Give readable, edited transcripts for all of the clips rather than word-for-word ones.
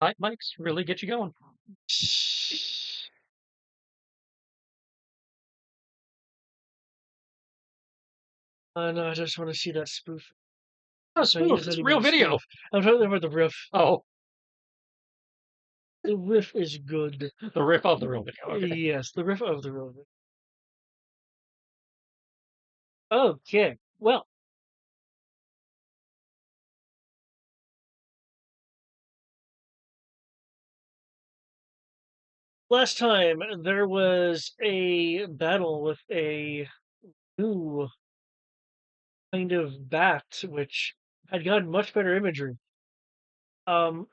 High mics really get you going. No, I just want to see that spoof. Oh, So you spoof. just It's said a you meant real a spoof. video. I'm talking about the riff. Oh, The riff is good. the riff of the real video. Okay. Yes, the riff of the riff. Okay, well, last time there was a battle with a new kind of bat, which had gotten much better imagery. Um,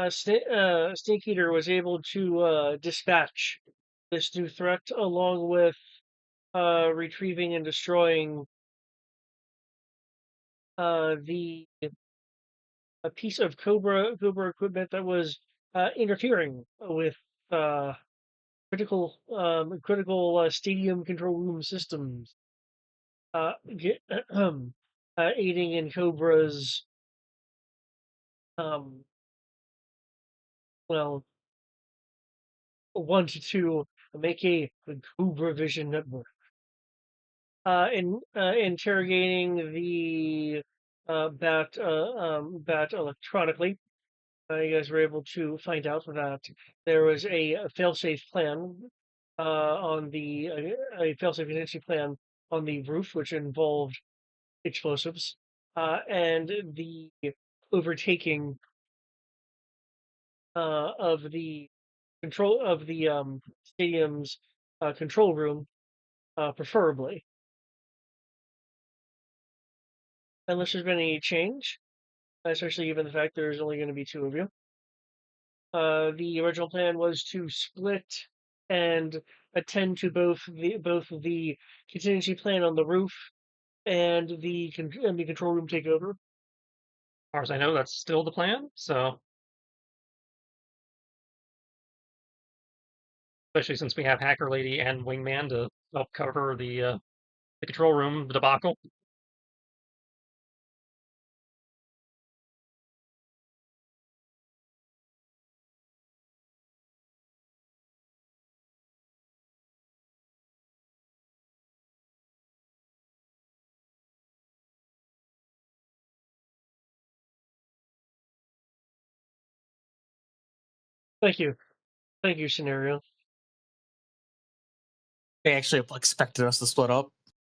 Snake Eater was able to dispatch this new threat along with retrieving and destroying the a piece of Cobra equipment that was interfering with uh, critical stadium control room systems, get, aiding in Cobra's um, well wanted to make a Cobra Vision network. Interrogating the bat electronically. You guys were able to find out that there was a failsafe plan on the a failsafe contingency plan on the roof, which involved explosives, and the overtaking of the control of the stadium's control room, preferably, unless there's been any change, especially given the fact there's only going to be two of you. The original plan was to split and attend to both the contingency plan on the roof and the control room takeover. As far as I know, that's still the plan. So, especially since we have Hacker Lady and Wingman to help cover the control room debacle. Thank you, scenario. They actually expected us to split up.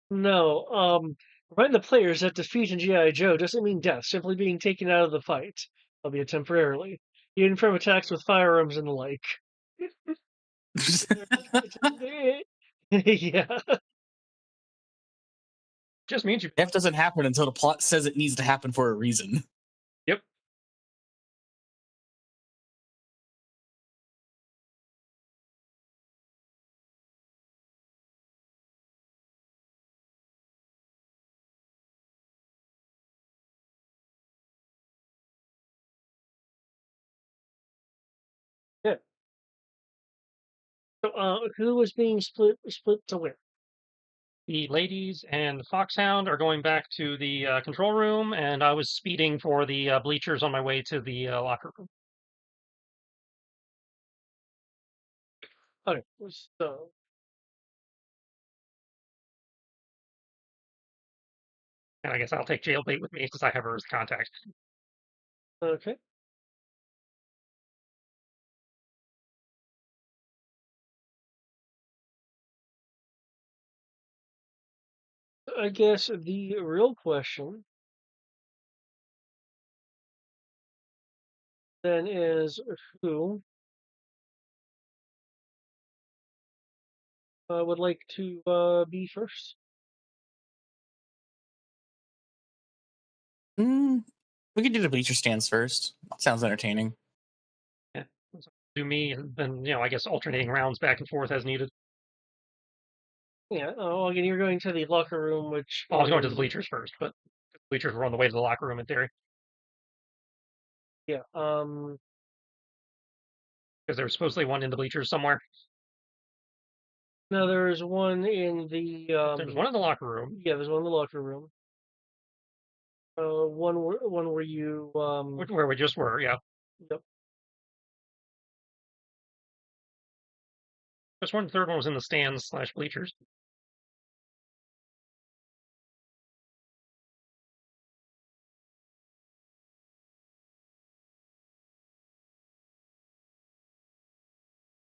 No, remind the players that defeat in GI Joe doesn't mean death, simply being taken out of the fight, albeit temporarily, even from attacks with firearms and the like. Yeah. Just means you. Death doesn't happen until the plot says it needs to happen for a reason. Yep. Yeah. So, who was being split to where? The ladies and the Foxhound are going back to the control room, and I was speeding for the bleachers on my way to the locker room. Okay, so And I guess I'll take Jailbait with me because I have her as a contact. okay. I guess the real question then is who would like to be first? We could do the bleacher stands first. Sounds entertaining. Yeah. Do me, and then I guess alternating rounds back and forth as needed. Yeah. Oh, again, you're going to the locker room, which Well, I was going to the is bleachers first, but the bleachers were on the way to the locker room in theory yeah. because there was supposedly one in the bleachers somewhere. Now there's one in the There was one in the locker room. yeah, there's one in the locker room. One where you Where we just were, yeah. Yep. Just one. The third one was in the stands / bleachers.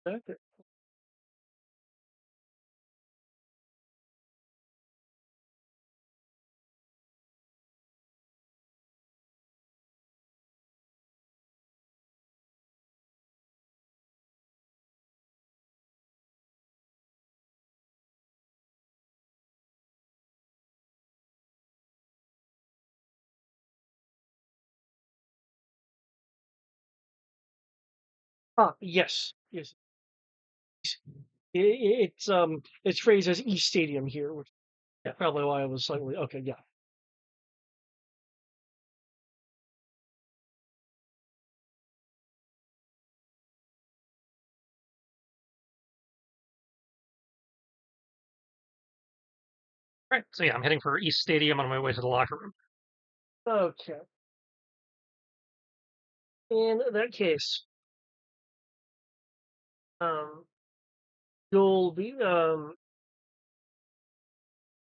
Okay. Ah, yes, yes. It's phrased as East Stadium here, which is probably why I was slightly okay. Yeah. Right. So yeah, I'm heading for East Stadium on my way to the locker room. Okay. In that case, um, you'll be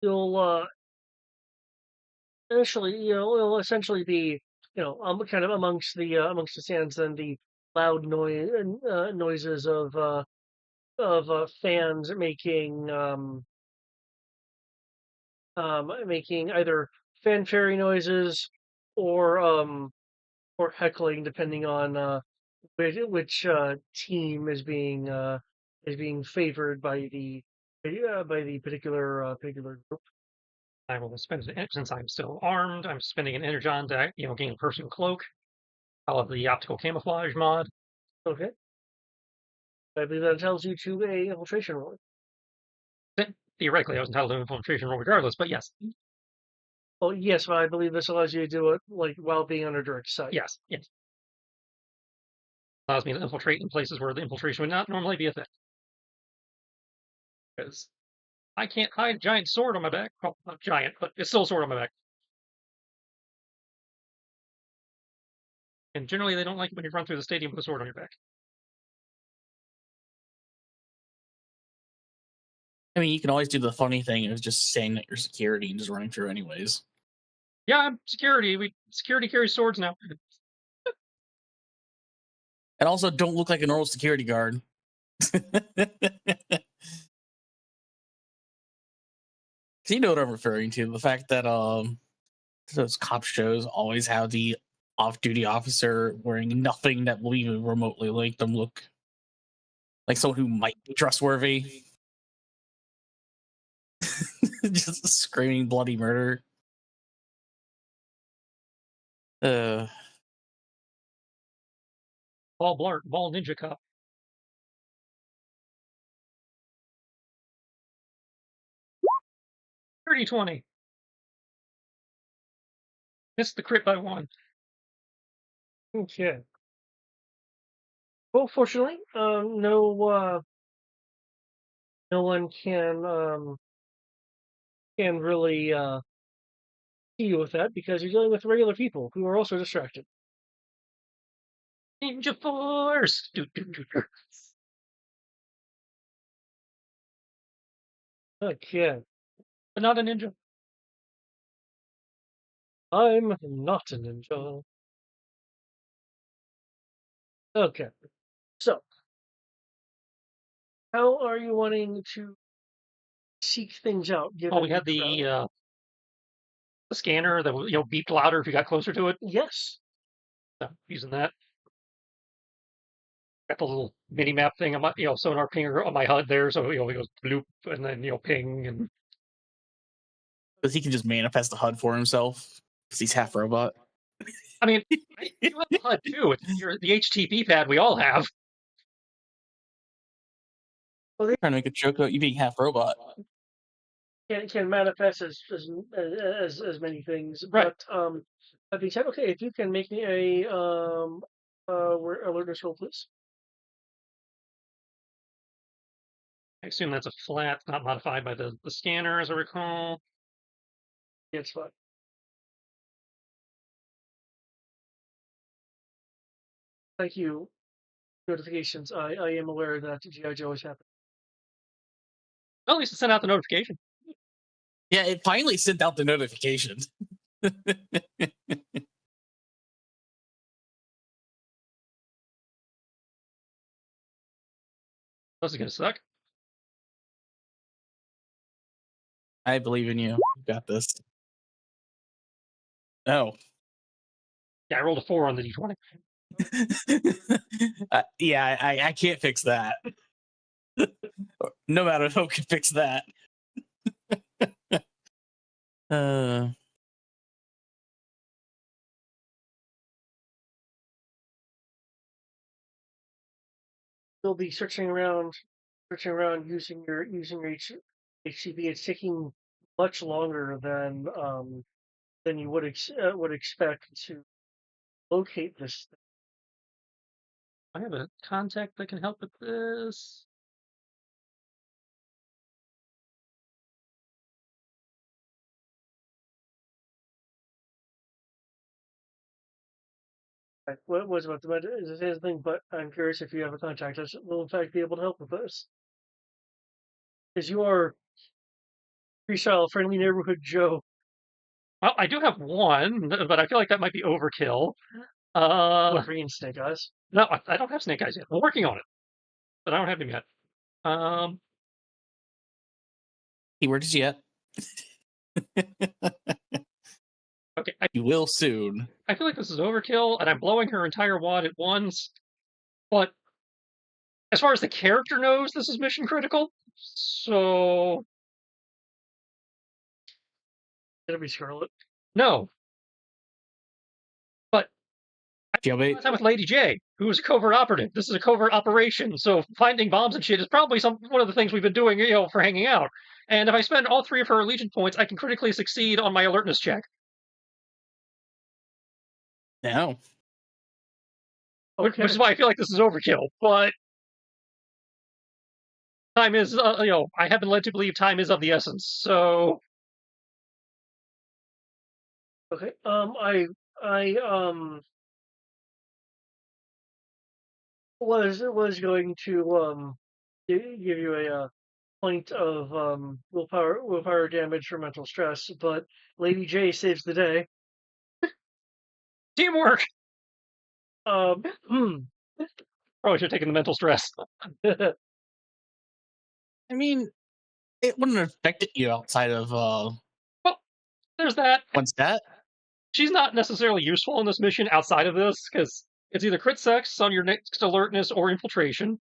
you'll initially it'll essentially be kind of amongst the stands and the loud noises of fans making either fanfare noises or or heckling, depending on which team is being favored by the particular group. I will spend since I'm still armed. I'm spending an energon to gain a personal cloak. I'll have the optical camouflage mod. Okay, I believe that tells you to a infiltration roll. Theoretically, I was entitled to an infiltration roll regardless, but yes, Oh yes, but I believe this allows you to do it like while being under direct sight. yes, yes. Allows me to infiltrate in places where the infiltration would not normally be a thing. Because I can't hide a giant sword on my back. Well, not giant, but it's still a sword on my back. And generally, they don't like it when you run through the stadium with a sword on your back. I mean, you can always do the funny thing of just saying that you're security and just running through anyways. Yeah, I'm security. Security carries swords now. And also, don't look like a normal security guard. You know what I'm referring to. The fact that those cop shows always have the off-duty officer wearing nothing that will even remotely make them look like someone who might be trustworthy. Just screaming bloody murder. Ball Blart, Ball Ninja Cup. 30-20. Missed the crit by 1. Okay. Well, fortunately, no one can really deal with that because you're dealing with regular people who are also distracted. Ninja Force! Okay. But not a ninja. I'm not a ninja. Okay. So, how are you wanting to seek things out Oh, we given had the crowd? the scanner that beeped louder if you got closer to it. Yes. So using that. Got the little mini map thing on my sonar pinger on my HUD there, so it goes bloop and then ping and Because he can just manifest the HUD for himself because he's half robot. I mean, you have the HUD too. It's the HTTP pad we all have. Well, they Trying to make a joke about you being half robot. can manifest as many things, Right. but that being said, okay, if you can make me a alertness roll, please. I assume that's a flat, not modified by the scanner, as I recall. Yeah, it's fine. Thank you. Notifications. I am aware that G.I. Joe is happening. Well, at least it sent out the notification. Yeah, it finally sent out the notification. This is gonna suck. I believe in you. You got this. Oh. Yeah, I rolled a 4 on the d20. Yeah, I can't fix that. No matter who can fix that. You'll be searching around using your HCP. It's taking much longer than you would expect to locate this. I have a contact that can help with this. What was about the is the same thing, but I'm curious if you have a contact that will in fact be able to help with this. Because you are freestyle friendly neighborhood Joe. Well, I do have one, but I feel like that might be overkill. Green Snake Eyes. No, I don't have Snake Eyes yet. I'm working on it, but I don't have him yet. Keywords yet. Okay, you will soon. I feel like this is overkill, and I'm blowing her entire wad at once. But as far as the character knows, this is mission critical. So Gonna be Scarlet. no. But Jailbait. I'm with Lady J, who is a covert operative. This is a covert operation, so finding bombs and shit is probably one of the things we've been doing, for hanging out. And if I spend all 3 of her Legion points, I can critically succeed on my alertness check. No. Okay. Which is why I feel like this is overkill. But time is, I have been led to believe time is of the essence. So okay. I was going to give you a point of willpower damage for mental stress, but Lady J saves the day. teamwork. Hmm. Probably should have taken the mental stress. I mean, it wouldn't have affected you outside of Well, there's that. What's that? She's not necessarily useful in this mission outside of this, because it's either crit success on your next alertness or infiltration.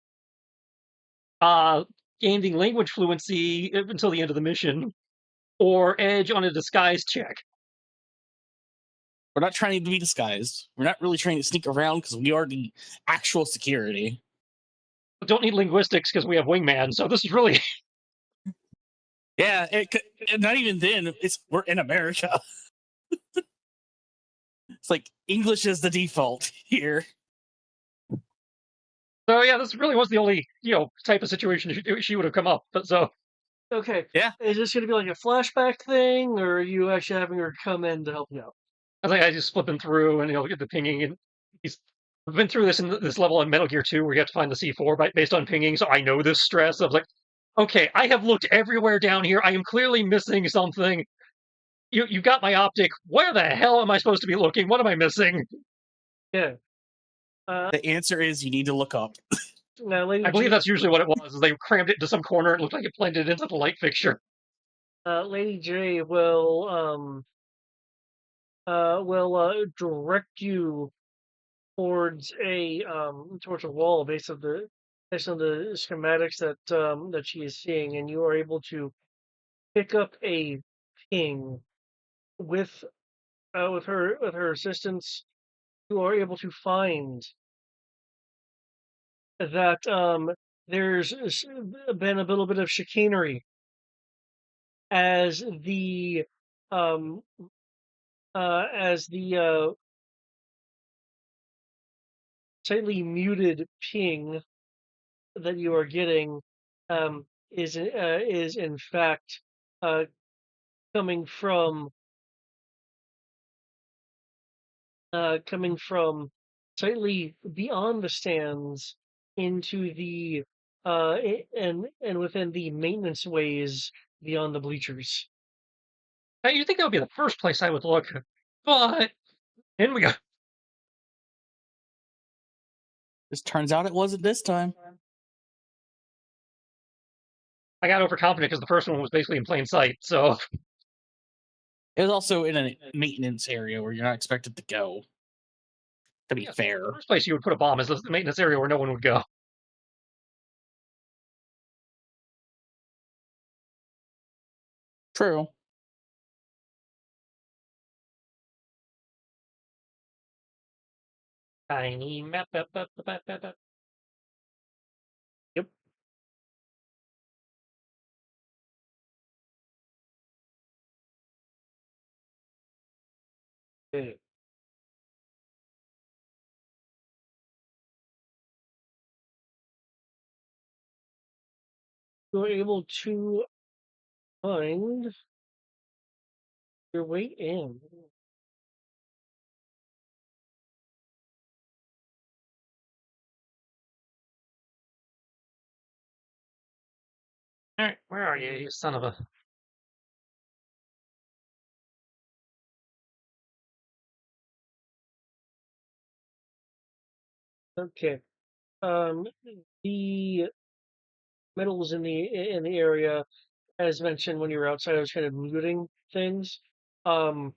Gaining language fluency until the end of the mission, or edge on a disguise check. We're not trying to be disguised. We're not really trying to sneak around because we are the actual security. Don't need linguistics because we have wingman, so this is really yeah. Not even then. We're in America. It's like English is the default here. So yeah, this really was the only type of situation she would have come up. But so okay, yeah, is this going to be like a flashback thing, or are you actually having her come in to help you out? I think I just flipping through and get the pinging, and I've been through this in this level on Metal Gear 2 where you have to find the C4 based on pinging, so I know this stress. I was like, okay, I have looked everywhere down here. I am clearly missing something. You got my optic. Where the hell am I supposed to be looking? What am I missing? Yeah. The answer is you need to look up. Now, I believe that's usually what it was. Is they crammed it into some corner. It looked like it blended into the light fixture. Lady J will direct you towards a wall based on the schematics that she is seeing, and you are able to pick up a ping with her assistance. You are able to find that there's been a little bit of chicanery as the slightly muted ping that you are getting is in fact coming from slightly beyond the stands into the and within the maintenance ways beyond the bleachers. Now, you'd think that would be the first place I would look, but in we go. Just turns out it wasn't this time. I got overconfident because the first one was basically in plain sight. So It was also in a maintenance area where you're not expected to go. To be yeah, the fair. first place you would put a bomb is the maintenance area where no one would go. True. Tiny map. Yep. Okay. You're able to find your way in. All right, where are you, you son of a? Okay. The metals in the area, as mentioned when you were outside, I was kind of looting things. Um,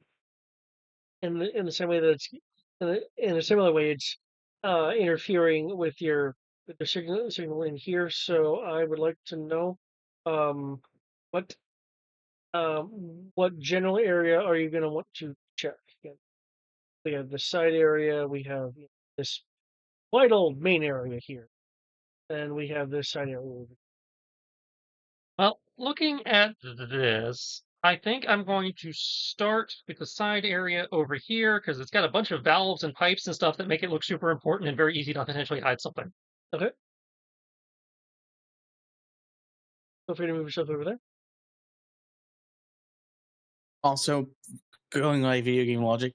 in the same way that in a similar way, it's interfering with with the signal in here. So I would like to know, um, what what general area are you going to want to check? Again, we have the side area. We have this wide old main area here, and we have this side area. Well, looking at this, I think I'm going to start with the side area over here because it's got a bunch of valves and pipes and stuff that make it look super important and very easy to potentially hide something. Okay. Feel free to move yourself over there. Also, going by video game logic,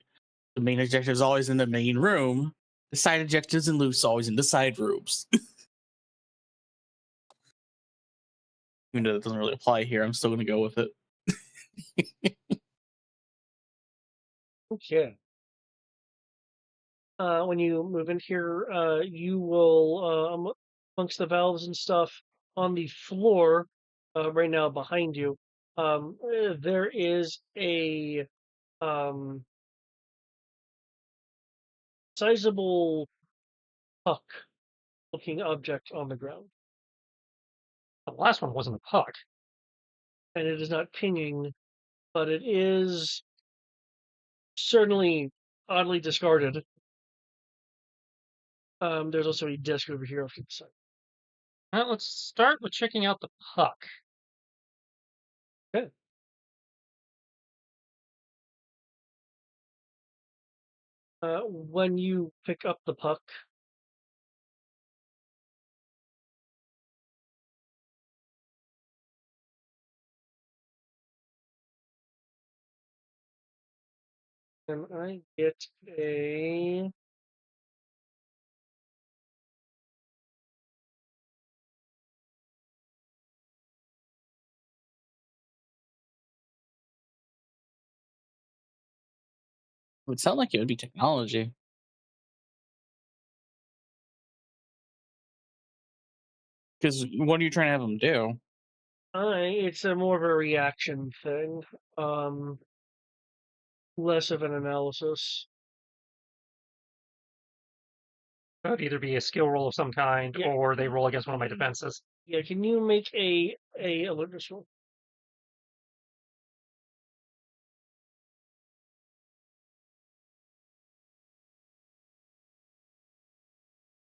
the main objective is always in the main room. The side objectives and loot's always in the side rooms. Even though that doesn't really apply here, I'm still going to go with it. Okay. When you move in here, you will amongst the valves and stuff on the floor right now behind you. There is a um, sizable puck-looking object on the ground, The last one wasn't a puck. and it is not pinging, but it is certainly oddly discarded. There's also a desk over here off to the side. Well, let's start with checking out the puck. Okay. When you pick up the puck, can I get a It would sound like it would be technology. Because what are you trying to have them do? It's a more of a reaction thing, less of an analysis. It would either be a skill roll of some kind, Yeah. or they roll against one of my defenses. Yeah, can you make a alertness roll?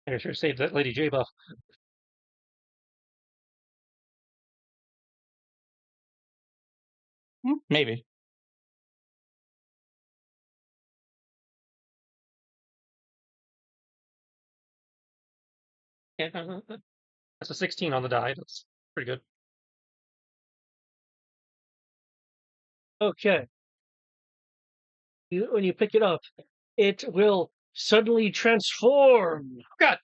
I should have saved that Lady J buff. Maybe. Yeah, that's a 16 on the die. That's pretty good. Okay. When you pick it up, it will suddenly transform. God.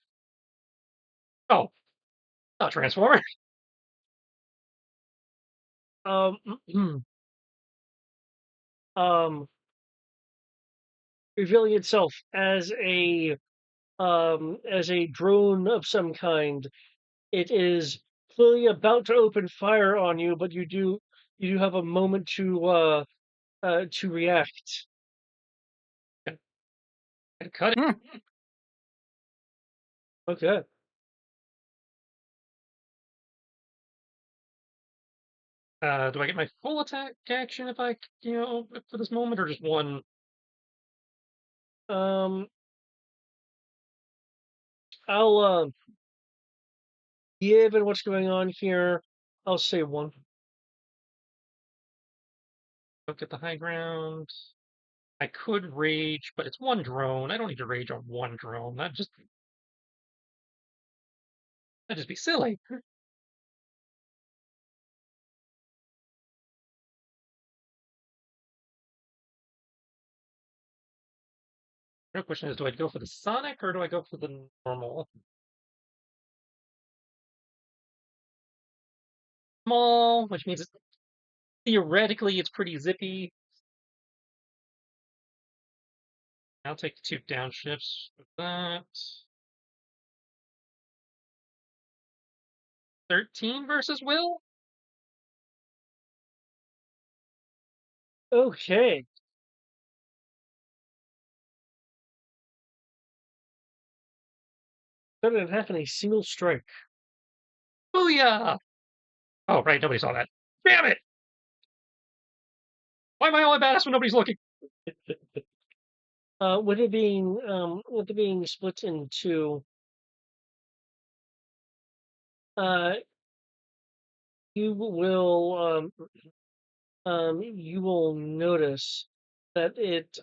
Oh, not Transformer. Um, um, revealing itself as a drone of some kind. It is clearly about to open fire on you, but you do have a moment to react. Cut it. Okay. Do I get my full attack action if I, for this moment, or just one? Um, I'll given what's going on here, I'll say one. Look at the high ground. I could rage, but it's one drone. I don't need to rage on one drone. That'd just be silly. Real question is, do I go for the Sonic or do I go for the normal? Small, which means theoretically it's pretty zippy. I'll take the two downshifts with that. 13 versus Will? Okay. Cut it in half in a single strike. Booyah! Oh, right, nobody saw that. Damn it! Why am I only badass when nobody's looking? With it being split in two, uh, you will notice that it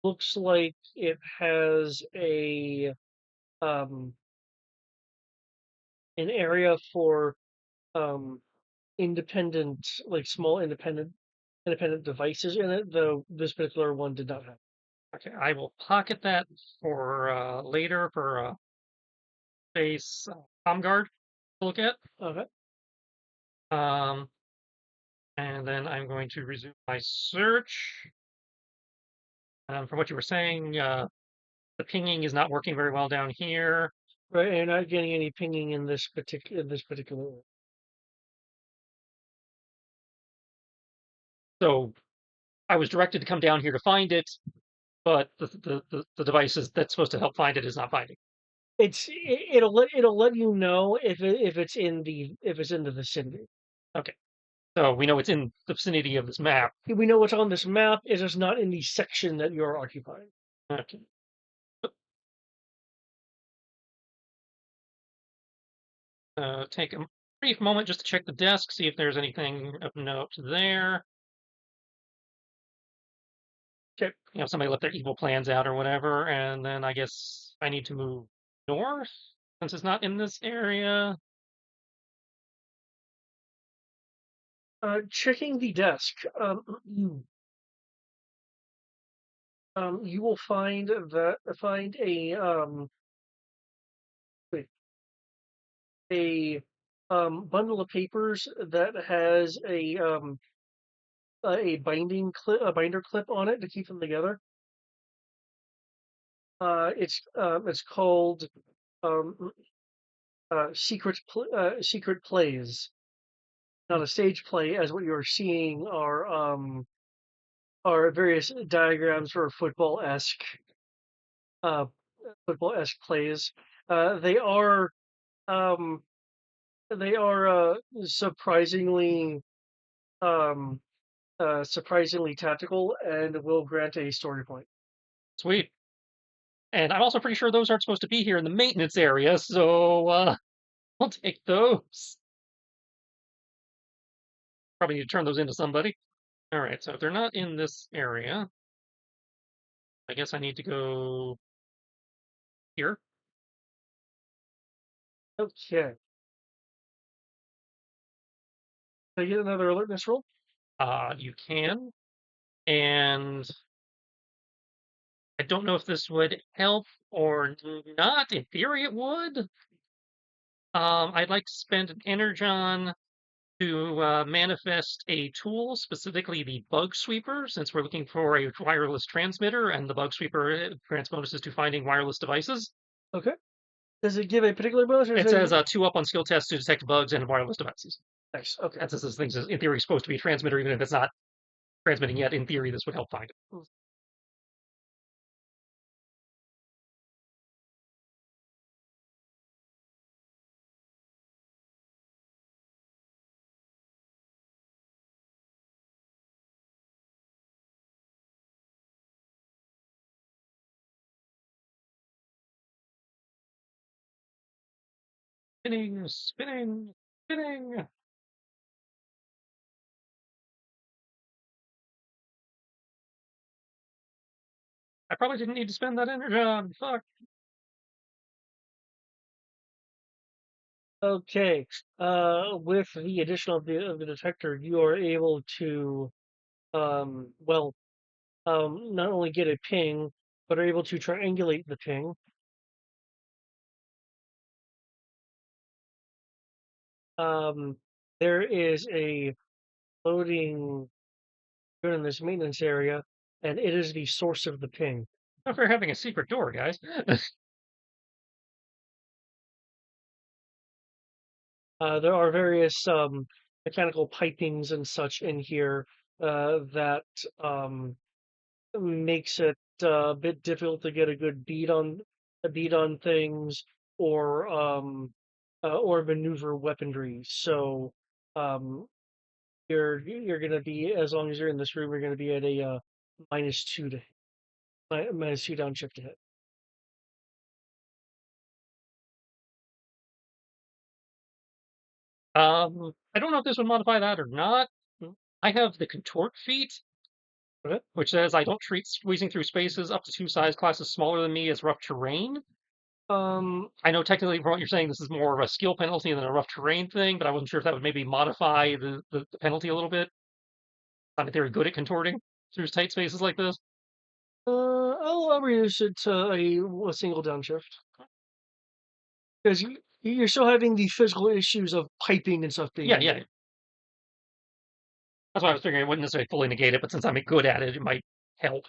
looks like it has um an area for um small independent devices in it, though this particular one did not have. Okay, I will pocket that for later for space guard to look at. Okay. Um, and then I'm going to resume my search. From what you were saying, the pinging is not working very well down here. Right, and you're not getting any pinging in this particular one. So I was directed to come down here to find it, but the device that's supposed to help find it is not finding. It'll let you know if it's in the vicinity. Okay, so we know it's in the vicinity of this map. We know what's on this map. It is not in the section that you're occupying. Okay. Take a brief moment just to check the desk, see if there's anything of note there. Okay. Somebody left their evil plans out or whatever, and then I guess I need to move north since it's not in this area. Checking the desk. You will find a bundle of papers that has a binder clip on it to keep them together. It's called um, secret plays. Not a stage play, as what you're seeing are various diagrams for uh, football-esque plays. They are um, surprisingly surprisingly tactical and will grant a story point. Sweet. And I'm also pretty sure those aren't supposed to be here in the maintenance area, so I'll take those. Probably need to turn those into somebody. All right, so if they're not in this area, I guess I need to go here. Okay. Can I get another alertness roll? You can, and I don't know. don't know if this would help or not. In theory, it would. I'd like to spend an energon to manifest a tool, specifically the bug sweeper, since we're looking for a wireless transmitter, and the bug sweeper grants bonuses to finding wireless devices. Okay. Does it give a particular bonus? Or It say- says 2 up on skill tests to detect bugs and wireless devices. Nice. Okay. And since this thing is in theory supposed to be a transmitter, even if it's not transmitting yet, in theory this would help find it. Spinning, spinning, spinning. I probably didn't need to spend that energon. Fuck. Okay. With the addition of the detector, you are able to, not only get a ping, but are able to triangulate the ping. There is a loading in this maintenance area, and it is the source of the ping. If we're having a secret door, guys. There are various mechanical pipings and such in here that makes it a bit difficult to get a beat on things or maneuver weaponry. So um, you're going to be, as long as you're in this room, you're going to be at a -2 downshift to hit. I don't know if this would modify that or not. I have the contort feat, Okay. which says I don't treat squeezing through spaces up to 2 size classes smaller than me as rough terrain. I know technically from what you're saying, this is more of a skill penalty than a rough terrain thing, but I wasn't sure if that would maybe modify the penalty a little bit. I'm in theory good at contorting through tight spaces like this. I'll reduce it to a single downshift. Because you're still having the physical issues of piping and stuff being Yeah, in yeah. there. That's why I was figuring it wouldn't necessarily fully negate it, but since I'm good at it, it might help.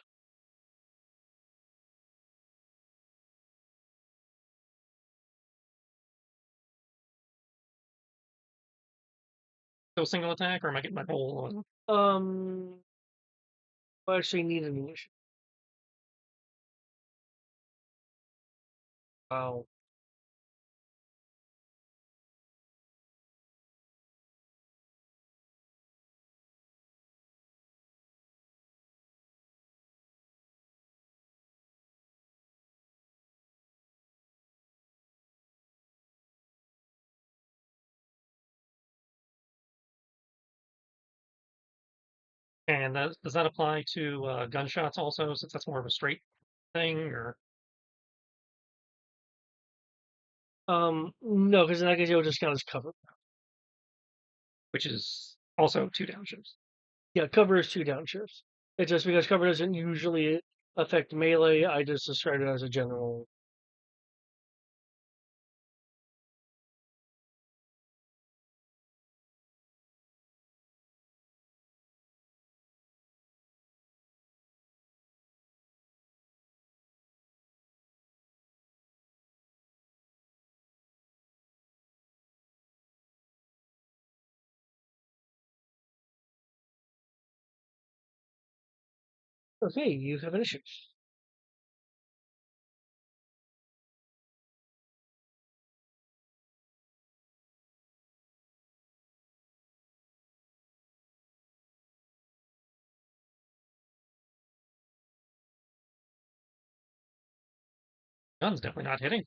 Still single attack, or am I getting my whole? I actually need an initiative. Wow. And does that apply to gunshots also, since that's more of a straight thing, or No, because in that case it would just count as cover. which is also 2 downshifts? Yeah, cover is 2 downshifts. It's just because cover doesn't usually affect melee. I just described it as a general. Okay, you have an issue. Gun's definitely not hitting.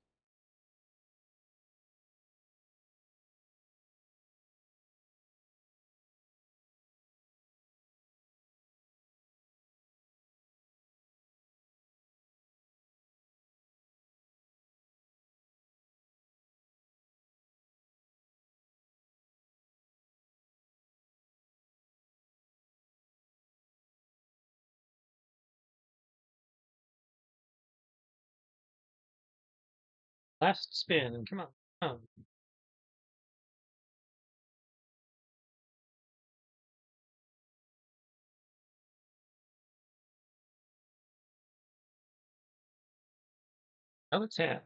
Last spin, and come on. Come on. Another 10.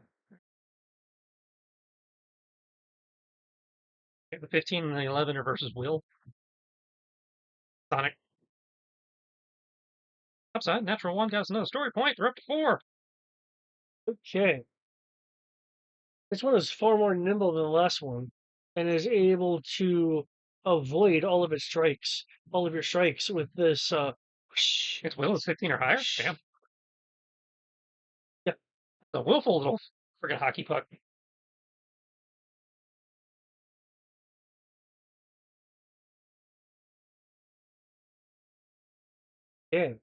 Okay, the 15 and the 11 are versus Will. Sonic. Upside, natural 1 got us another story point. They're up to 4. Okay. This one is far more nimble than the last one, and is able to avoid all of its strikes, all of your strikes with this. Whoosh, Its Will is 15 or higher. whoosh. Damn. Yep. The willful little friggin' hockey puck. Yeah,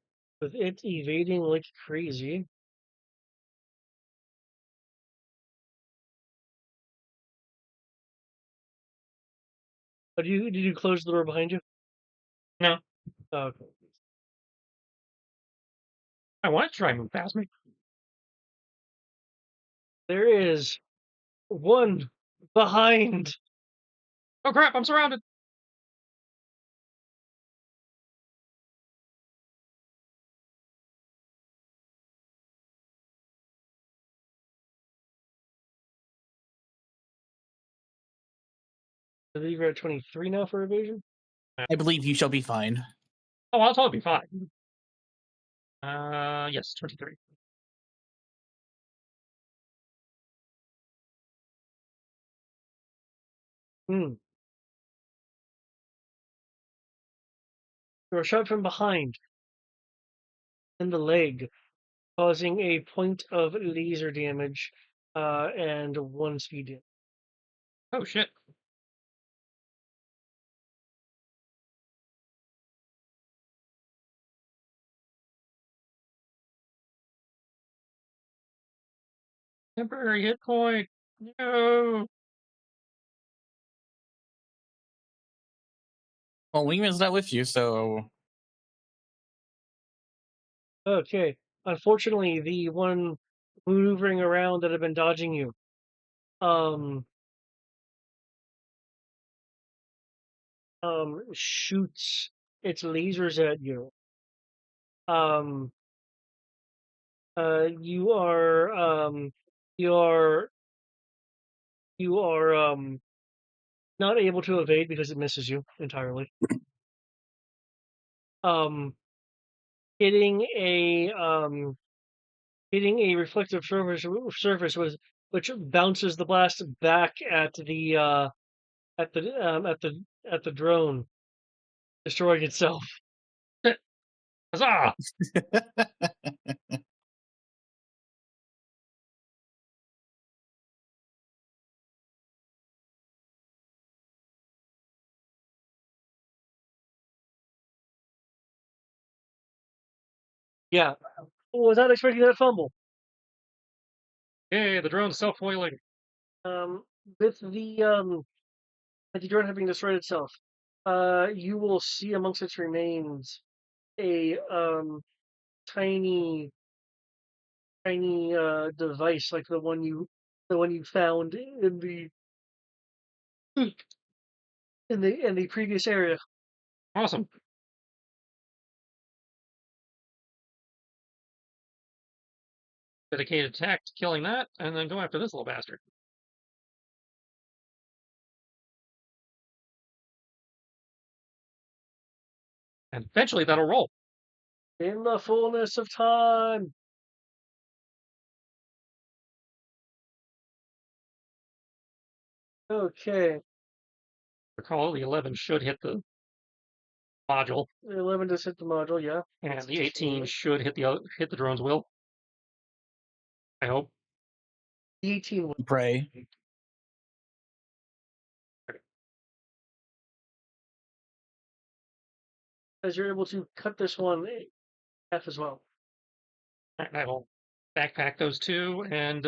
with it evading like crazy. But did you close the door behind you? No. Oh, okay. I want to try and move past me. There is one behind. Oh crap, I'm surrounded. I believe you're at 23 now for evasion. I believe you shall be fine. Oh, I'll totally be fine. Yes, 23. Hmm. You are shot from behind in the leg, causing a point of laser damage and 1 speed damage. Oh shit. Temporary hit point. No. Well, Wingman's not with you, so Okay. Unfortunately, the one maneuvering around that had been dodging you, um, shoots its lasers at you. Um, you are, you are, you are, not able to evade because it misses you entirely. Um, hitting a, hitting a reflective surface which bounces the blast back at the at the at the drone, destroying itself. Huzzah! Yeah, was not expecting that fumble. Yay, the drone's self-foiling. Um, with the drone having destroyed itself, you will see amongst its remains a tiny device like the one you found in the previous area. Awesome. Dedicated attack to killing that, and then go after this little bastard. And eventually that'll roll. In the fullness of time. Okay, Recall the 11 should hit the module, the 11 does hit the module, yeah. and the 18 should hit the drone's will. I hope. The 18 will. pray. As you're able to cut this one in half as well. And I will backpack those two and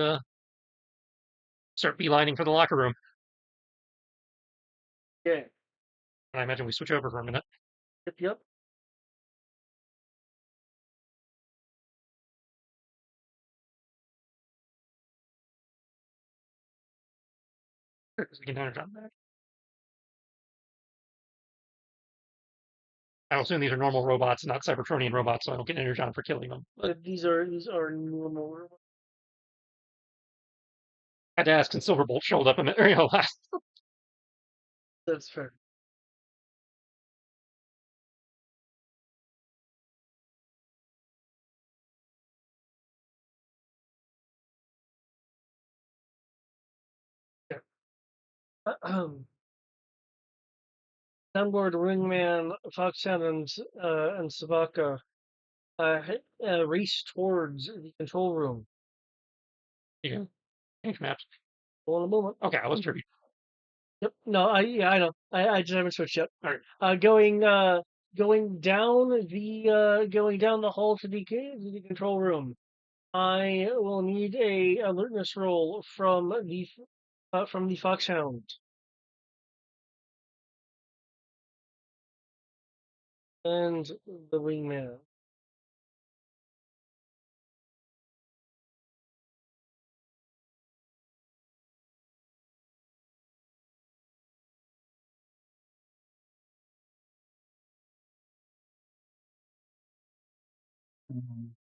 start beelining for the locker room. Yeah. And I imagine we switch over for a minute. Yep, yep. We can energon back. I assume these are normal robots, not Cybertronian robots, so I don't get energon for killing them. These are normal. I had to ask, and Silverbolt showed up in the last. That's fair. Soundboard, Ringman, Foxhound, and Sabaka race towards the control room. Yeah. Change maps. Hold on a moment. Okay, I wasn't sure. Yep. No, I know. I just haven't switched yet. All right. Going down the hall to the control room. I will need a alertness roll from the Foxhound. And the Wingman. Mhm.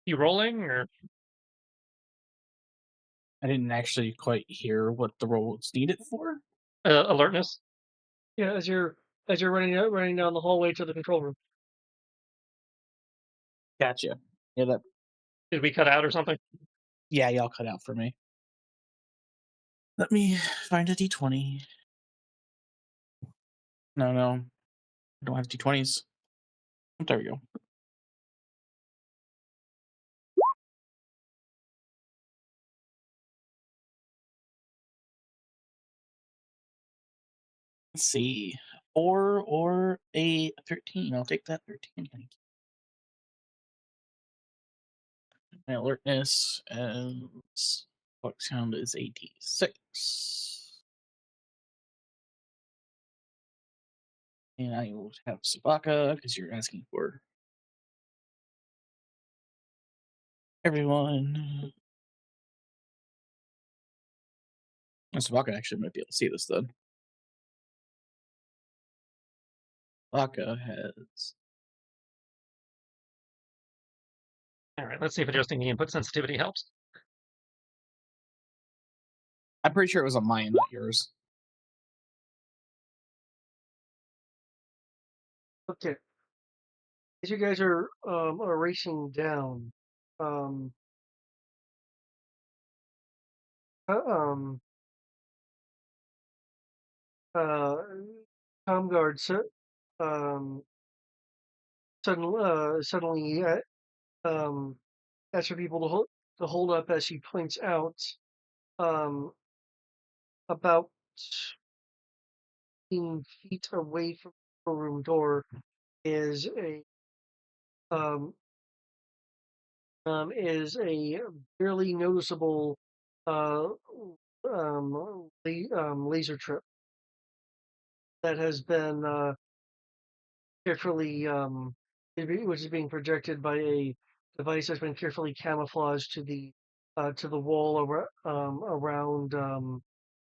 You rolling or I didn't actually quite hear what the role was needed for. alertness? Yeah, as you're running down the hallway to the control room. Gotcha. Yeah, that. Did we cut out or something? Yeah, y'all cut out for me. Let me find a d20. No, I don't have d20s. There we go. Let's see. 4 or a 13. I'll take that 13. Thank you. My alertness and Foxhound is 86. And I will have Sabaka because you're asking for everyone. And Sabaka actually might be able to see this then. Sabaka has. All right, let's see if adjusting the input sensitivity helps. I'm pretty sure it was on mine, not yours. Okay. As you guys are racing down, um, uh, um, uh, Comguard suddenly asks for people to hold up as he points out um, about 15 feet away from the room door is um, a barely noticeable uh, laser trip that has been carefully, which is being projected by a device that's been carefully camouflaged to the wall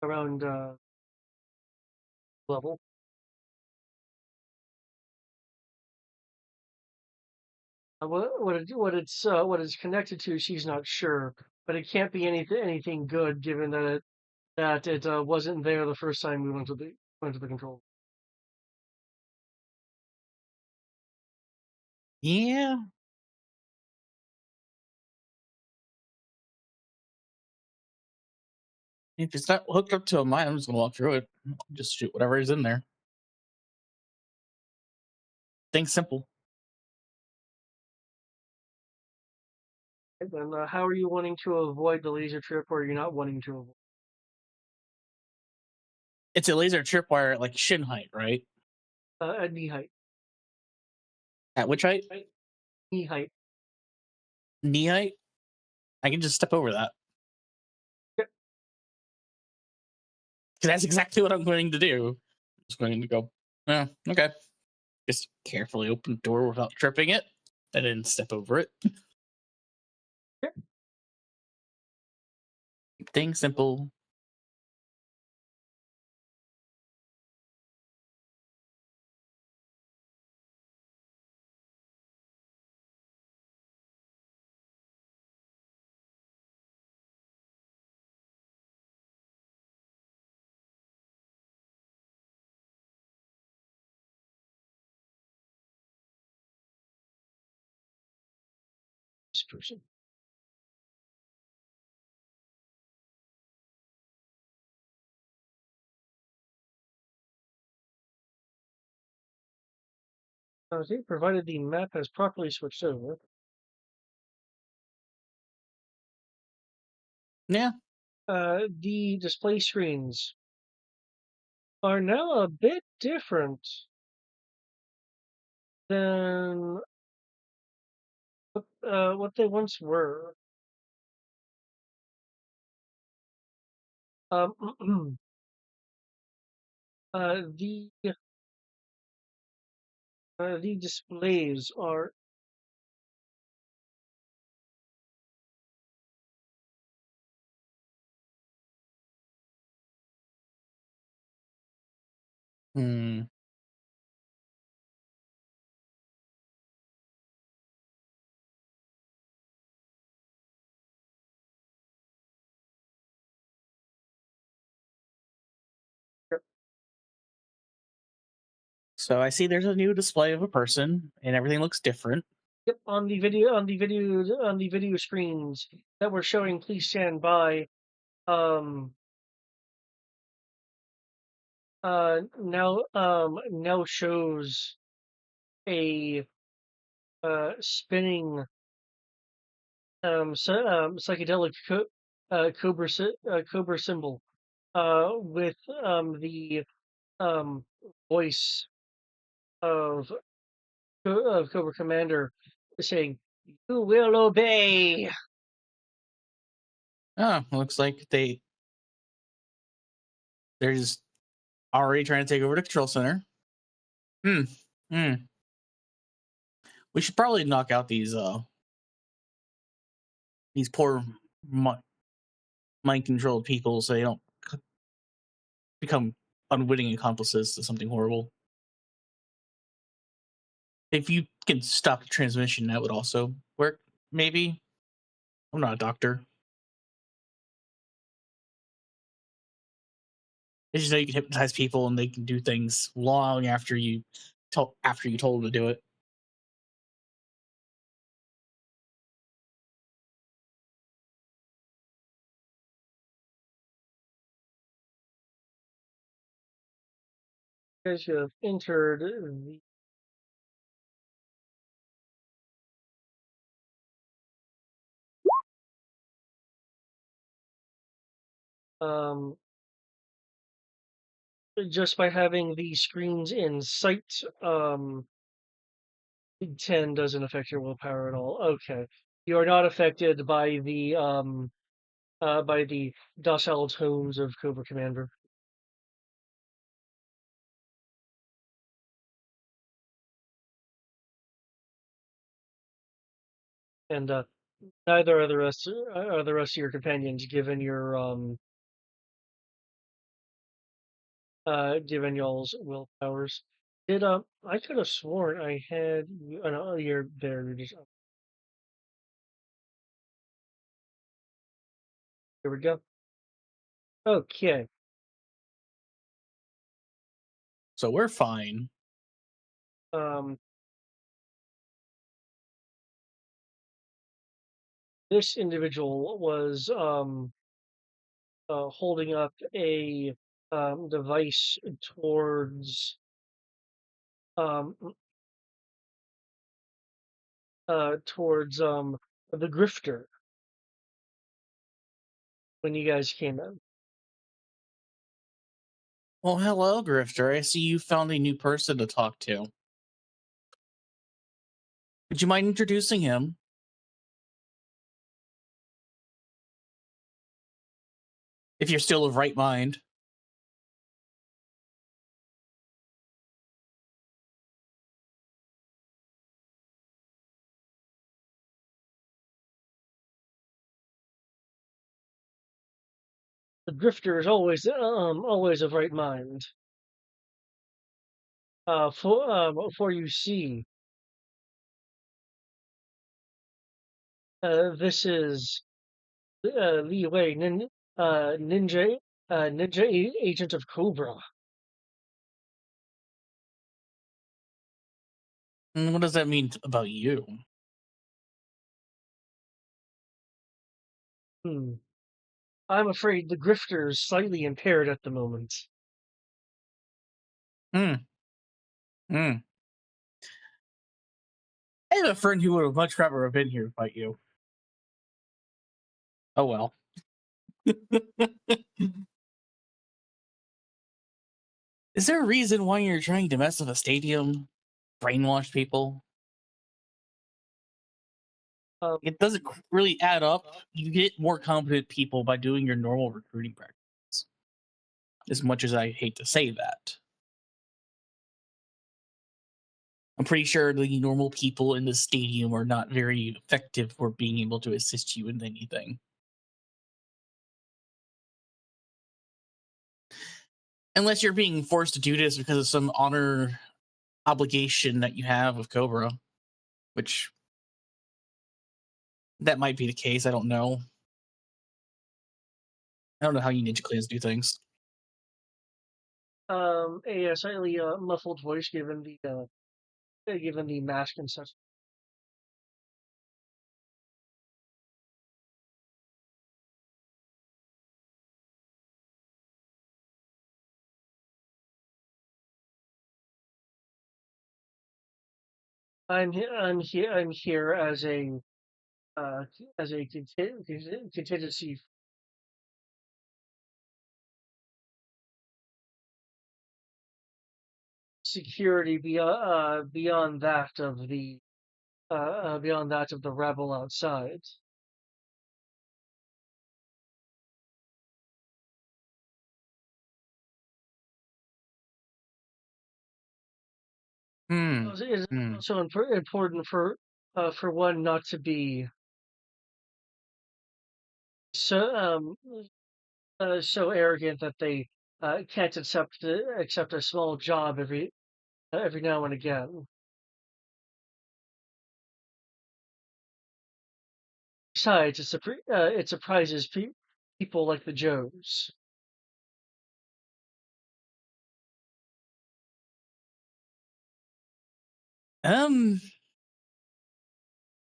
around level. What it's connected to, she's not sure, but it can't be anything good given that it wasn't there the first time we went to the control. Yeah. If it's not hooked up to a mine, I'm just gonna walk through it. Just shoot whatever is in there. Think simple. Then how are you wanting to avoid the laser trip, or are you not wanting to avoid? It's a laser tripwire at like shin height, right? At knee height. At which height? Knee height. Knee height? I can just step over that. Yep. Because that's exactly what I'm going to do. I'm just going to go, oh, okay. Just carefully open the door without tripping it, and then step over it. Yep. Keep things simple. This person. Okay, provided the map has properly switched over. Yeah. The display screens are now a bit different than what they once were. The the displays are Hmm. So I see there's a new display of a person, and everything looks different. yep, on the video screens that were showing please stand by. Now shows a spinning psychedelic cobra symbol with the voice of Cobra Commander saying, "You will obey." Oh, looks like they're just already trying to take over the control center. Hmm. We should probably knock out these poor mind controlled people so they don't become unwitting accomplices to something horrible. If you can stop the transmission, that would also work. Maybe. I'm not a doctor. I just know you can hypnotize people and they can do things long after you told them to do it. You guys have entered the just by having the screens in sight. Big 10 doesn't affect your willpower at all. Okay, you are not affected by the docile tones of Cobra Commander. And neither are the rest of your companions, given given y'all's willpowers. Did I could have sworn I had you. Oh, no, you're there. You're just here. We go. Okay. So we're fine. This individual was holding up a device towards um towards the grifter when you guys came in. Well, hello, Grifter. I see you found a new person to talk to. Would you mind introducing him? If you're still of right mind. The grifter is always of right mind. For you see, this is Li Wei, ninja agent of Cobra. And what does that mean about you? I'm afraid the grifter is slightly impaired at the moment. Hmm. Hmm. I have a friend who would have much rather have been here to fight you. Oh well. Is there a reason why you're trying to mess with a stadium? Brainwash people? It doesn't really add up. You get more competent people by doing your normal recruiting practices. As much as I hate to say that. I'm pretty sure the normal people in the stadium are not very effective for being able to assist you in anything. Unless you're being forced to do this because of some honor obligation that you have with Cobra, which that might be the case. I don't know. I don't know how you ninja clans do things. A slightly muffled voice given the mask and such. I'm here uh, as a contingency security beyond that of the rebel outside. Hmm. It is Hmm. also important for one not to be so so arrogant that they can't accept a small job every now and again. Besides, it surprises people like the Joes. Um,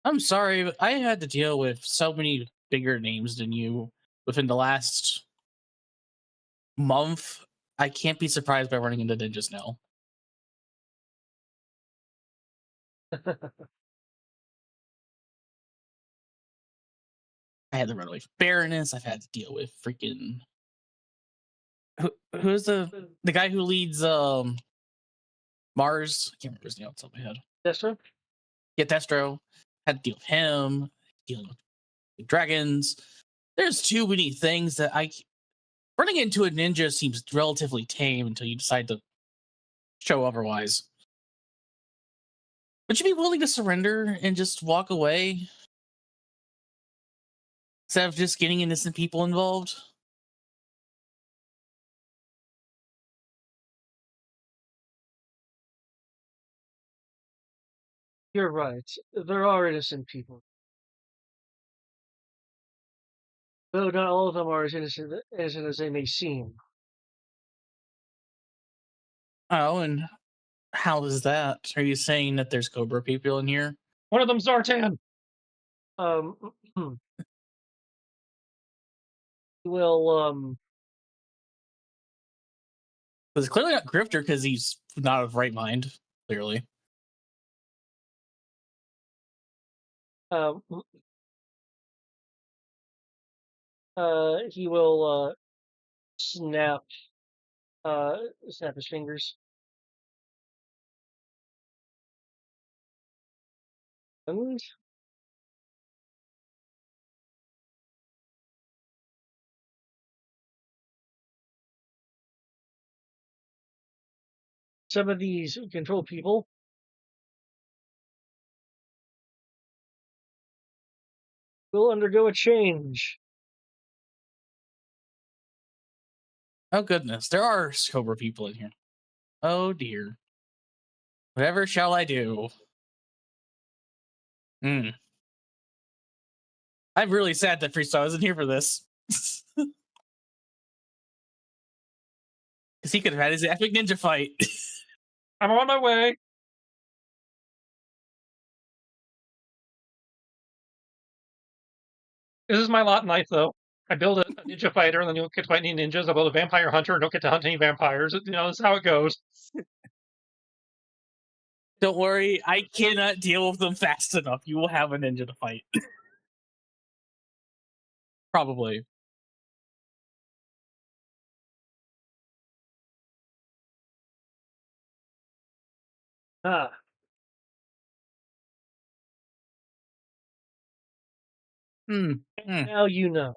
I'm sorry, but I had to deal with so many bigger names than you within the last month. I can't be surprised by running into ninjas now. I had to run away from Baroness. I've had to deal with freaking who's the guy who leads Mars? I can't remember his name off the top of my head. Destro? Yeah, Destro. Had to deal with him. Dealing with dragons. There's too many things that running into a ninja seems relatively tame until you decide to show otherwise. Would you be willing to surrender and just walk away instead of just getting innocent people involved? You're right. There are innocent people. Though not all of them are as innocent as they may seem. Oh, and how is that? Are you saying that there's Cobra people in here? One of them's Zartan. Um, will It's clearly not Grifter because he's not of right mind. Clearly, um he will snap snap his fingers. And some of these control people will undergo a change. Oh goodness, there are COBRA people in here. Oh dear. Whatever shall I do? Hmm. I'm really sad that Freestyle isn't here for this. Because he could have had his epic ninja fight. I'm on my way. This is my lot in life, though. I build a ninja fighter, and then you don't get to fight any ninjas. I build a vampire hunter, and don't get to hunt any vampires. You know, that's how it goes. Don't worry, I cannot deal with them fast enough. You will have a ninja to fight. Probably. Ah, Hmm. now you know.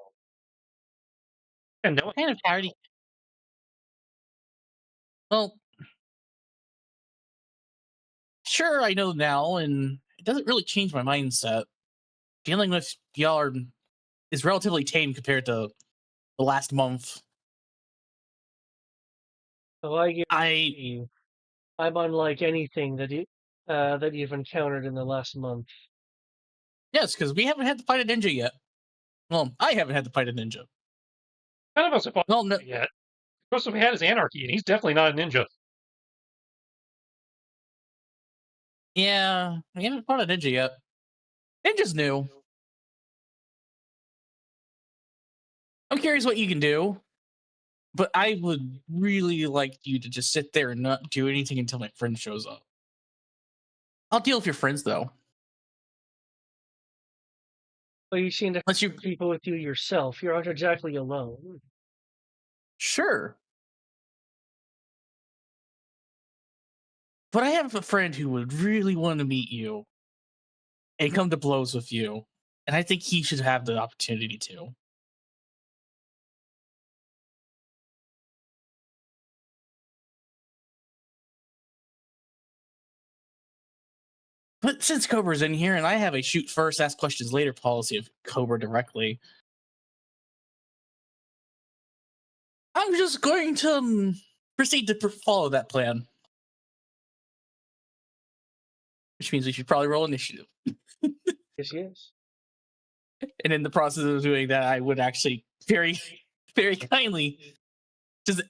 And no, Kind of tired. Well, sure, I know now, and it doesn't really change my mindset. Dealing with y'all is relatively tame compared to the last month. So I guarantee you, I'm unlike anything that you've encountered in the last month. Yes, because we haven't had to fight a ninja yet. Well, I haven't had to fight a ninja. none of us have fought Well, no, yet. The most we had is Anarchy, and he's definitely not a ninja. yeah, we haven't fought a ninja yet. Ninja's new. I'm curious what you can do, but I would really like you to just sit there and not do anything until my friend shows up. I'll deal with your friends though. Well, you seem to Unless you, have people with you yourself. You're not exactly alone. sure. But I have a friend who would really want to meet you and come to blows with you, and I think he should have the opportunity to. But since Cobra's in here and I have a shoot first, ask questions later policy of Cobra directly, I'm just going to proceed to follow that plan. Which means we should probably roll initiative. Yes. And in the process of doing that, I would actually very, very kindly just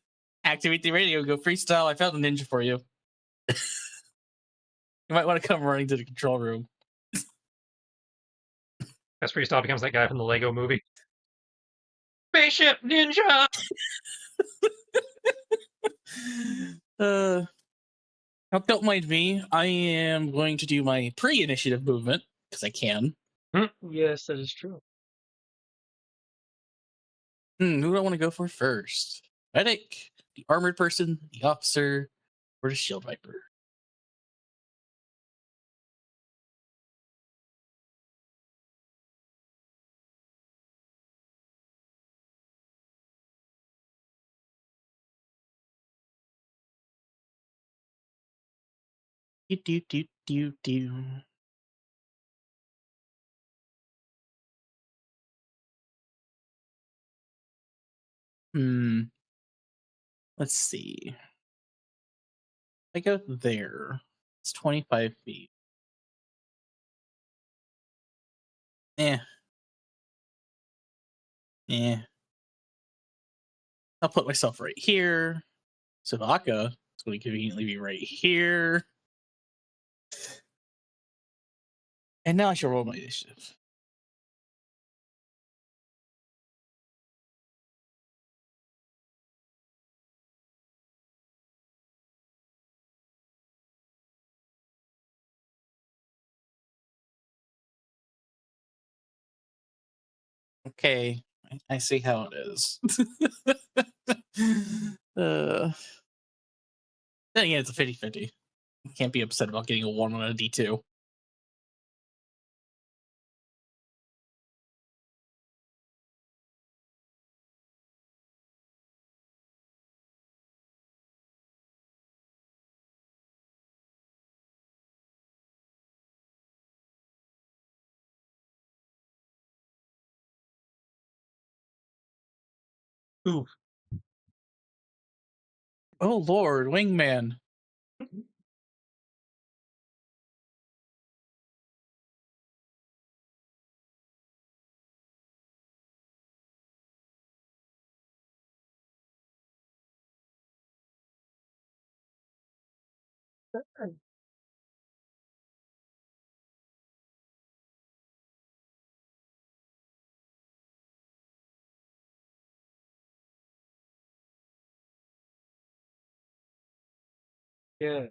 activate the radio, go freestyle. I found a ninja for you. You might want to come running to the control room. As Freestyle becomes that guy from the Lego movie. Spaceship ninja! Don't mind me. I am going to do my pre-initiative movement because I can. Yes, that is true. Who do I want to go for first? Medic, the armored person, the officer, or the shield viper? Do do do do do. Let's see. I go there. It's 25 feet. Eh. Eh. I'll put myself right here. Savaka is going to conveniently be right here. And now I shall roll my initiative. Okay, I see how it is. Then again, it's a 50-50. You can't be upset about getting a 1 on a D2. Ooh. Oh Lord, Wingman. Yeah.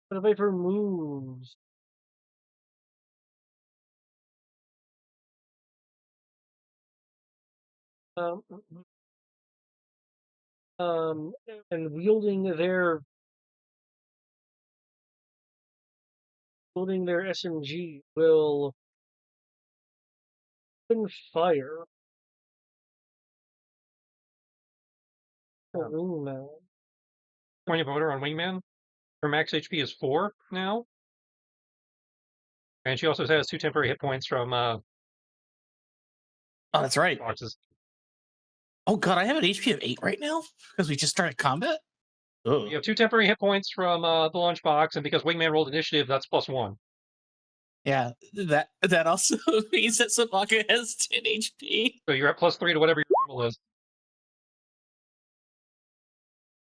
What about for moves? Um, um, and wielding their SMG will open fire. Wingman. Point of order on Wingman. Her max HP is 4 now. And she also has 2 temporary hit points from Oh, that's right. boxes. Oh God, I have an HP of 8 right now because we just started combat. Oh. You have 2 temporary hit points from the lunchbox, and because Wingman rolled initiative, that's +1. Yeah, that also means that Sabaka has 10 HP. So you're at +3 to whatever your normal is.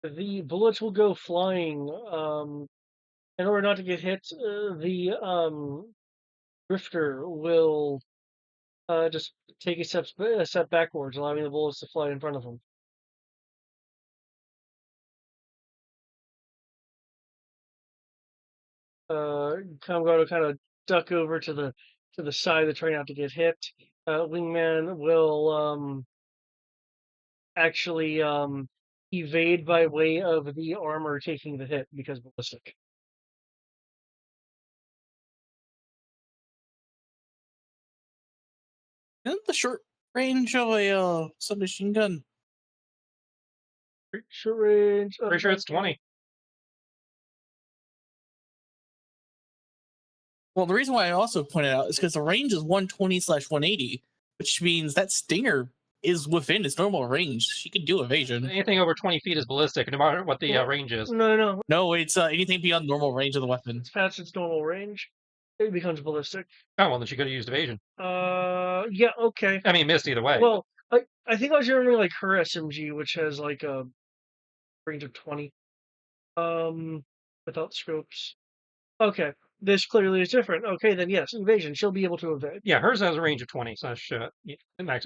The bullets will go flying. In order not to get hit, the drifter will just take a step backwards, allowing the bullets to fly in front of him. Comgo to kind of duck over to the side to try not to get hit. Wingman will actually evade by way of the armor taking the hit because ballistic. Isn't the short range of a submachine gun? Short range. Pretty sure it's 20. Well, the reason why I also pointed out is because the range is 120/180, which means that Stinger is within its normal range. She could do evasion. Anything over 20 feet is ballistic, no matter what the range is. No. No, it's anything beyond normal range of the weapon. It's past its normal range. It becomes ballistic. Oh, well, then she could have used evasion. Yeah, okay. I mean, missed either way. Well, I think I was remembering like her SMG, which has like a range of 20. Without scopes. Okay, this clearly is different. Okay, then yes, evasion. She'll be able to evade. Yeah, hers has a range of 20, so max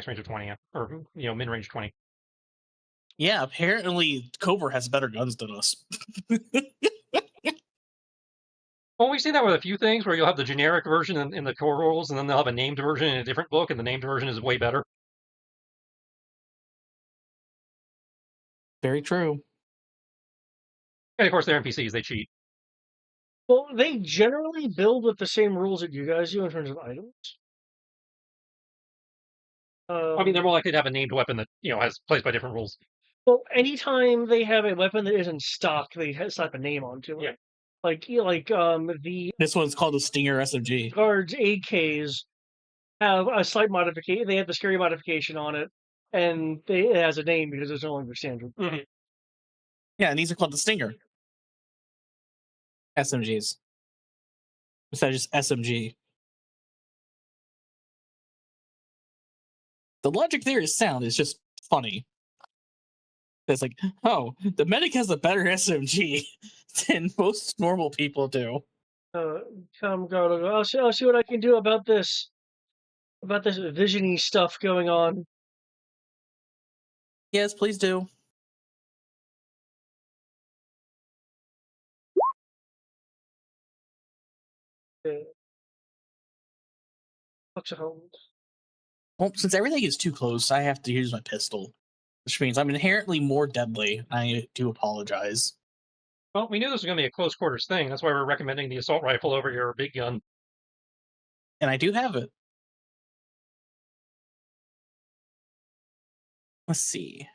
range of 20, or min range 20. Yeah, apparently COBRA has better guns than us. Well, we've seen that with a few things where you'll have the generic version in the core rules, and then they'll have a named version in a different book, and the named version is way better. Very true. And of course, they're NPCs, they cheat. Well, they generally build with the same rules that you guys do in terms of items. I mean, they're more likely to have a named weapon that plays by different rules. Well, anytime they have a weapon that isn't stock, they slap a name onto it. Yeah. The This one's called a Stinger SMG. guards AKs have a slight modification. They have the scary modification on it, and it has a name because it's no longer standard. Mm-hmm. Yeah, and these are called the Stinger SMGs. Instead of just SMG. The logic there is sound. It's just funny. It's like, oh, the medic has a better SMG. than most normal people do. Come, Gardo. I'll see what I can do about this visiony stuff going on. Yes, please do. What's a hold? Well, since everything is too close, I have to use my pistol, which means I'm inherently more deadly. I do apologize. Well, we knew this was going to be a close quarters thing. That's why we're recommending the assault rifle over your big gun. And I do have it. Let's see.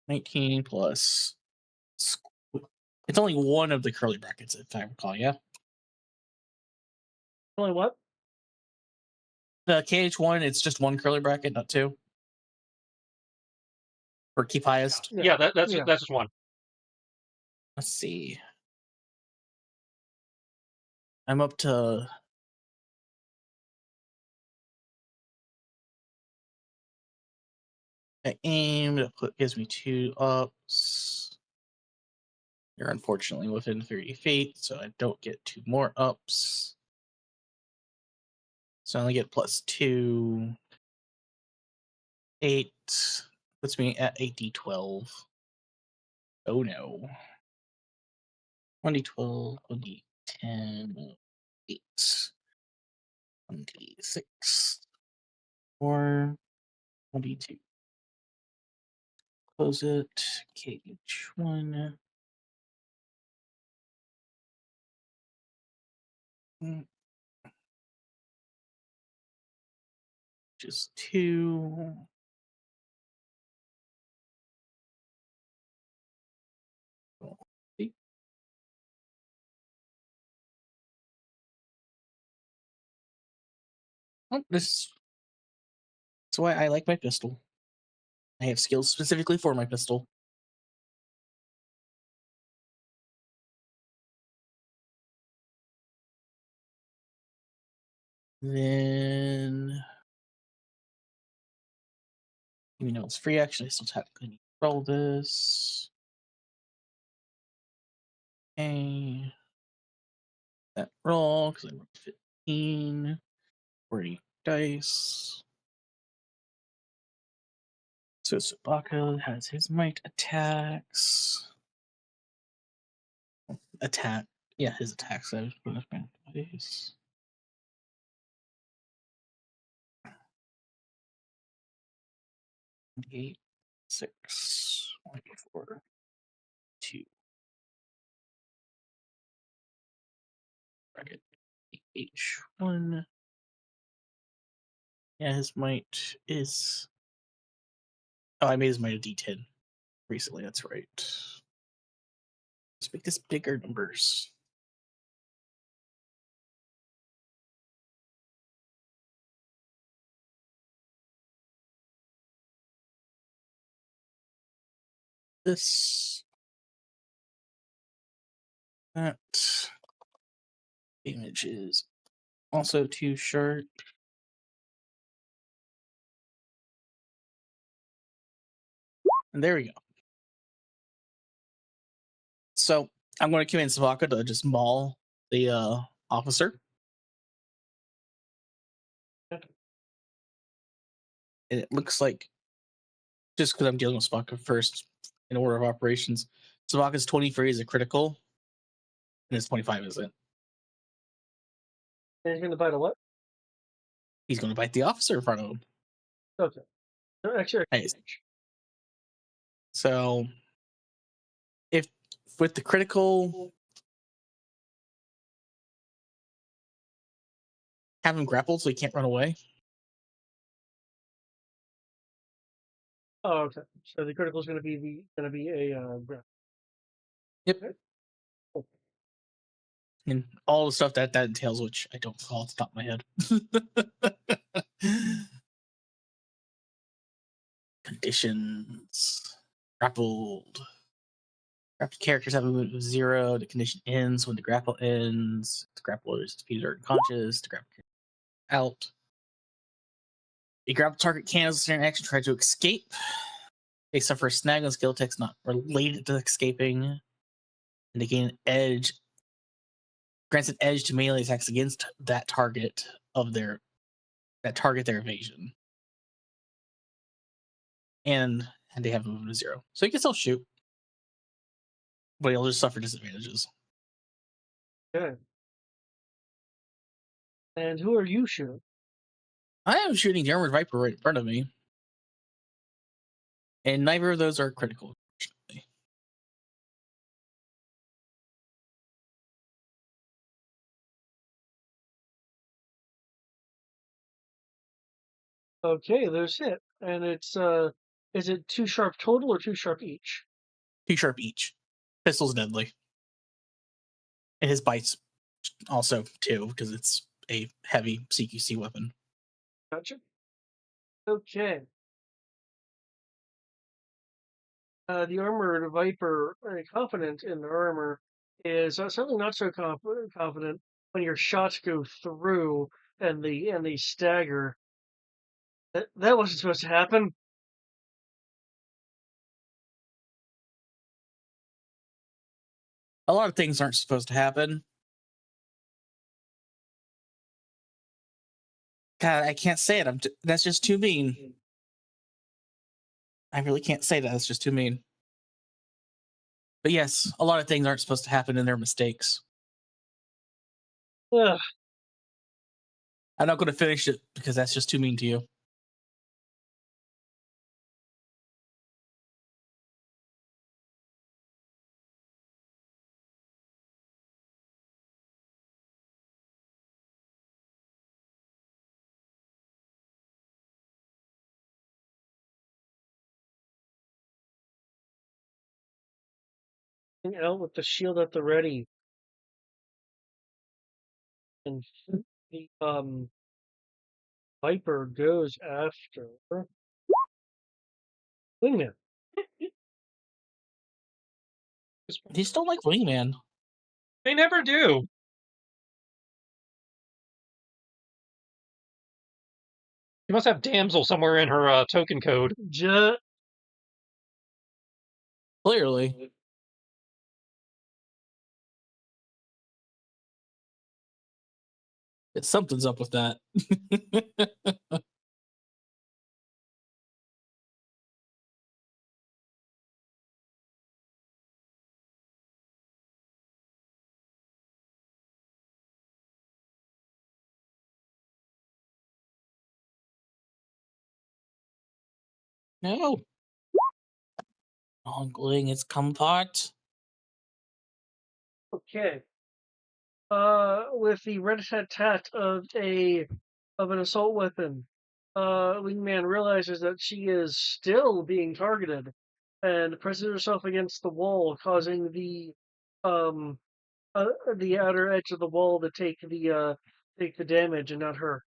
19 plus. It's only one of the curly brackets, if I recall, yeah? Only what? The KH1, it's just one curly bracket, not two. For keep highest. Yeah, that's just one. Let's see. I'm up to... I aim, it gives me 2 ups. You're unfortunately within 30 feet, so I don't get 2 more ups. So I only get +2. 8 puts me at 8d12. Oh no. 1d12, 1d10, 8, 1d6, 4, 1d2. Close it. KH1. Just 2. Oh, this is why I like my pistol. I have skills specifically for my pistol. Then, even though it's free action, I still technically need to roll this. Okay. That roll, because I rolled 15. 40 dice. So Sabaka has his might attacks. Attack. Yeah, his attacks. I was putting back dice. Eight, 6, 1, 4, 2. Bracket H1. Yeah, his might is. Oh, I made his might a D10 recently. That's right. Let's make this bigger numbers. This. That. Image is also too short. And there we go. So I'm going to command Savaka to just maul the officer. And it looks like, just because I'm dealing with Savaka first in order of operations, Savaka's 23 is a critical, and his 25 isn't. And he's going to bite a what? He's going to bite the officer in front of him. Okay. Extra. Nice. So, if with the critical, have him grappled so he can't run away. Oh, okay. So the critical is going to be a graph. Yep. Okay. Cool. And all the stuff that entails, which I don't recall off the top of my head. Conditions. Grappled. Grappled characters have a movement of 0. The condition ends when the grapple ends. The grappler is defeated or unconscious. The grapple out. A grapple target can, as a standard action, try to escape. They suffer a snag on skill checks not related to escaping, and they gain edge. Grants an edge to melee attacks against that target their evasion, and they have a movement of 0, so you can still shoot, but you'll just suffer disadvantages. Okay. And who are you shooting? I am shooting the Armored Viper right in front of me, and neither of those are critical. Unfortunately. Okay, there's hit. And it's is it 2 sharp total or 2 sharp each? 2 sharp each. Pistol's deadly. And his bite's also 2, because it's a heavy CQC weapon. Gotcha. Okay. The armored Viper, confident in the armor, is certainly not so confident when your shots go through and they stagger. That wasn't supposed to happen. A lot of things aren't supposed to happen. God, I can't say it. That's just too mean. I really can't say that. That's just too mean. But yes, a lot of things aren't supposed to happen, and they're mistakes. Ugh. I'm not going to finish it because that's just too mean to you. Out with the shield at the ready. And the Viper goes after Wingman. You still like Wingman. They never do. You must have damsel somewhere in her token code. Clearly. Something's up with that. No. Ogling its comfort. Okay. With the rat-tat-tat of an assault weapon, Wingman realizes that she is still being targeted and presses herself against the wall, causing the outer edge of the wall to take the damage and not her.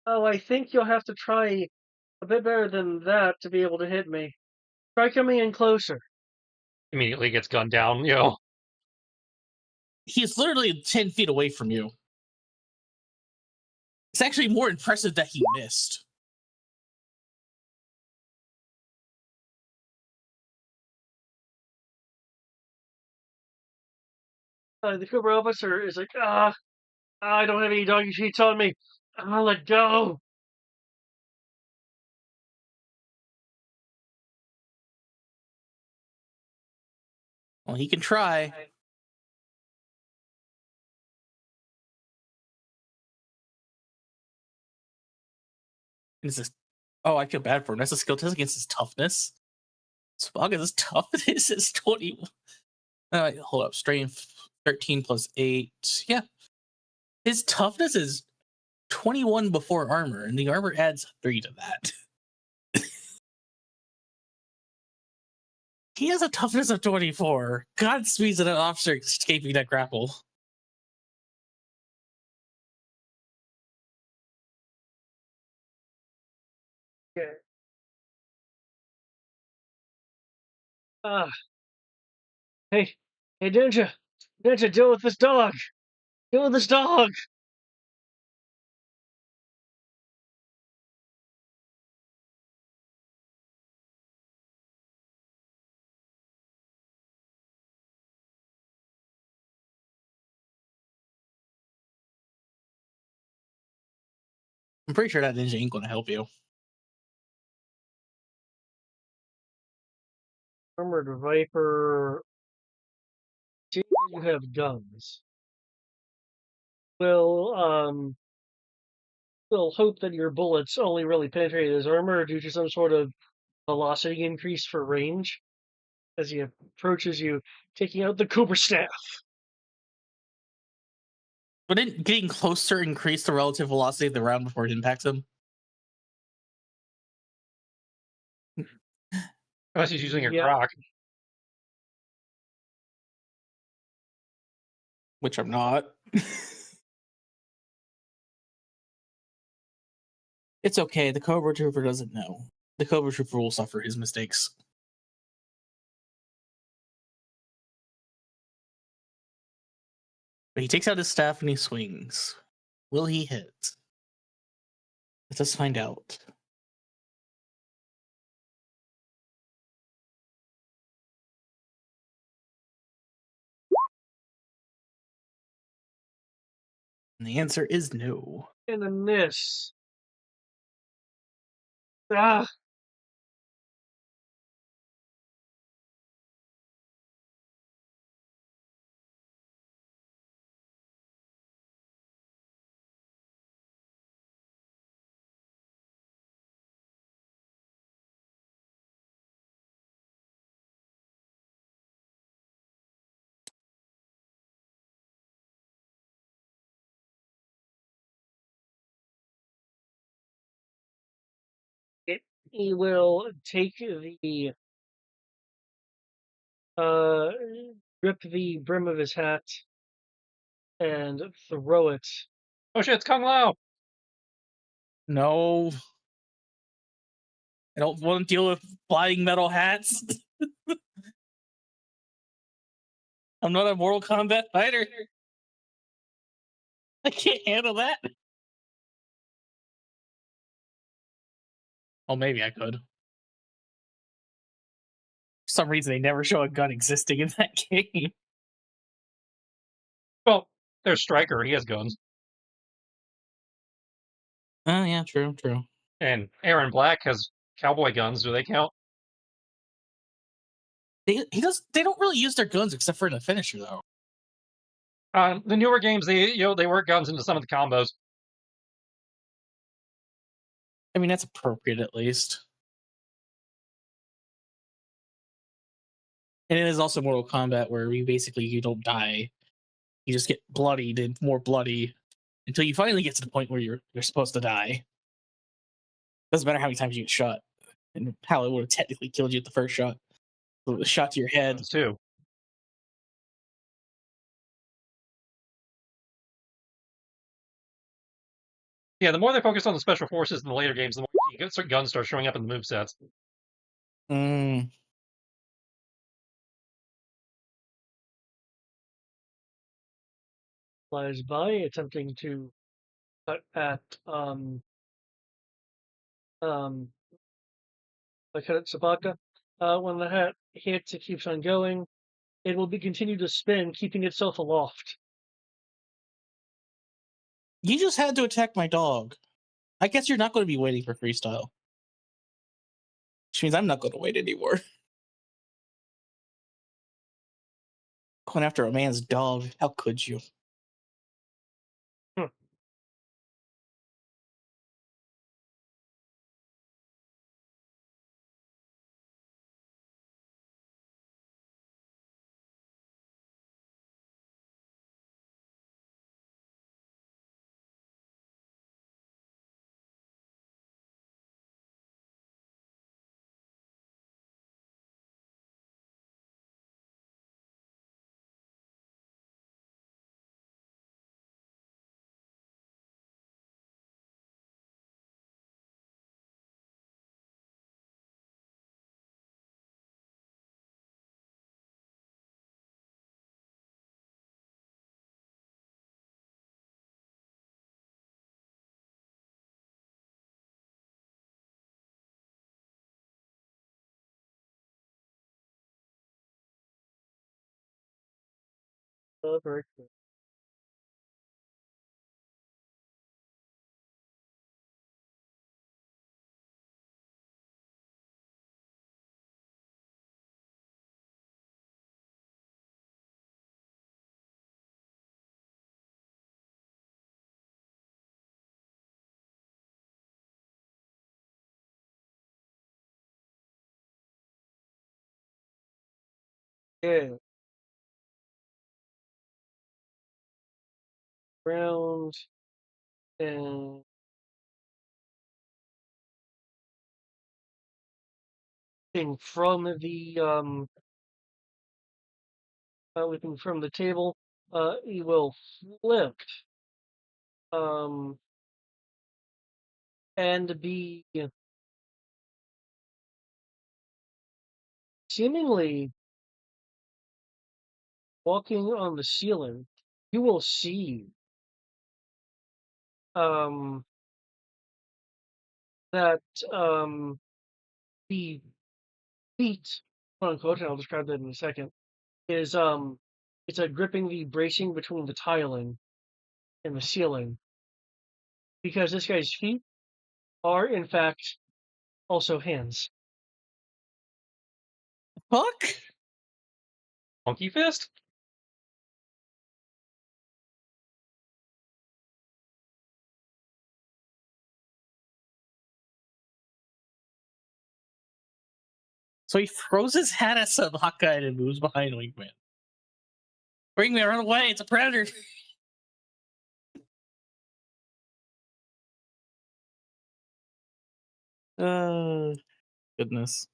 Oh, I think you'll have to try a bit better than that to be able to hit me. Try coming in closer. Immediately gets gunned down, you know. He's literally 10 feet away from you. It's actually more impressive that he missed. The COBRA officer is like, I don't have any doggy sheets on me. Let go. Well, he can try. Is this? Oh, I feel bad for him. That's a skill test against his toughness. Spog is toughness is 20. Hold up. Strength 13 plus 8. Yeah. His toughness is 21 before armor, and the armor adds 3 to that. He has a toughness of 24. Godspeed an officer escaping that grapple. Okay. Hey, Ninja, deal with this dog. Deal with this dog. I'm pretty sure that ninja ain't going to help you. Armored Viper. See, you have guns. Will hope that your bullets only really penetrate his armor due to some sort of velocity increase for range as he approaches you, taking out the COBRA staff. Wouldn't getting closer increase the relative velocity of the round before it impacts him? Unless he's using a Yep. croc. Which I'm not. It's okay. The Cobra Trooper doesn't know. The Cobra Trooper will suffer his mistakes. But he takes out his staff and he swings. Will he hit? Let us find out. And the answer is no. And a miss. Ah. He will take the rip the brim of his hat and throw it. Oh shit, it's Kung Lao! No. I don't want to deal with flying metal hats. I'm not a Mortal Kombat fighter. I can't handle that. Oh, maybe I could. For some reason, they never show a gun existing in that game. Well, there's Stryker, he has guns. Oh, yeah, true. And Aaron Black has cowboy guns, do they count? They don't really use their guns except for in the finisher, though. The newer games, they work guns into some of the combos. I mean, that's appropriate at least. And it is also Mortal Kombat where you don't die. You just get bloodied and more bloody until you finally get to the point where you're supposed to die. Doesn't matter how many times you get shot and how it would have technically killed you at the first shot. The shot to your head. Guns too. Yeah, the more they focus on the special forces in the later games, the more guns start showing up in the movesets. Flies by, attempting to cut at Sabaka. When the hat hits, it keeps on going. It will continue to spin, keeping itself aloft. You just had to attack my dog. I guess you're not going to be waiting for freestyle. Which means I'm not going to wait anymore. Going after a man's dog. How could you? Oh, very cool. Yeah. Round and thing from the looking from the table, he will flip um and be seemingly walking on the ceiling. You will see um that the feet, quote unquote, and I'll describe that in a second, is it's a gripping the bracing between the tiling and the ceiling because this guy's feet are in fact also hands. Fuck. Monkey fist? So he throws his hat at Hawkeye and moves behind Wingman. Wingman, run away! It's a predator. Goodness.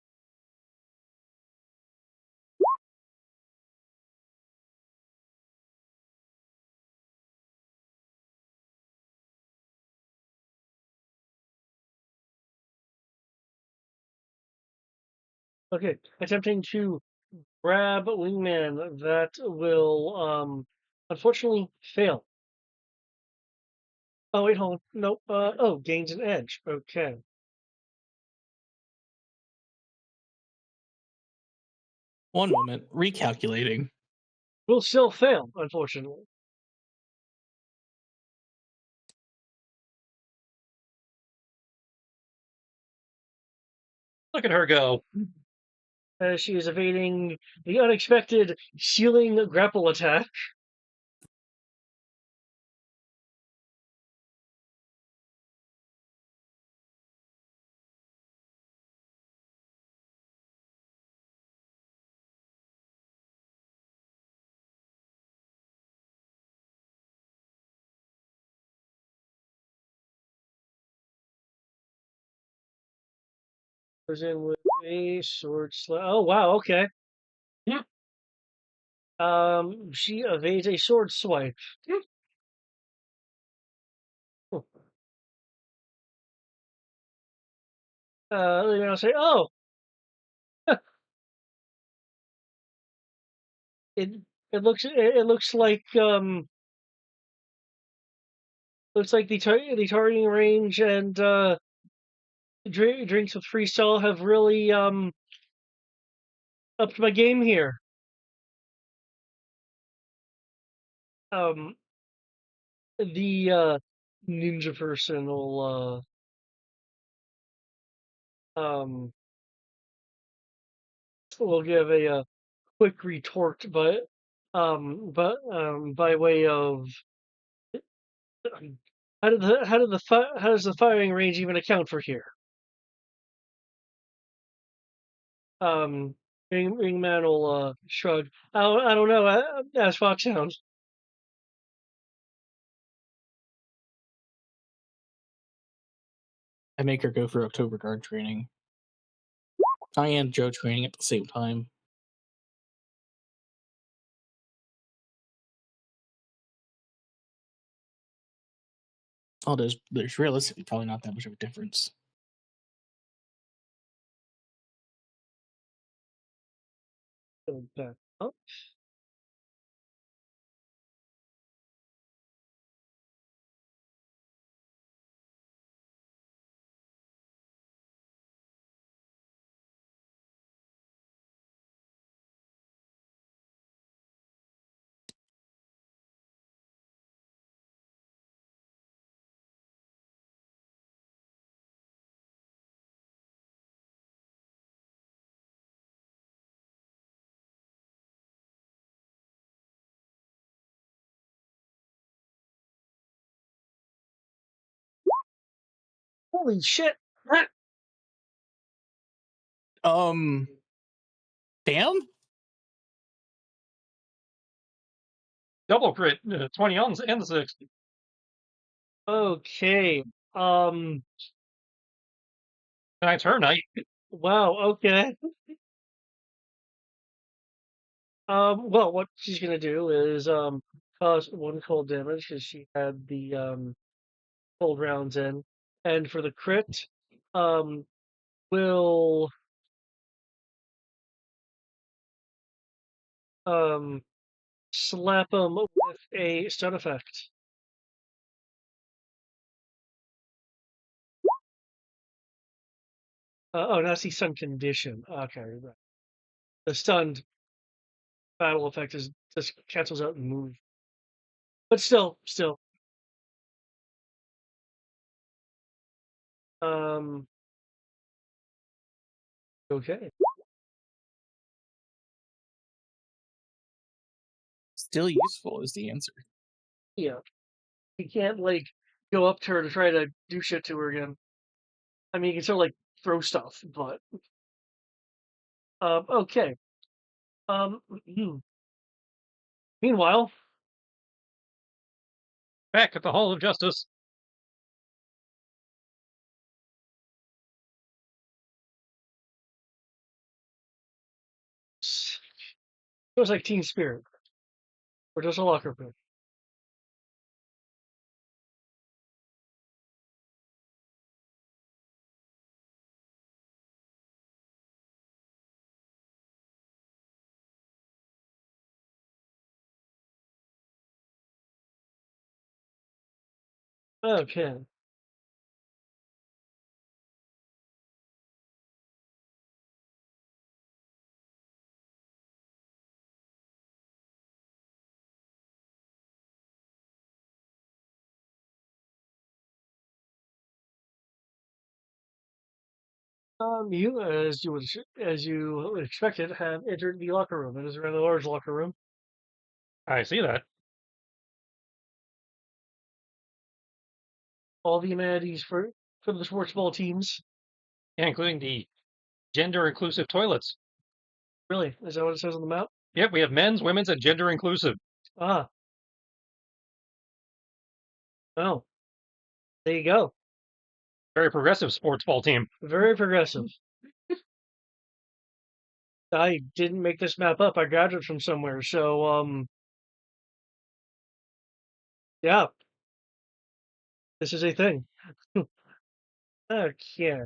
Okay, attempting to grab Wingman, that will unfortunately fail. Oh wait, hold on. Nope. Oh, gains an edge. Okay. One moment, recalculating. Will still fail, unfortunately. Look at her go. As she is evading the unexpected ceiling grapple attack. Goes in with a sword slash. Oh wow, okay. Yeah. She evades a sword swipe. They're gonna say, "Oh, it it looks like the targeting range and drinks with freestyle have really upped my game here." Um, the ninja person um will give a quick retort, but by way of how does the firing range even account for here? Ringman will shrug. I don't know. Ask Foxhound. I make her go for October Guard training. I and Joe training at the same time. Oh, there's realistically probably not that much of a difference. Back up. Holy shit! Damn. double crit, 20 and the 6. Okay. And I turn night. Wow. Okay. Well, what she's gonna do is cause 1 cold damage because she had the cold rounds in, and for the crit, um, will um slap him with a stun effect. Oh, that's the stun condition. Okay, right. The stunned battle effect is just cancels out and move. But still, um, okay. Still useful is the answer. Yeah, you can't like go up to her to try to do shit to her again. I mean, you can still like throw stuff, but okay. Um, meanwhile, Back at the Hall of Justice. it was like Team Spirit, or just a locker room. Okay. You, as you expected, have entered the locker room. It is a rather large locker room. I see that. All the amenities for the sports ball teams. Yeah, including the gender inclusive toilets. Really, is that what it says on the map? Yep, we have men's, women's, and gender inclusive. Ah, oh, there you go. Very progressive sports ball team. Very progressive. I didn't make this map up. I grabbed it from somewhere. So, yeah, this is a thing. Okay.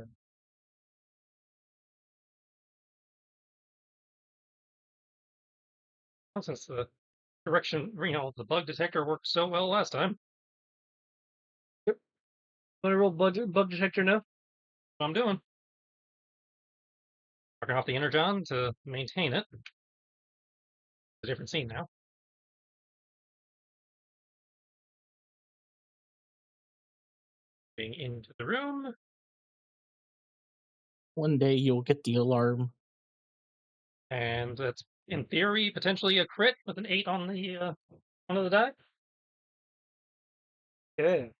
Since the direction, the bug detector worked so well last time. Yep. Want to roll bug detector now? What I'm doing. Turning off the energon to maintain it. It's a different scene now. Being into the room. One day you'll get the alarm. And that's, in theory, potentially a crit with an 8 on the one of the die. Okay.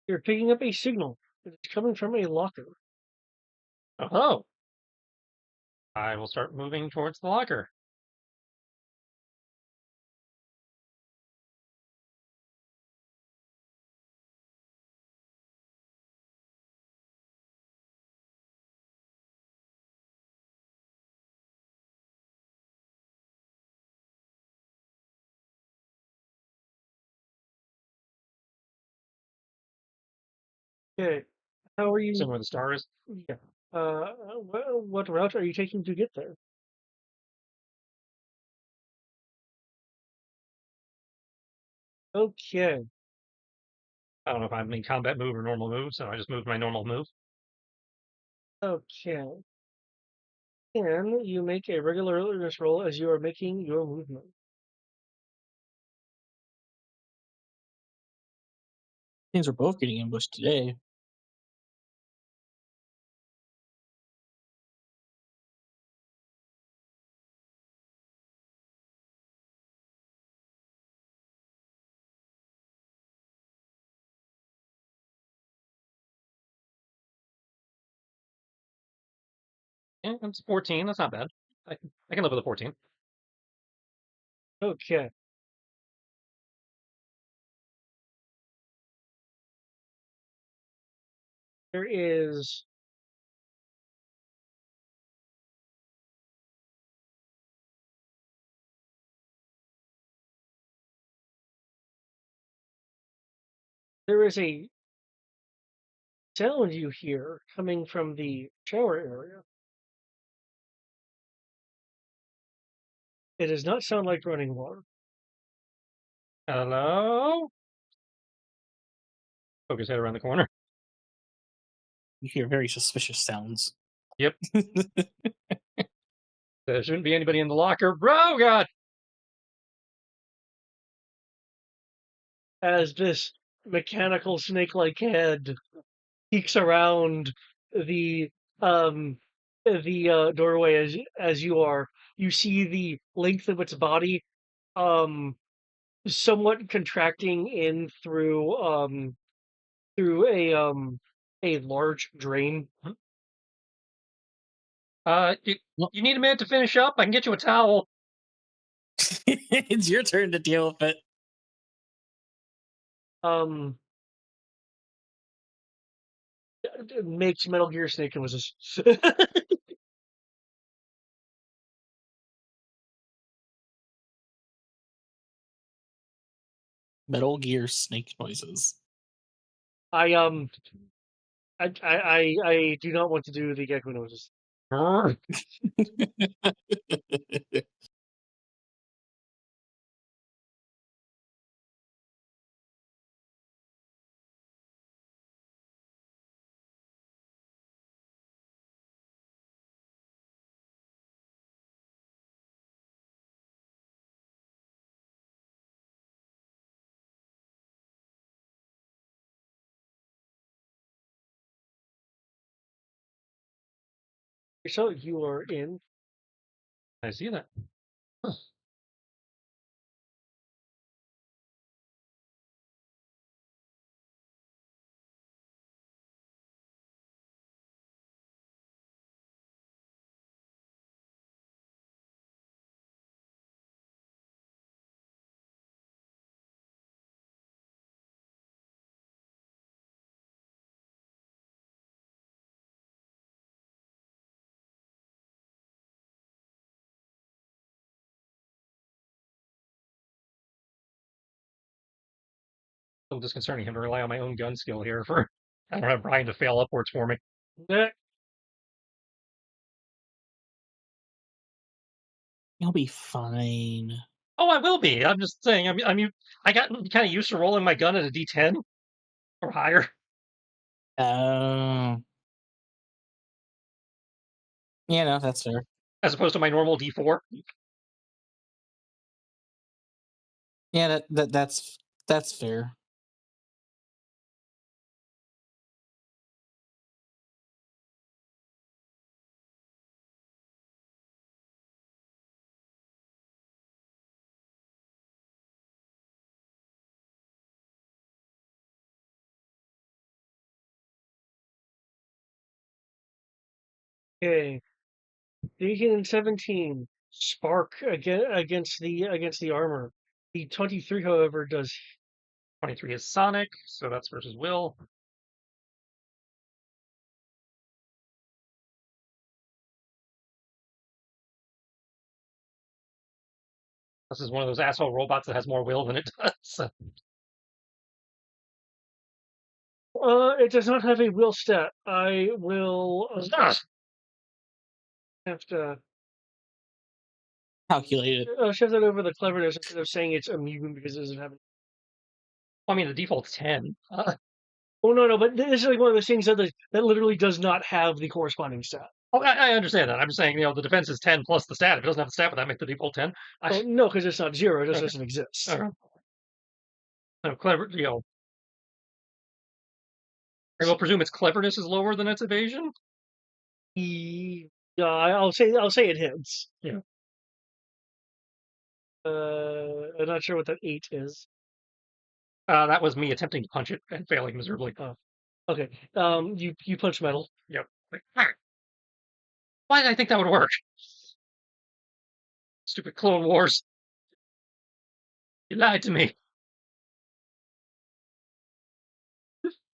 You're picking up a signal. It's coming from a locker. Oh. I will start moving towards the locker. Okay. How are you? Seeing where the star is. Yeah. What route are you taking to get there? Okay. I don't know if I'm in combat move or normal move, so I just moved my normal move. Okay. Can you make a regular alertness roll as you are making your movement? Things are both getting ambushed today. Yeah, that's 14. That's not bad. I can live with a 14. Okay. There is a sound you hear coming from the shower area. It does not sound like running water. Hello? Poke his head around the corner. You hear very suspicious sounds. Yep. There shouldn't be anybody in the locker. Bro, God! As this mechanical snake-like head peeks around the doorway as you are, you see the length of its body somewhat contracting in through a large drain. You need a minute to finish up? I can get you a towel. It's your turn to deal with it. Makes Metal Gear Snake and was just Metal Gear Snake noises. I I do not want to do the gecko noises. Grr. So you are in. I see that. Huh. A little disconcerting him to rely on my own gun skill here for. I don't have Brian to fail upwards for me. Eh, You'll be fine. Oh, I will be. I'm just saying. I got kind of used to rolling my gun at a D10 or higher, Oh. Yeah, no, that's fair. as opposed to my normal D4. Yeah, that's fair. Okay. 18 and 17 spark against the armor. The 23, however, does 23 is Sonic, so that's versus Will. This is one of those asshole robots that has more will than it does. it does not have a will stat. I will have to Calculate it. shift that over the cleverness instead of saying it's immune because it doesn't have. I mean, the default's 10. Oh no, but this is like one of those things that literally does not have the corresponding stat. Oh, I understand that. I'm just saying, the defense is 10 plus the stat. If it doesn't have the stat, would that make the default 10? Oh, no, because it's not 0. It just Okay. doesn't exist. Clever, I will presume its cleverness is lower than its evasion. Yeah, I'll say it hits. Yeah. I'm not sure what that 8 is. That was me attempting to punch it and failing miserably. Oh, okay. You punch metal. Yep. Like, Why did I think that would work? Stupid Clone Wars. You lied to me.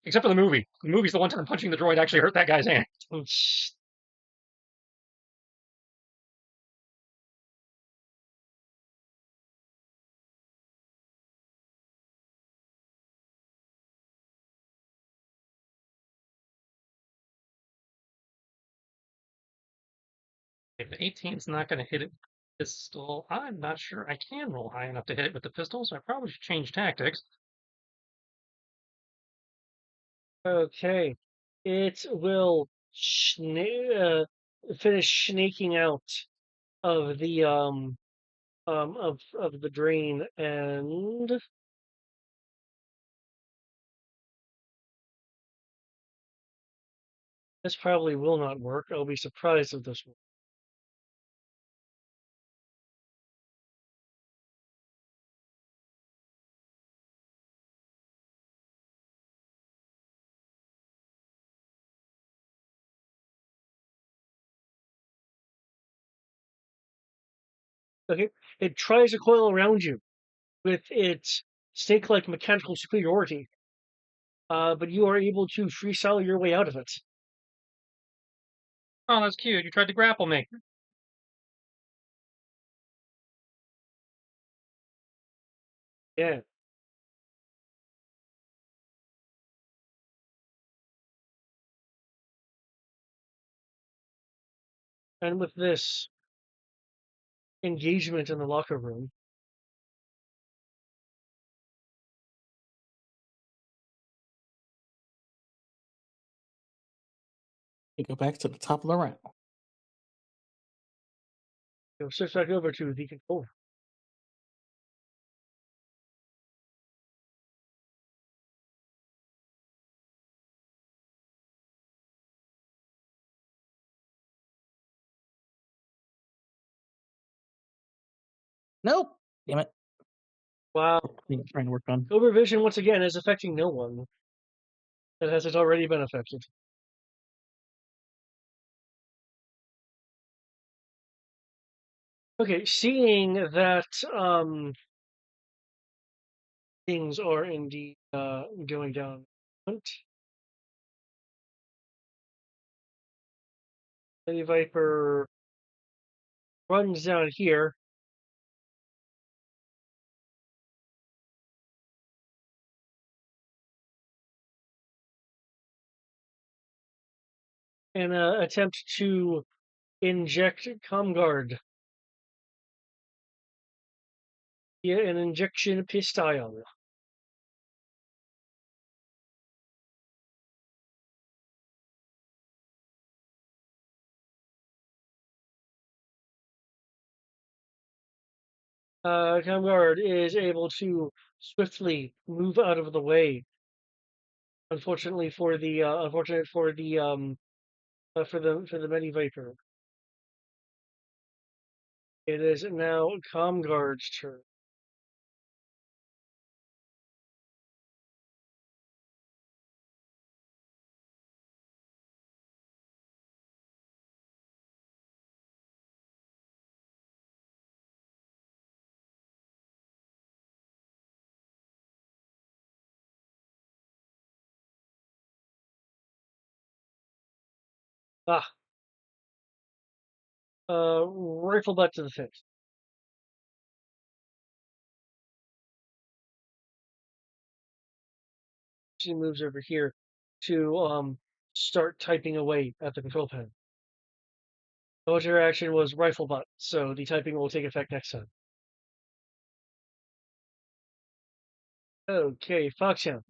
Except for the movie. The movie's the one time punching the droid actually hurt that guy's hand. If the 18's not going to hit it with the pistol, I'm not sure I can roll high enough to hit it with the pistol, so I probably should change tactics. Okay. It will finish snaking out of the of the drain, and this probably will not work. I'll be surprised if this will. Okay. It tries to coil around you with its snake-like mechanical superiority, but you are able to freestyle your way out of it. Oh, that's cute. You tried to grapple me. Yeah. And with this engagement in the locker room, We go back to the top of the round. you'll switch back over to the controller. Nope. Damn it. Wow. I'm trying to work on. Cobra Vision once again is affecting no one. It has already been affected. Okay, seeing that things are indeed going down. Lady Viper runs down here. And attempt to inject ComGuard via an injection pistol. ComGuard is able to swiftly move out of the way. Unfortunately for the for the Medi Viper. It is now ComGuard's turn. Ah, rifle butt to the face. She moves over here to start typing away at the control panel. Her action was rifle butt, so the typing will take effect next time. Okay, Foxhound.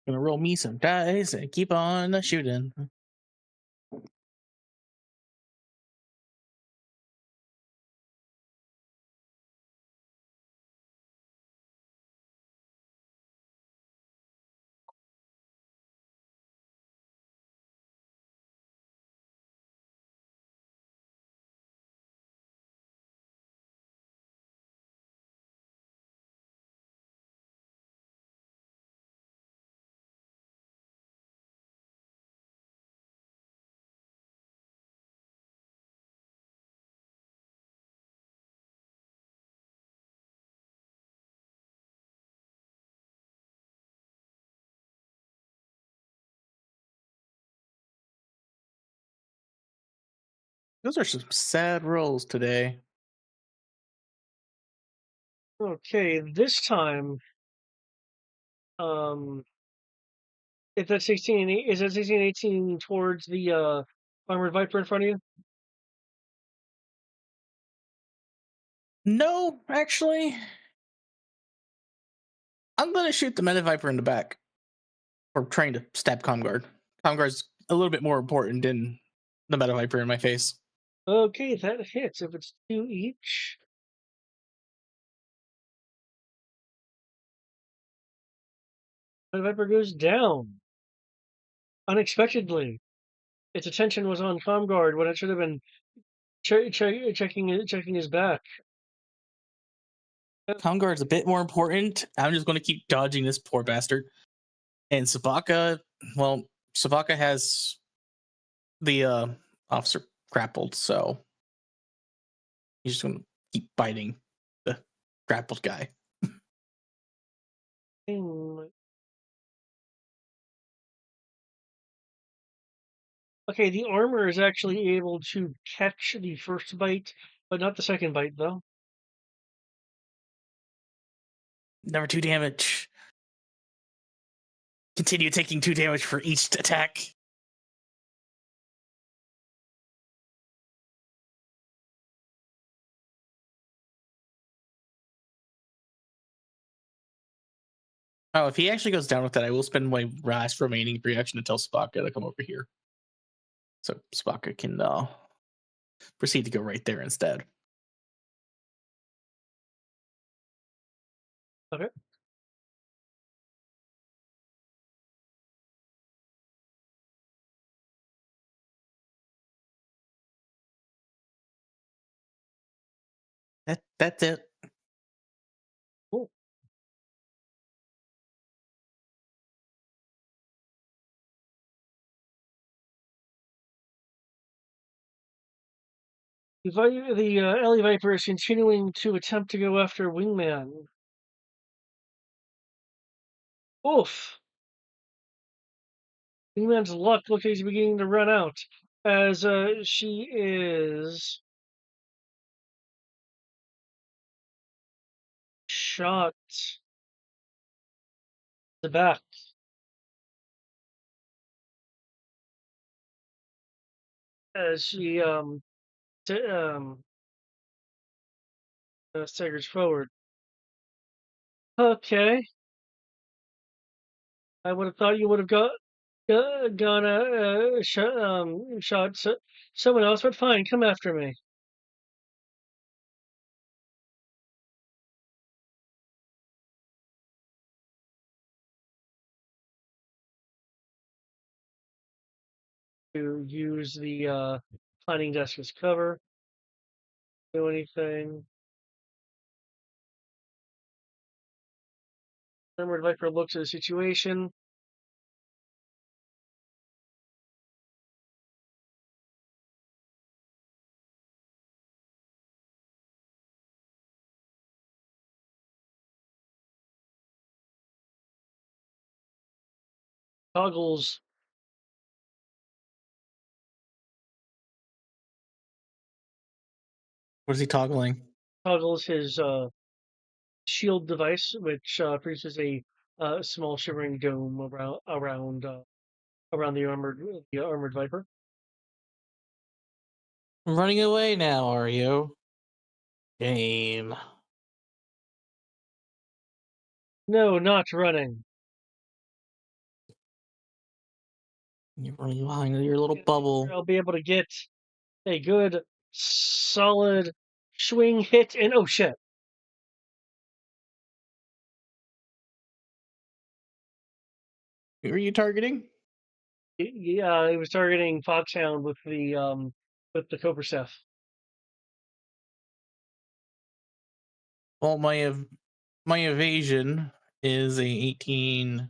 Gonna roll me some dice and keep on shooting. Those are some sad rolls today. Okay, this time, if that's 16 and is that 16 and 18 towards the armored viper in front of you? No, actually, I'm gonna shoot the Meta Viper in the back. Or trying to stab Comguard. Comguard's a little bit more important than the Meta Viper in my face. Okay, that hits. If it's 2 each. The viper goes down unexpectedly. Its attention was on Comguard when it should have been checking his back. Comguard's a bit more important. I'm just going to keep dodging this poor bastard. And Sabaka, well, Sabaka has the officer grappled, so he's just going to keep biting the grappled guy. Okay, the armor is actually able to catch the first bite, but not the second bite, though. Number 2 damage. Continue taking 2 damage for each attack. Oh, if he actually goes down with that, I will spend my last remaining reaction to tell Spaka to come over here. So Spaka can proceed to go right there instead. Okay. That's it. Cool. The Ellie Viper is continuing to attempt to go after Wingman. Oof! Wingman's luck looks like he's beginning to run out as she is shot the back. As she staggers forward. Okay, I would have thought you would have gone shot someone else, but fine, come after me. To use the planning desk as cover. Do anything. Armored Viper looks at the situation. Toggles What is he toggling? his shield device, which produces a small shimmering dome around the armored Viper. Running away now, are you? Game. No, not running. You're running behind your little bubble. I'll be able to get a good, solid swing hit, and oh shit! Who are you targeting? Yeah, it was targeting Foxhound with the Cobra staff. Well, my evasion is a 18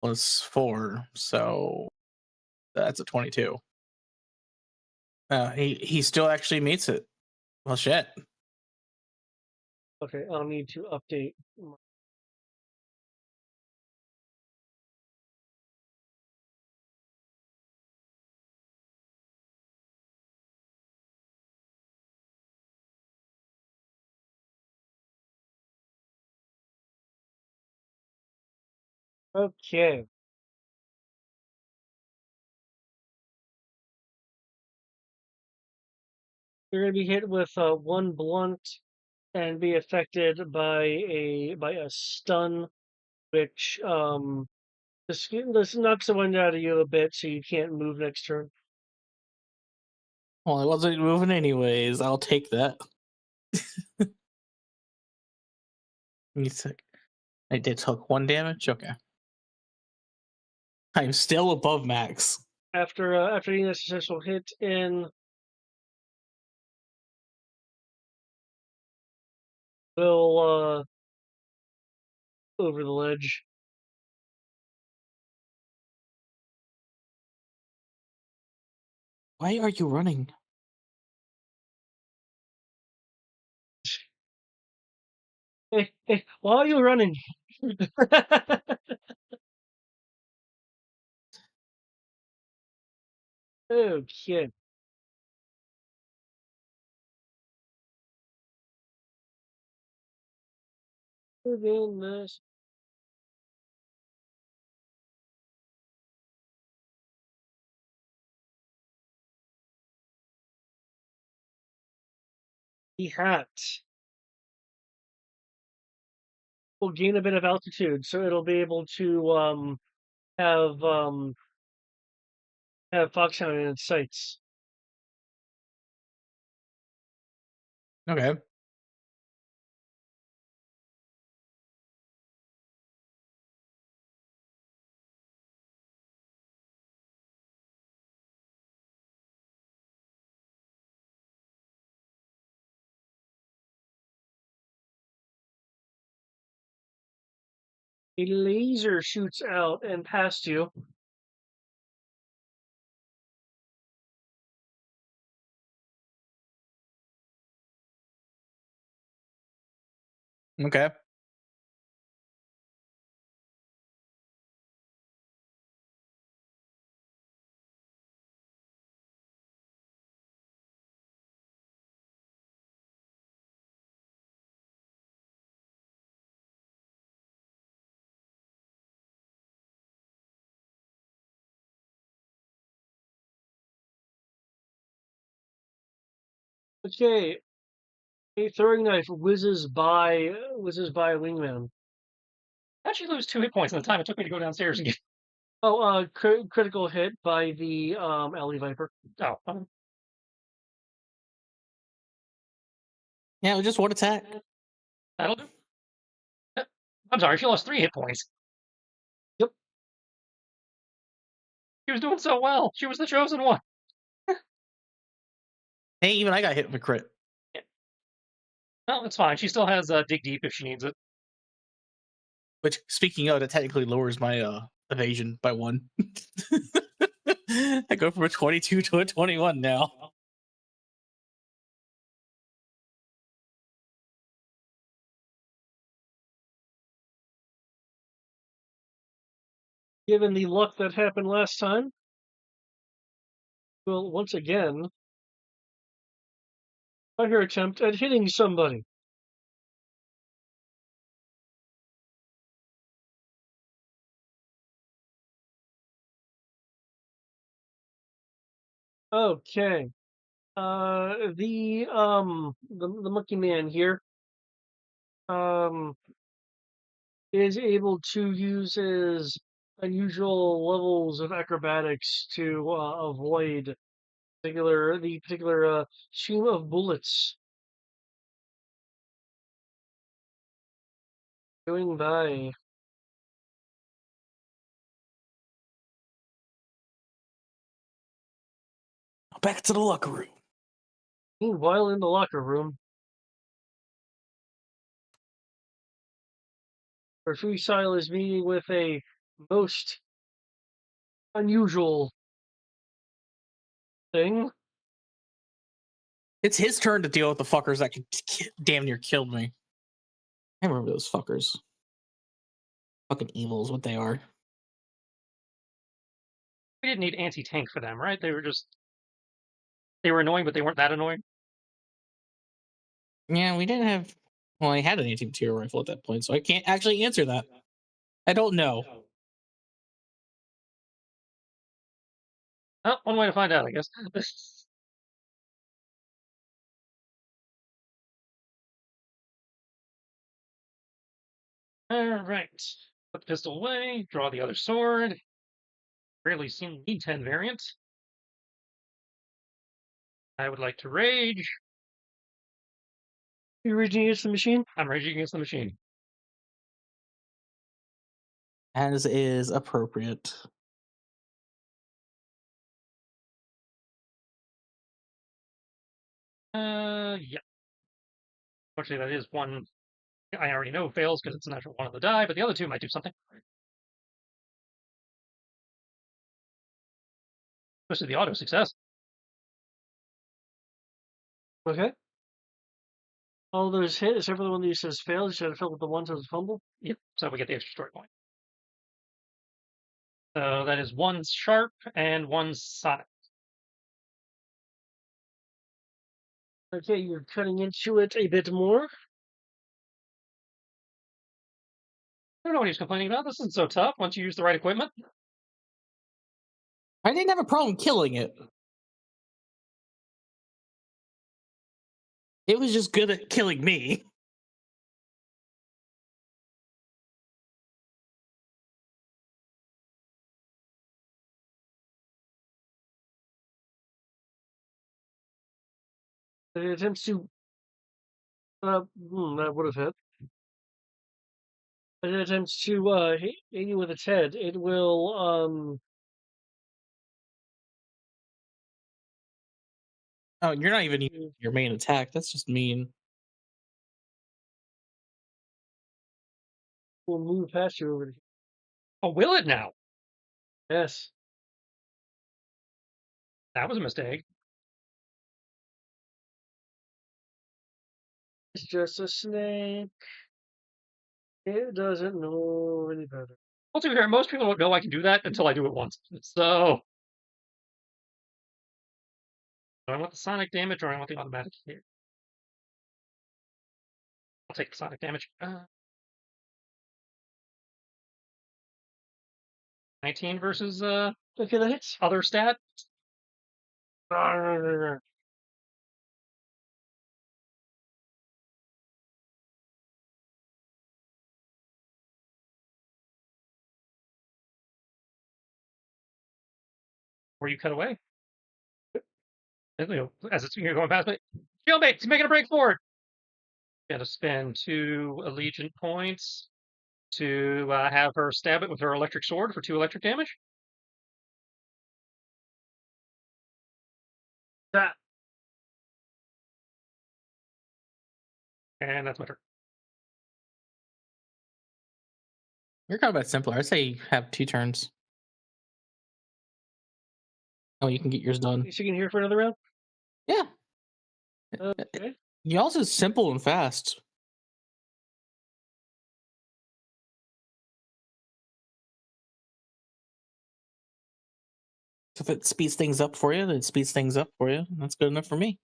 plus 4, so that's a 22. He still actually meets it. Well, shit. Okay, I'll need to update. Okay. You're going to be hit with one blunt and be affected by a stun, which this knocks the wind out of you a bit, so you can't move next turn. Well, I wasn't moving anyways. I'll take that. You took. I did took 1 damage. Okay. I'm still above max. After getting a successful hit in, will over the ledge. Why are you running? Hey, why are you running? Okay. Goodness. The hat will gain a bit of altitude, so it'll be able to have Foxhound in its sights. Okay. A laser shoots out and past you. Okay. Okay, a throwing knife whizzes by Wingman. How'd you lose 2 hit points in the time it took me to go downstairs and get? Oh, critical hit by the Alley Viper. Oh, Yeah, it was just 1 attack. that'll do. I'm sorry, she lost 3 hit points. Yep. She was doing so well. She was the chosen one. Hey, even I got hit with a crit. No, it's fine. She still has dig deep if she needs it. Which, speaking of, that technically lowers my evasion by 1. I go from a 22 to a 21 now. Given the luck that happened last time, will once again try her attempt at hitting somebody. Okay. The monkey man here is able to use his unusual levels of acrobatics to avoid the particular stream of bullets going by. Back to the locker room. Meanwhile, in the locker room, where Freestyle is meeting with a most unusual thing. It's his turn to deal with the fuckers that could damn near killed me. I remember those fuckers. Fucking evils, what they are. We didn't need anti-tank for them, right? They were annoying, but they weren't that annoying. Yeah, we didn't have. Well, I had an anti-material rifle at that point, so I can't actually answer that. I don't know. Oh, one way to find out, I guess. Alright. Put the pistol away, draw the other sword. Rarely seen the E10 variant. I would like to rage. You're raging against the machine? I'm raging against the machine. As is appropriate. Yeah. Fortunately, that is one I already know fails because it's a natural one on the die, but the other two might do something. Especially the auto success. Okay. All those hit, except for the one that says fails. You should have filled with the one that says fumble. Yep. So we get the extra story point. So that is one sharp and one sonic. Okay, you're cutting into it a bit more. I don't know what he's complaining about. This isn't so tough once you use the right equipment. I didn't have a problem killing it. It was just good at killing me. It attempts to. That would have hit. It attempts to hit you with its head. It will Oh, you're not even using your main attack. That's just mean. will move past you over here. Oh, will it now? Yes. That was a mistake. It's just a snake. It doesn't know any better. Well, to be fair, most people don't know I can do that until I do it once. So, do I want the sonic damage or I want the automatic hit? I'll take the sonic damage. 19 versus Okay, that hits. other stat. Where you cut away. As it's going past me. Jailmate, he's making a break forward. Gotta spend 2 Allegiant points to have her stab it with her electric sword for 2 electric damage. That. And that's my turn. Your combat's simpler. I'd say you have 2 turns. Oh, you can get yours done. So you can hear for another round? Yeah. Okay. Y'all's is simple and fast. If it speeds things up for you, then it speeds things up for you. That's good enough for me.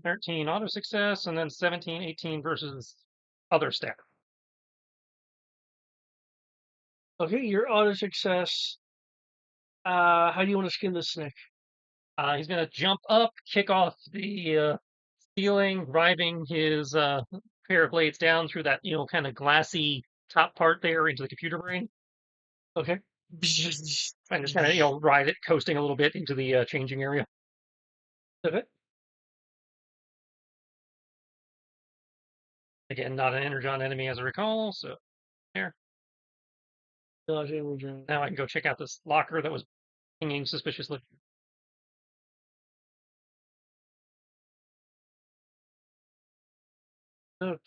13 auto success, and then 17, 18 versus other stat. Okay, your auto success. How do you want to skin this snake? He's gonna jump up, kick off the ceiling, driving his pair of blades down through that kind of glassy top part there into the computer brain, Okay. and just kind of ride it, coasting a little bit into the changing area. Okay. Again, not an energon enemy as I recall, so there. Okay. Now I can go check out this locker that was pinging suspiciously. Well,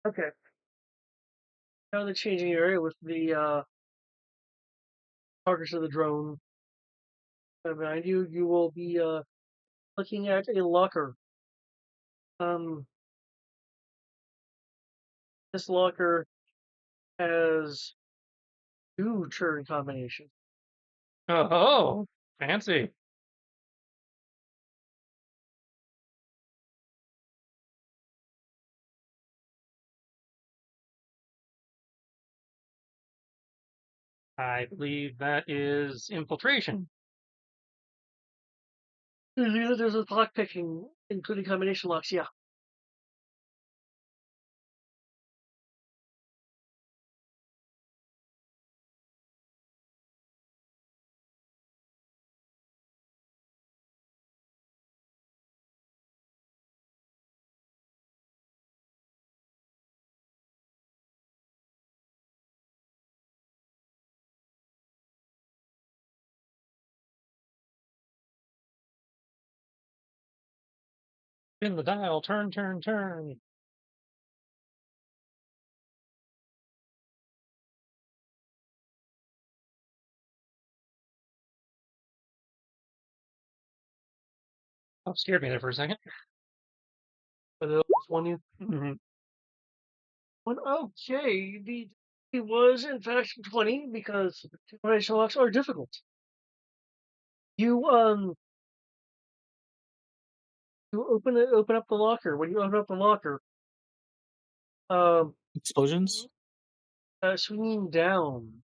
okay. Now the changing area with the carcass of the drone behind you, you will be looking at a locker. This locker has 2 turn combinations. Oh, fancy. I believe that is infiltration. There's a lock picking, including combination locks. Yeah. Spin the dial, turn, turn, turn. Oh, scared me there for a second. But there's one you. Mm-hmm. Okay, it was in fact 20 because combination locks are difficult. You you open up the locker. When you open up the locker, um, Explosions? swinging down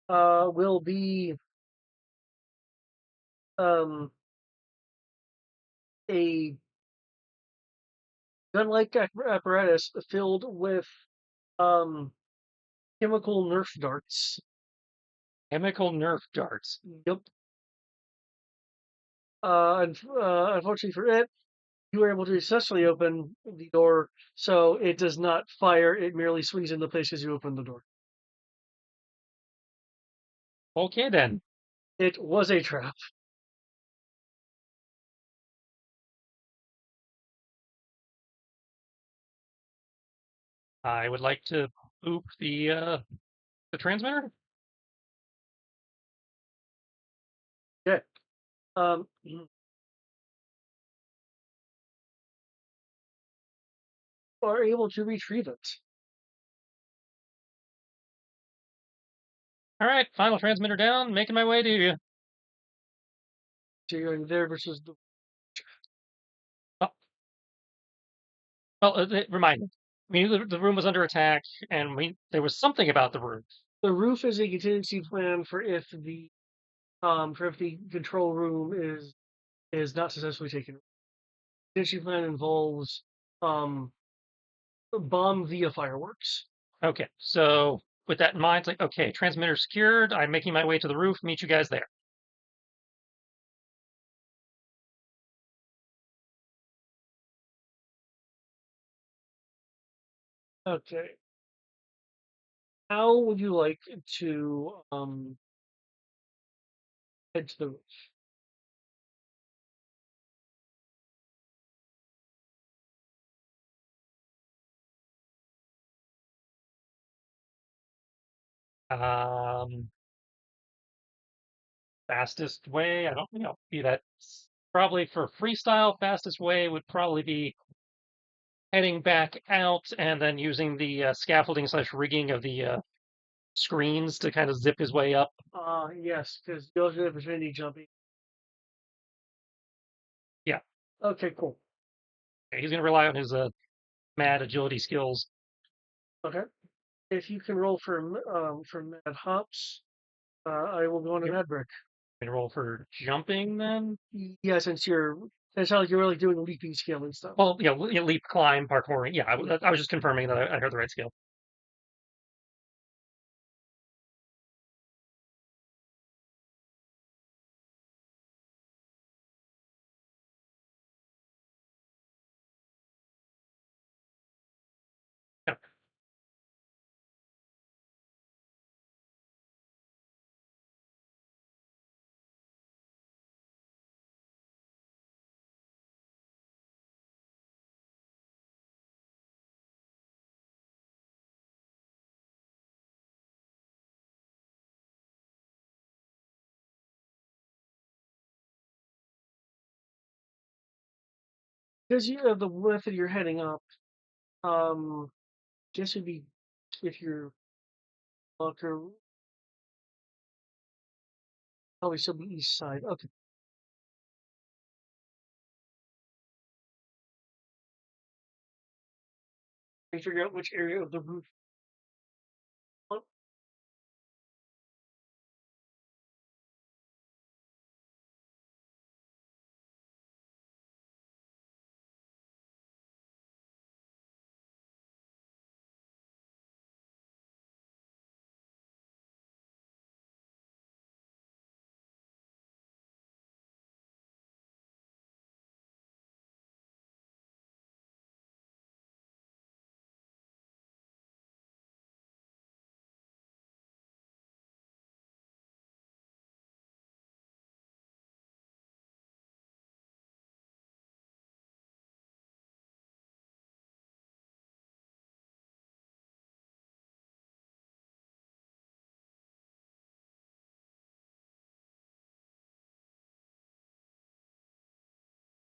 will be um a gun-like apparatus filled with um chemical Nerf darts. Chemical Nerf darts. Yep. Unfortunately for it, you were able to successfully open the door, so it does not fire. It merely swings into place as you open the door. Okay, then. It was a trap. I would like to boop the transmitter. Okay. You are able to retrieve it. All right, final transmitter down. Making my way to you. So you're going there versus the. Oh, well, remind me. I mean, the room was under attack, and there was something about the room. The roof is a contingency plan for if the control room is not successfully taken. Contingency plan involves um bomb via fireworks. Okay, so with that in mind, it's like, okay, transmitter secured. I'm making my way to the roof. Meet you guys there. Okay. How would you like to head to the roof? Um, Fastest way, I don't, be that probably for freestyle. Fastest way would probably be heading back out and then using the scaffolding slash rigging of the screens to kind of zip his way up. Yes, because you also have opportunity jumping. Yeah, Okay, cool. he's going to rely on his mad agility skills. Okay. If you can roll for mad hops, I will go on a Yep. mad brick. Going to roll for jumping then. Yeah, since it's not like you're really doing leaping skill and stuff. Well, leap, climb, parkour. Yeah, I was just confirming that I heard the right skill. Yeah. Because you have the method you're heading up, guess it'd be if you're locker probably still be east side. Okay. Figure out which area of the roof.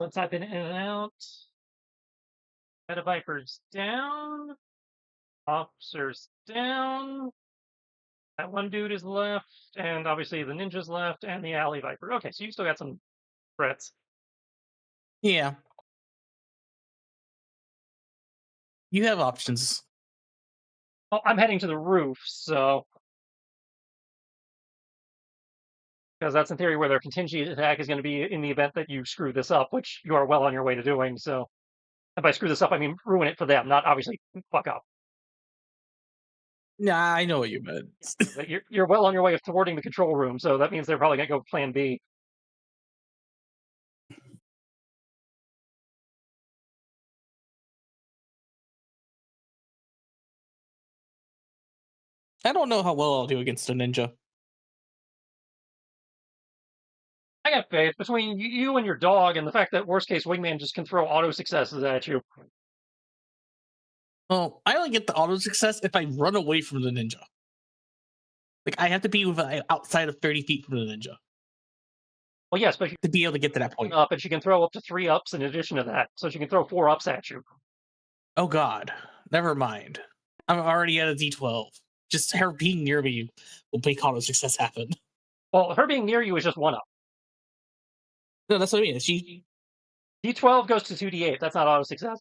Once I've been in and out. Meta Viper's down. Officer's down. That one dude is left, and obviously the ninja's left, and the alley viper. Okay, so you still got some threats. Yeah. You have options. Well, I'm heading to the roof, so because that's in theory where their contingency attack is going to be in the event that you screw this up, which you are well on your way to doing. So, and by screw this up, I mean ruin it for them, not obviously fuck up. Yeah, I know what you meant. But you're well on your way of thwarting the control room, so that means they're probably going to go Plan B. I don't know how well I'll do against a ninja. I got faith between you and your dog, and the fact that worst case wingman just can throw auto successes at you. Well, I only get the auto success if I run away from the ninja. Like, I have to be outside of 30 feet from the ninja. Well, yes, but to be able to get to that point. Up, and she can throw up to 3 ups in addition to that, so she can throw 4 ups at you. Oh God, never mind. I'm already at a D12. Just her being near me will make auto success happen. Well, her being near you is just 1 up. No, that's what I mean. She D12 goes to 2d8. That's not auto success.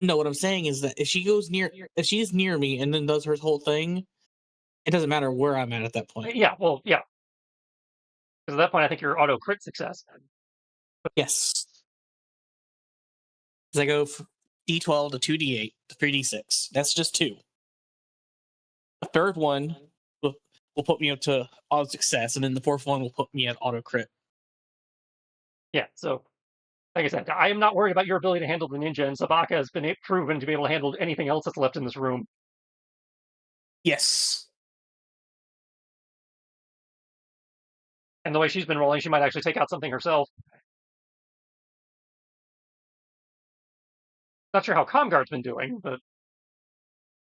No, what I'm saying is that if she's near me and then does her whole thing, it doesn't matter where I'm at that point. Yeah, well, yeah. Because at that point, I think you're auto crit success. Yes. Because I go from D12 to 2d8 to 3d6. That's just 2. The third one will put me up to auto success, and then the fourth one will put me at auto crit. Yeah, so like I said, I am not worried about your ability to handle the ninja, and Sabaka has been proven to be able to handle anything else that's left in this room. Yes. And the way she's been rolling, she might actually take out something herself. Not sure how Comguard's been doing, but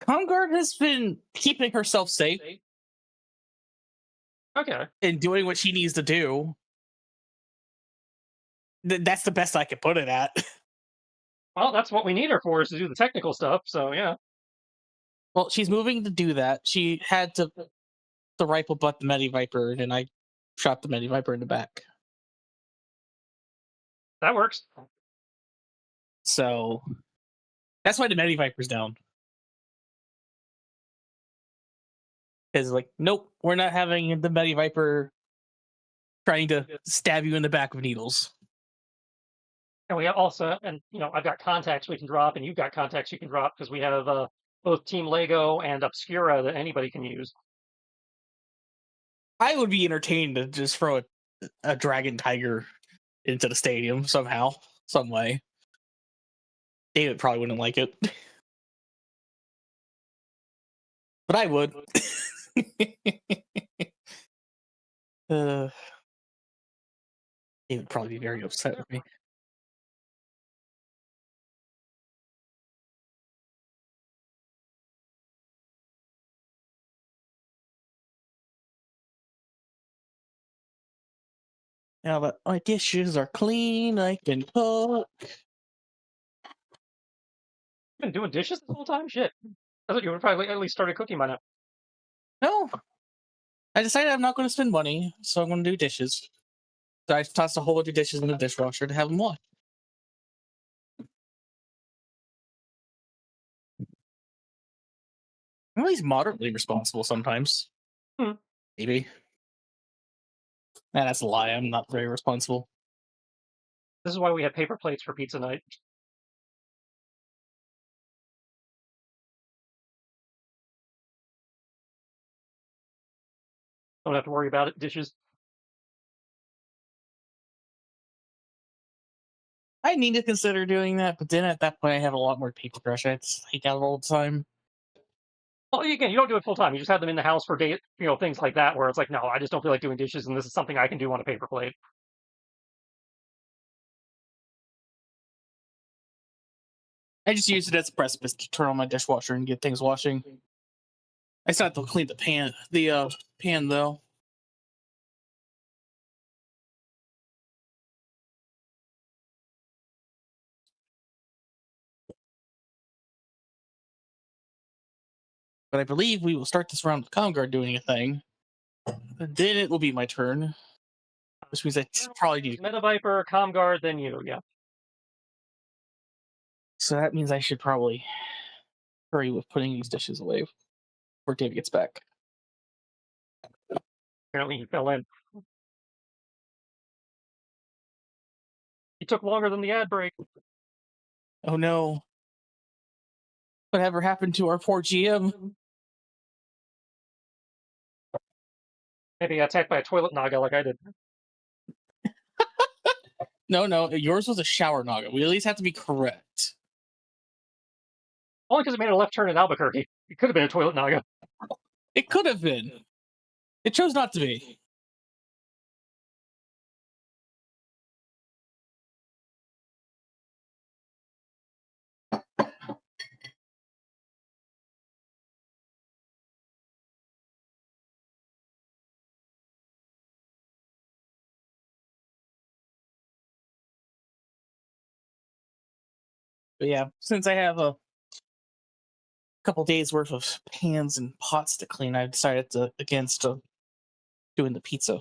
Comguard has been keeping herself safe. Okay. And doing what she needs to do. That's the best I could put it at. Well, that's what we need her for, is to do the technical stuff, so yeah. Well, she's moving to do that. She had to rifle butt the Medi Viper, and I shot the Medi Viper in the back. That works. So that's why the Medi Viper's down. Is like, nope, we're not having the Medi Viper trying to stab you in the back with needles. And we also, and I've got contacts we can drop, and you've got contacts you can drop, because we have both Team Lego and Obscura that anybody can use. I would be entertained to just throw a dragon tiger into the stadium somehow, some way. David probably wouldn't like it. But I would. He would probably be very upset with me. Now that my dishes are clean, I can cook. You've been doing dishes this whole time? Shit. I thought you would probably at least started cooking by now. No. I decided I'm not going to spend money, so I'm going to do dishes. So I tossed a whole bunch of dishes in the dishwasher to have them washed. I'm at least moderately responsible sometimes. Maybe. Nah, that's a lie. I'm not very responsible. This is why we have paper plates for pizza night. Don't have to worry about it. Dishes. I need to consider doing that, but then at that point I have a lot more paper brush I have to take out all the time. Well, again, you don't do it full time. You just have them in the house for day, things like that, where it's like, no, I just don't feel like doing dishes, and this is something I can do on a paper plate. I just use it as a precipice to turn on my dishwasher and get things washing. I still have to clean the pan though. But I believe we will start this round with Conguard doing a thing. Then it will be my turn. Which means I probably need. Meta Viper, Comguard, then you, yeah. So that means I should probably hurry with putting these dishes away before Dave gets back. Apparently he fell in. He took longer than the ad break. Oh no. Whatever happened to our poor GM? Maybe he got attacked by a toilet naga like I did. No, yours was a shower naga. We at least have to be correct. Only because it made a left turn in Albuquerque. It could have been a toilet naga. It could have been. It chose not to be. But yeah, since I have a couple days worth of pans and pots to clean, I decided against doing the pizza.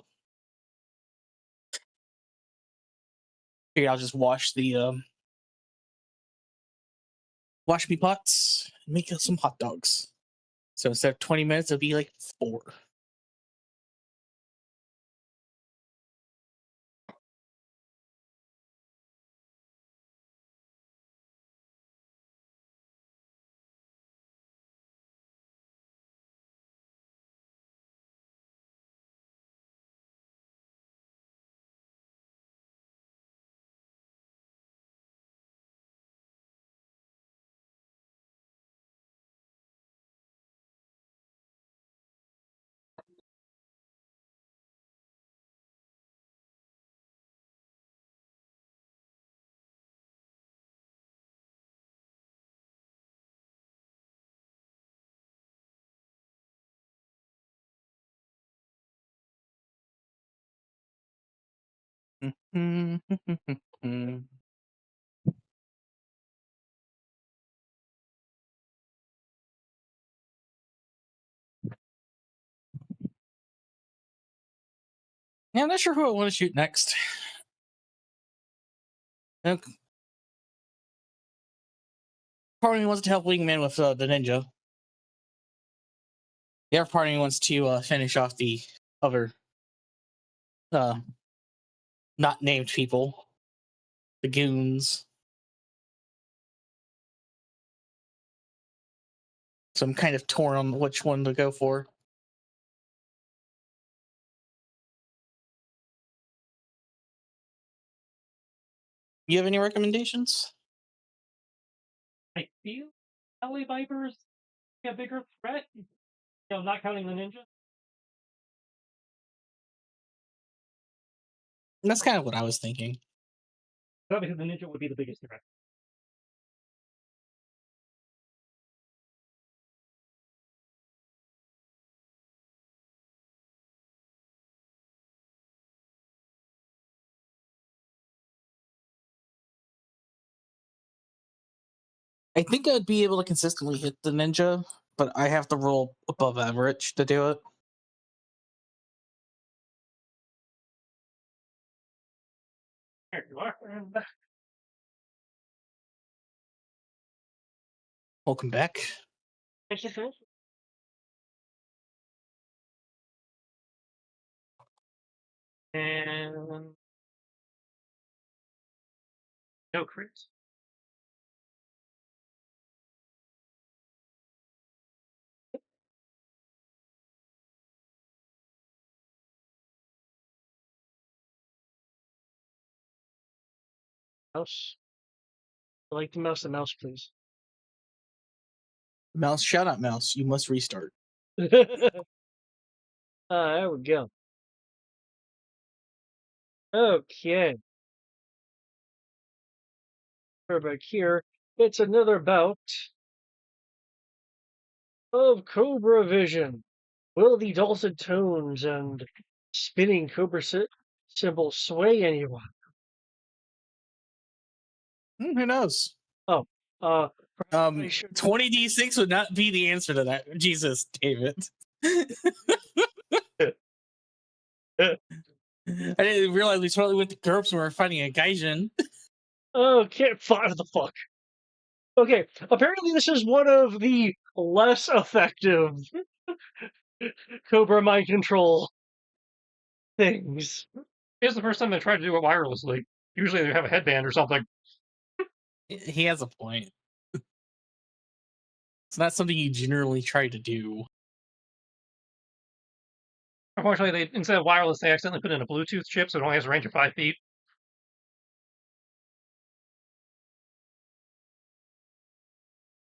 Figured I'll just wash the wash me pots and make some hot dogs. So instead of 20 minutes, it'll be like 4. Yeah, I'm not sure who I want to shoot next. Part of me wants to help Wingman with the ninja. The other part of me wants to finish off the other not named people. The goons. So I'm kind of torn on which one to go for. You have any recommendations? I feel LA Vipers a bigger threat. Not counting the ninja. That's kind of what I was thinking. But because the ninja would be the biggest threat. I think I'd be able to consistently hit the ninja, but I have to roll above average to do it. There you are. Welcome back. And no crits. Mouse. I like the mouse, please. Mouse, shout out mouse. You must restart. There we go. Okay. We're back here. It's another bout of Cobra Vision. Will the dulcet tones and spinning Cobra symbol sway anyone? Who knows? Oh, should- 20d6 would not be the answer to that. Jesus, David. I didn't realize we totally went to GURPS when we were fighting a Gaijin. Okay, what the fuck? Okay, apparently this is one of the less effective Cobra mind control things. It's the first time I tried to do it wirelessly. Usually they have a headband or something. He has a point. It's not something you generally try to do. Unfortunately, instead of wireless, they accidentally put in a Bluetooth chip, so it only has a range of 5 feet.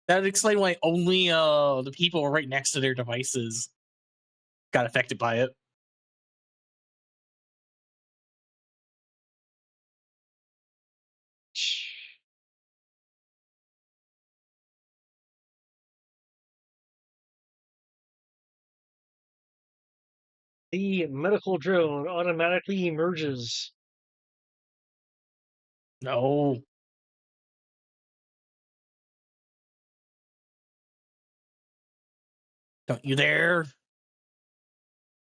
That would explain why only the people right next to their devices got affected by it. The medical drone automatically emerges. No. Don't you dare.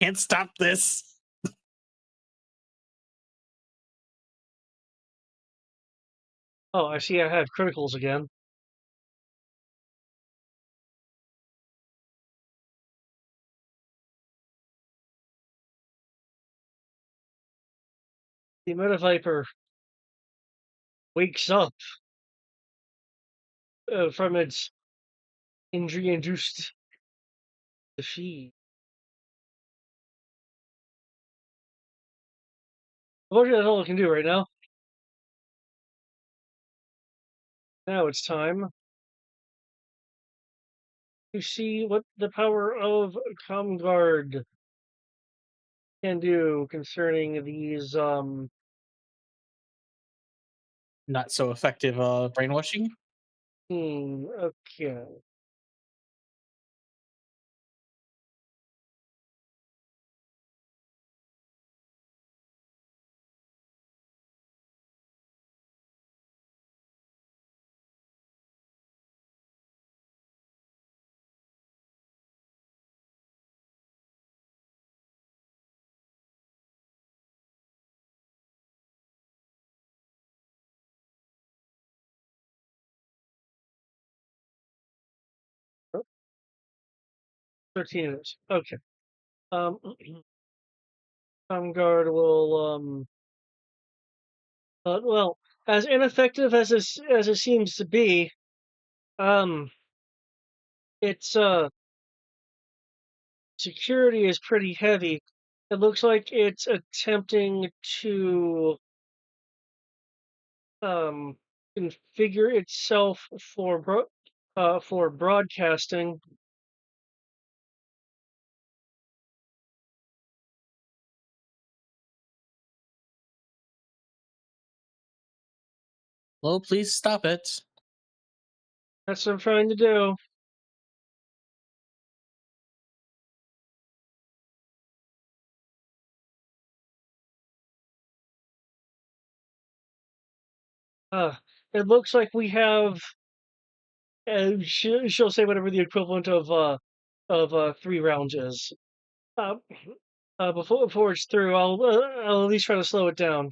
Can't stop this. Oh, I see I have criticals again. The Metaviper wakes up from its injury-induced defeat. Unfortunately, that's all it can do right now. Now it's time to see what the power of ComGuard can do concerning these Not so effective brainwashing. okay. Oh, 13 minutes. Okay. ComGuard will well, as ineffective as it seems to be, um its security is pretty heavy. It looks like it's attempting to configure itself for broadcasting. Well, please stop it. That's what I'm trying to do. Uh, it looks like we have. She'll say whatever the equivalent of 3 rounds is. Uh, before it's through, I'll at least try to slow it down.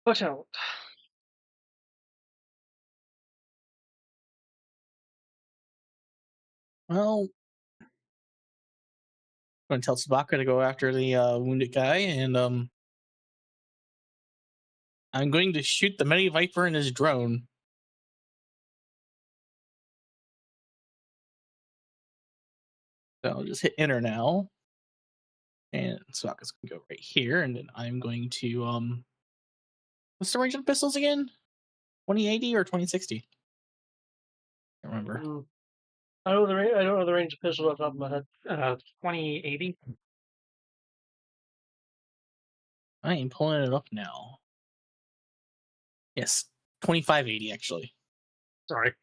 Watch out. Well, I'm going to tell Sabaka to go after the wounded guy, and I'm going to shoot the Medi Viper in his drone. So I'll just hit enter now. And Sabaka's going to go right here, and then I'm going to what's the range of the pistols again? 2080 or 2060? I don't remember. I don't know the range of pistols off the top of my head. 2080. I am pulling it up now. Yes, 2580 actually. Sorry.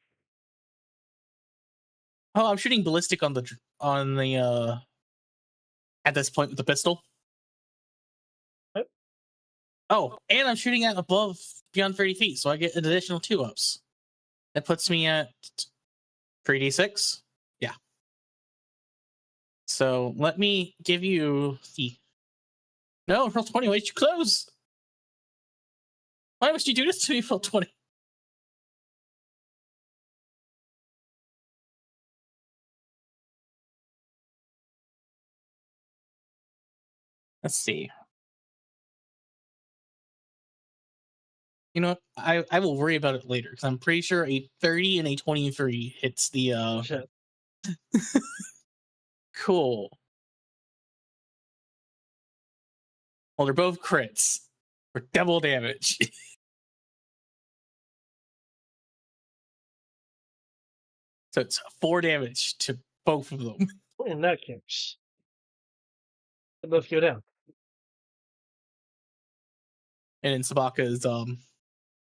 Oh, I'm shooting ballistic on the at this point with the pistol. Yep. Oh, and I'm shooting at above beyond 30 feet, so I get an additional 2 ups. That puts me at 3d6. Yeah. So let me give you the. No, roll 20. Wait, you close. Why must you do this to me, roll 20? Let's see. You know what? I will worry about it later because I'm pretty sure a 30 and a 23 hits the. Shit. Cool. Well, they're both crits for double damage. So it's 4 damage to both of them. In that case, they both go down. And then Sabaka's The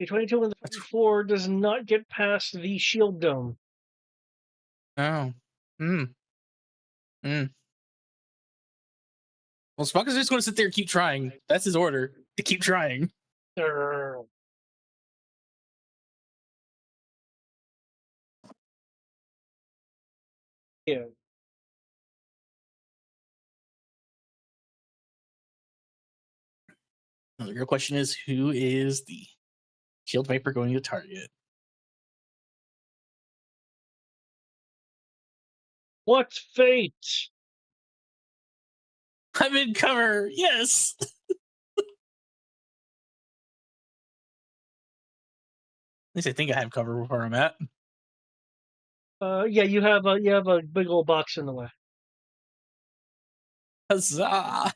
22 and the 54 does not get past the shield dome. oh. Well, Sabaka's just gonna sit there and keep trying. That's his order. To keep trying. Arrgh. Yeah. Now, the real question is, who is the Shield Viper going to target? What fate? I'm in cover. Yes. At least I think I have cover where I'm at. Yeah, you have a big old box in the way. Huzzah!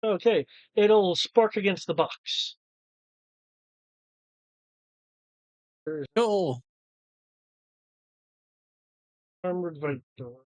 Okay, it'll spark against the box. There's Cool. armored Viper.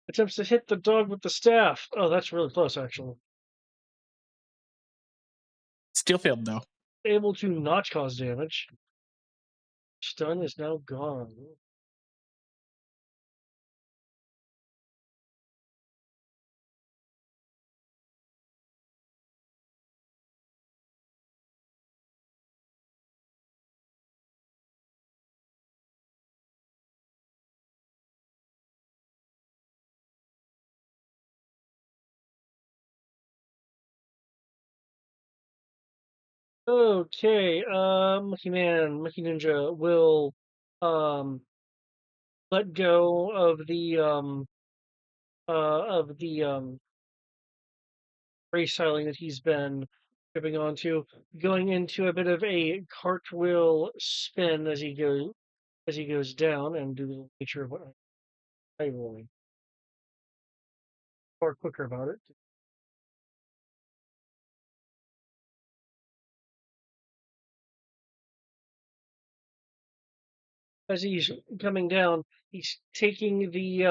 Attempts to hit the dog with the staff. Oh, that's really close, actually. Still failed though. Able to not cause damage. Stun is now gone. Okay, Monkey Man, Monkey Ninja will um let go of the race tiling that he's been gripping onto, going into a bit of a cartwheel spin as he goes down, and do the nature of what I'm rolling. Far quicker about it. As he's coming down, he's taking the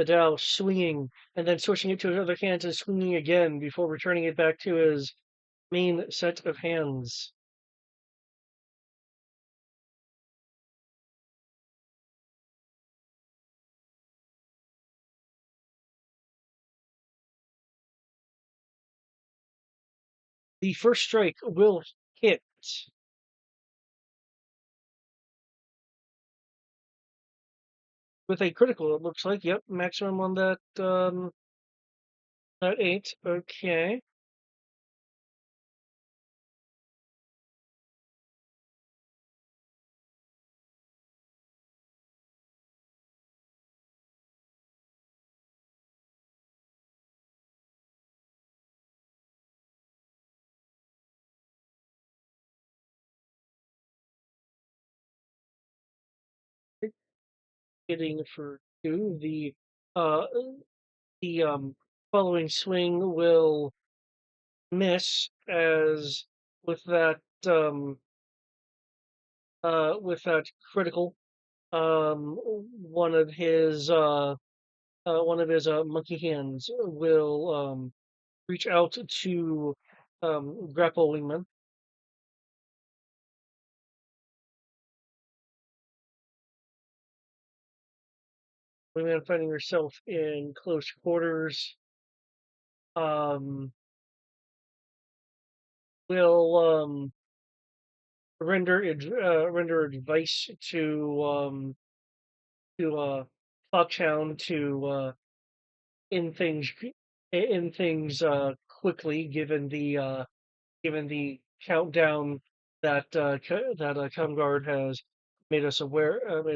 dowel, swinging, and then switching it to his other hands and swinging again before returning it back to his main set of hands. The first strike will hit. With a critical, it looks like. Yep, maximum on that 8. Okay. hitting for 2. Uh, the following swing will miss as with that critical one of his monkey hands will reach out to grapple Wingman. Wingman finding herself in close quarters will render advice to Foxhound to end things quickly, given the countdown that Comguard has made us aware of,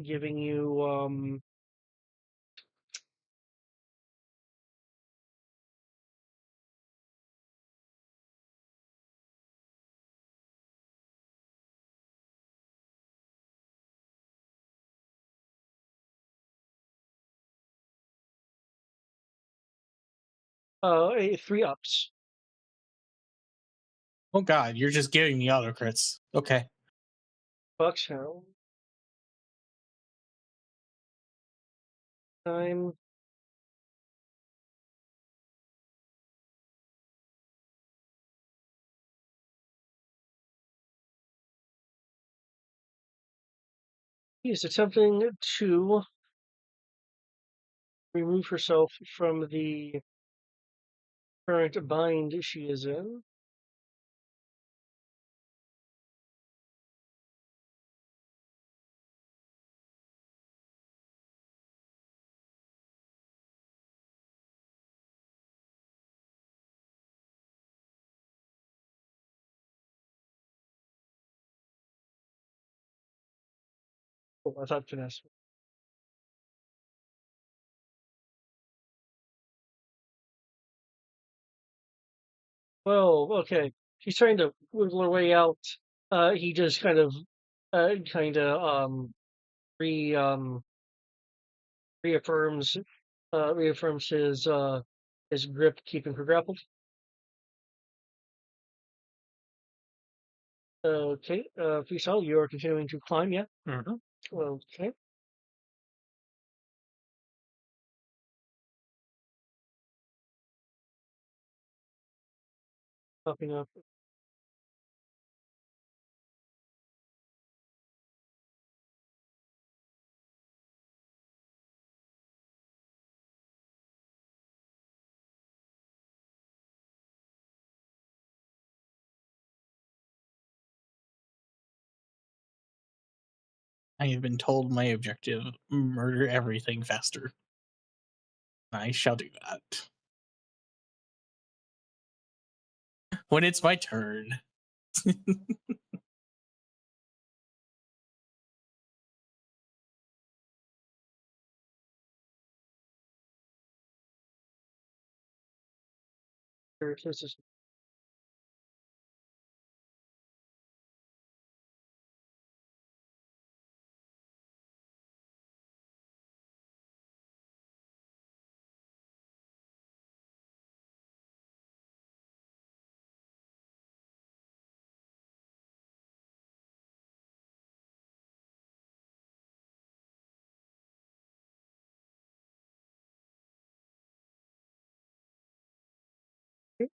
giving you a 3 ups. Oh god, you're just giving me auto crits. Okay. Foxhound. Time. He is attempting to remove herself from the current bind she is in. Oh, I thought finesse. Well, okay. She's trying to wiggle her way out. He just kind of re reaffirms his grip, keeping her grappled. Okay, Fisal, you are continuing to climb, yeah? Mm-hmm. Okay. Popping up. I have been told my objective: murder everything faster. I shall do that. When it's my turn.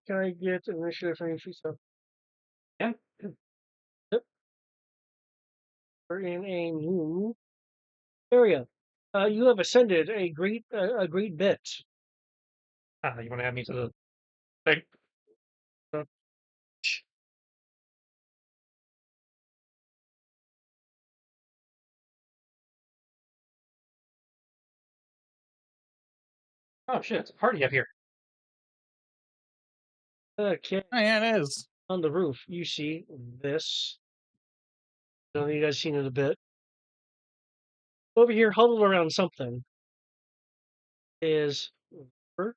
Can I get an initiative from Fisal? Yeah. Yep. We're in a new area. You have ascended a great bit. You want to add me to the thing? Uh, Oh shit! It's a party up here. Okay, Oh, yeah, it is. on the roof, you see this. I don't know if you guys seen it a bit. Over here, huddled around something, is her.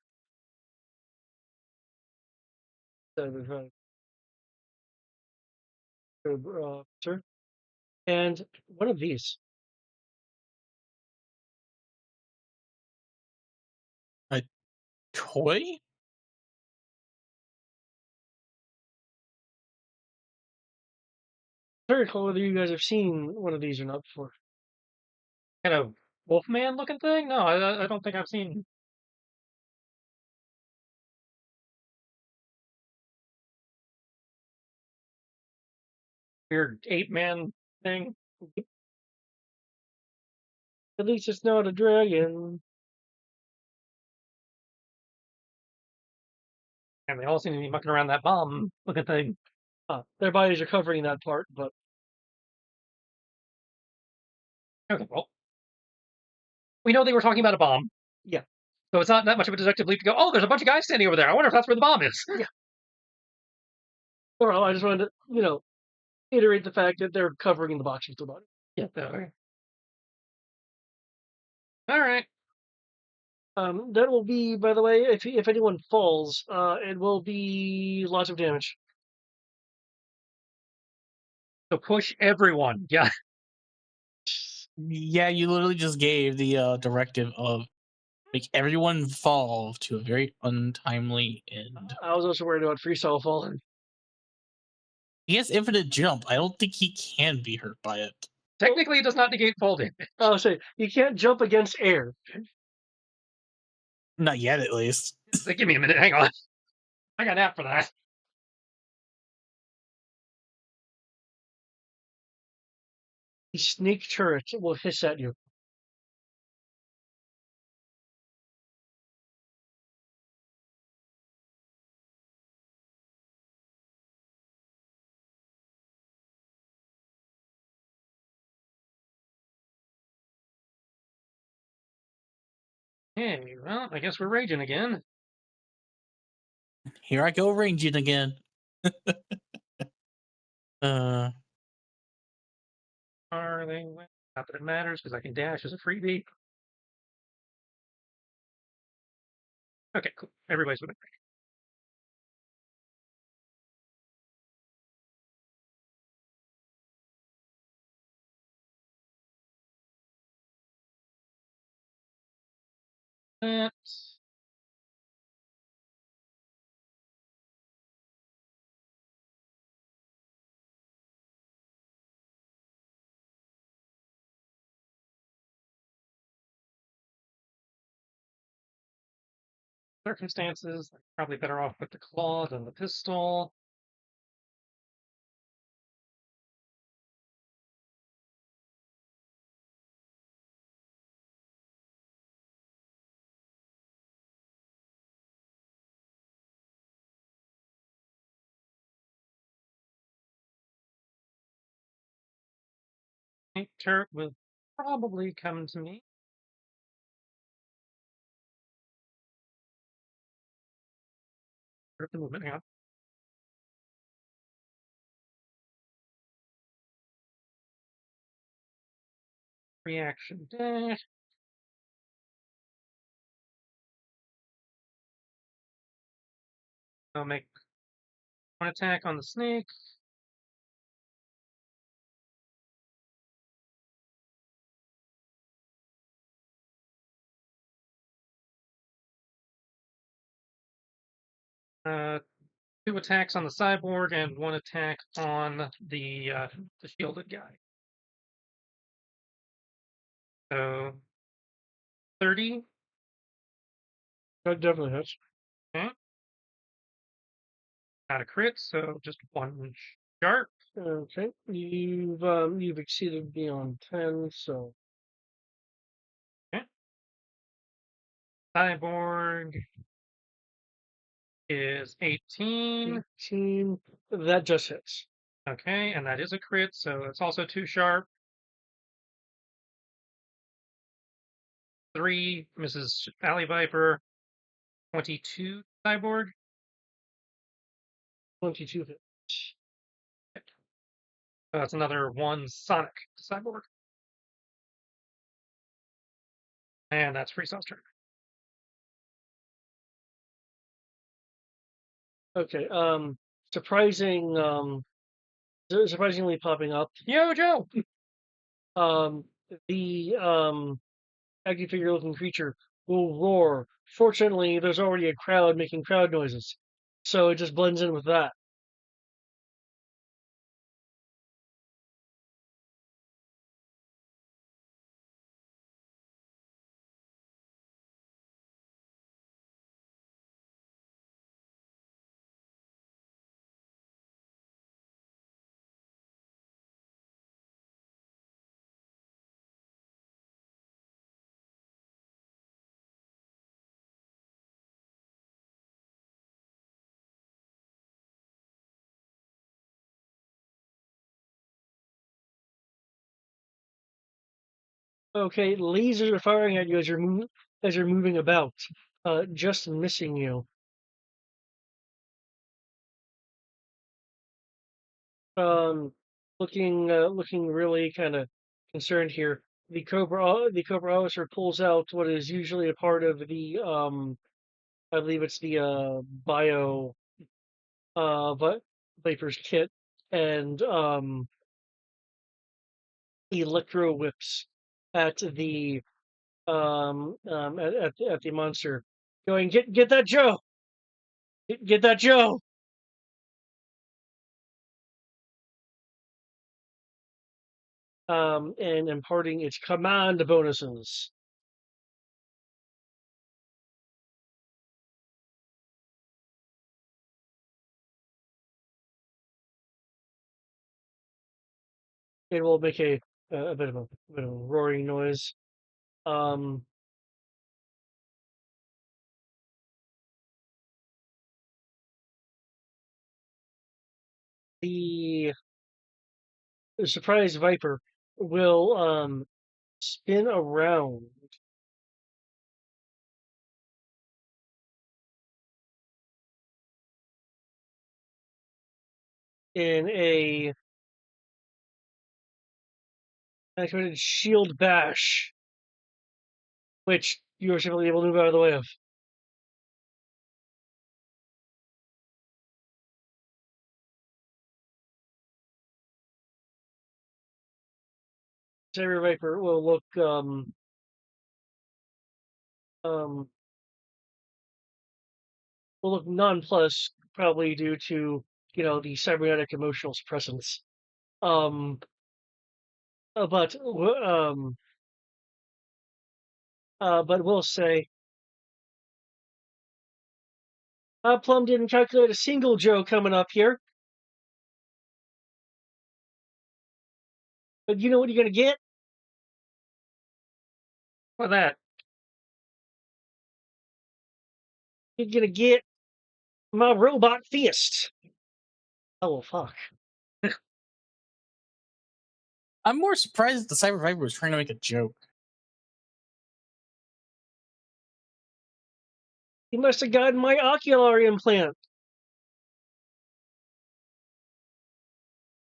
Sir, and one of these. toy? I don't recall whether you guys have seen one of these or not before. Kind of Wolfman looking thing? No, I don't think I've seen. Weird ape man thing. At least it's not a dragon. And they all seem to be mucking around that bomb looking thing. Their bodies are covering that part, but Okay, well. We know they were talking about a bomb. Yeah. So it's not that much of a deductive leap to go, oh, there's a bunch of guys standing over there. I wonder if that's where the bomb is. Yeah. Well, I just wanted to, iterate the fact that they're covering the box with their body. Yeah. Okay. All right. That will be, by the way, if anyone falls, it will be lots of damage. So push everyone. Yeah. Yeah, you literally just gave the directive of make everyone fall to a very untimely end. I was also worried about freestyle falling. He has infinite jump. I don't think he can be hurt by it. Technically, it does not negate fall damage. I was saying, you can't jump against air. Not yet, at least. Like, give me a minute. Hang on. I got an app for that. The snake turret will hiss at you. Hey, well, I guess we're raging again. Here I go ranging again. Are they? Not that it matters because I can dash as a freebie. Okay, cool. Everybody's within range. That. Circumstances, probably better off with the claw than the pistol. Turret will probably come to me. The movement, hang on. Reaction dash. I'll make one attack on the snake. Two attacks on the cyborg and one attack on the shielded guy. So 30. That definitely hits. Okay. Not a crit, so just one sharp. Okay, you've exceeded beyond 10, so Cyborg is 18. 18. That just hits. Okay, and that is a crit, so it's also too sharp. 3 Mrs. Valley Viper. 22 Cyborg. 22 hits. So that's another 1 Sonic Cyborg. And that's Freestyle's turn. Okay, surprisingly popping up. Yo, Joe! The active figure looking creature will roar. Fortunately, there's already a crowd making crowd noises, so it just blends in with that. Okay, lasers are firing at you as you're moving about, just missing you. Um, looking really kind of concerned here. The Cobra officer pulls out what is usually a part of the I believe it's the bio but Viper's kit, and electro whips at the at the monster, going, get that Joe, get that Joe. And imparting its command bonuses. It will make a bit of a roaring noise. Um, the surprised Viper will spin around in a activated shield bash, which you are simply able to move out of the way of. Saber Viper um will look nonplussed, probably due to the cybernetic emotional suppressants. Um, but we'll say, Plum didn't calculate a single Joe coming up here, but you know what you're gonna get? For that, You're gonna get my robot fist. Oh fuck! I'm more surprised that the Cyber Viper was trying to make a joke. He must have gotten my ocular implant.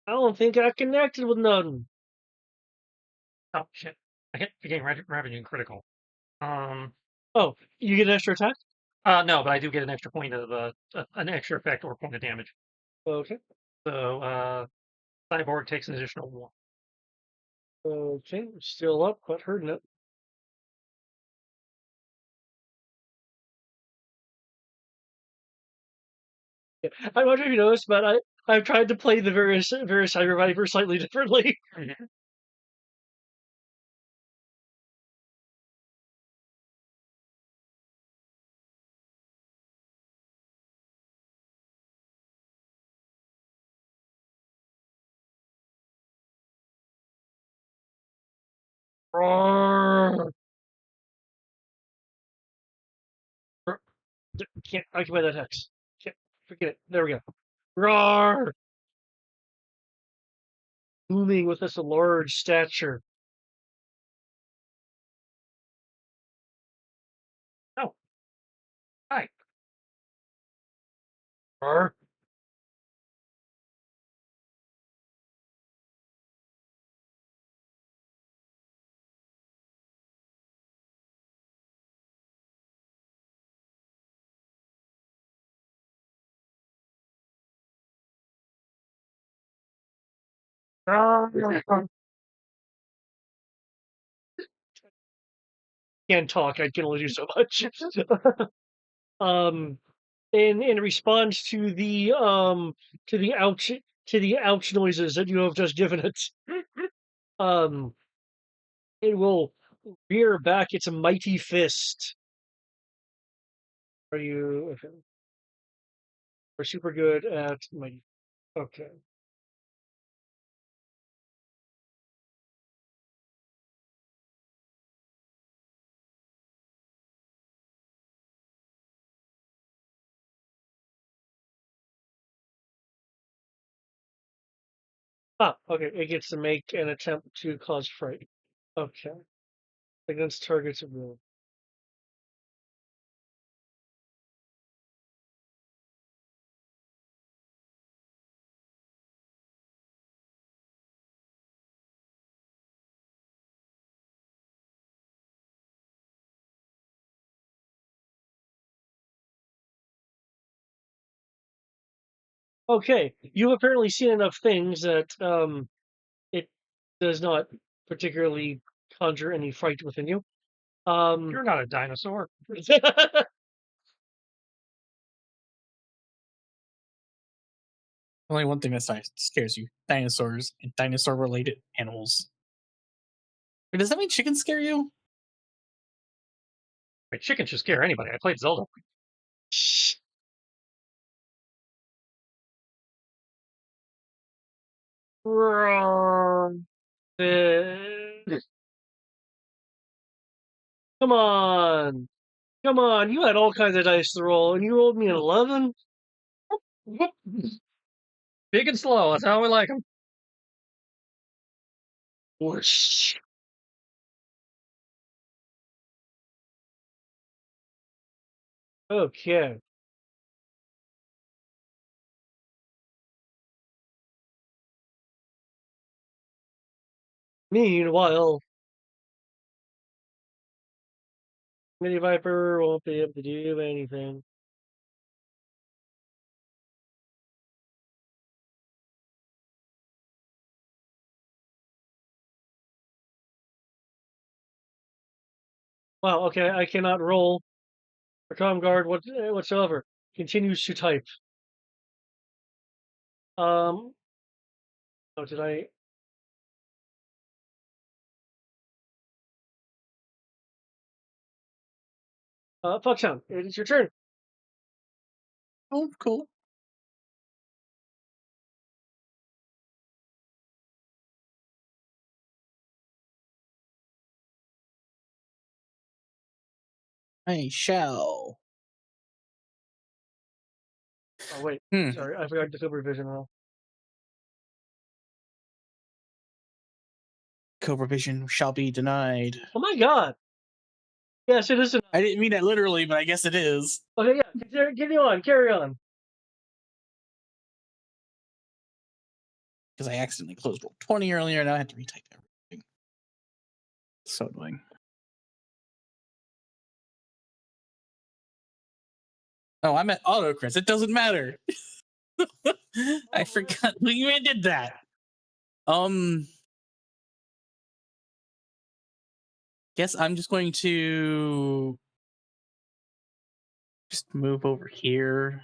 I don't think I connected with nothing. oh shit, I hit beginning revenue critical. Oh, you get an extra attack? No, but I do get an extra point of an extra effect or point of damage. Okay. So Cyborg takes an additional one. Okay, still up, but hurting it. I'm not sure if you noticed, but I've tried to play the various Cyber Viper slightly differently. Roar! Can't occupy that hex. Can't forget it. There we go. Roar! Booming with this large stature. Oh, hi. Roar! Roar! can't talk. I can only do so much. In response to the ouch noises that you have just given it, um, it will rear back its mighty fist. Are you? Okay. We're super good at mighty. Okay. Ah, okay. It gets to make an attempt to cause fright. Okay. Against targets of will. Okay, you've apparently seen enough things that it does not particularly conjure any fright within you. You're not a dinosaur. Only one thing that scares you: dinosaurs and dinosaur-related animals. Wait, does that mean chickens scare you? Wait, chicken should scare anybody. I played Zelda. Wrong. Come on. Come on. You had all kinds of dice to roll, and you rolled me an 11? Big and slow. That's how we like them. Whoosh. Okay. Meanwhile, Mini Viper won't be able to do anything. Wow, okay, I cannot roll for Comm Guard whatsoever. Continues to type. Oh, did I? Foxhound, it is your turn. Oh, cool. I shall. Oh, wait. Hmm. Sorry, I forgot the Cobra Vision roll. Cobra Vision shall be denied. Oh my god! Yes, it is. I didn't mean that literally, but I guess it is. Okay, yeah, continue on, carry on. Because I accidentally closed roll 20 earlier, and I had to retype everything. So annoying. Oh, I'm at autocrits. It doesn't matter. I forgot we even did that. Guess I'm just going to just move over here.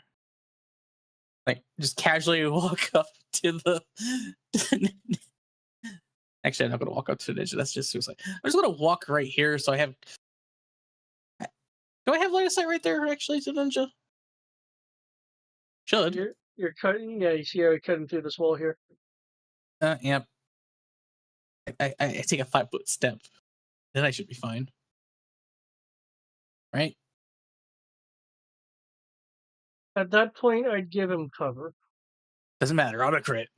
Like, just casually walk up to the. Actually, I'm not going to walk up to the ninja. That's just suicide. I'm just going to walk right here. So I have. Do I have line of sight right there, actually, to the ninja? Should. You're cutting. Yeah, you see how you're cutting through this wall here. Yep. I take a 5-foot step. Then I should be fine. Right? At that point, I'd give him cover. Doesn't matter. Auto crit.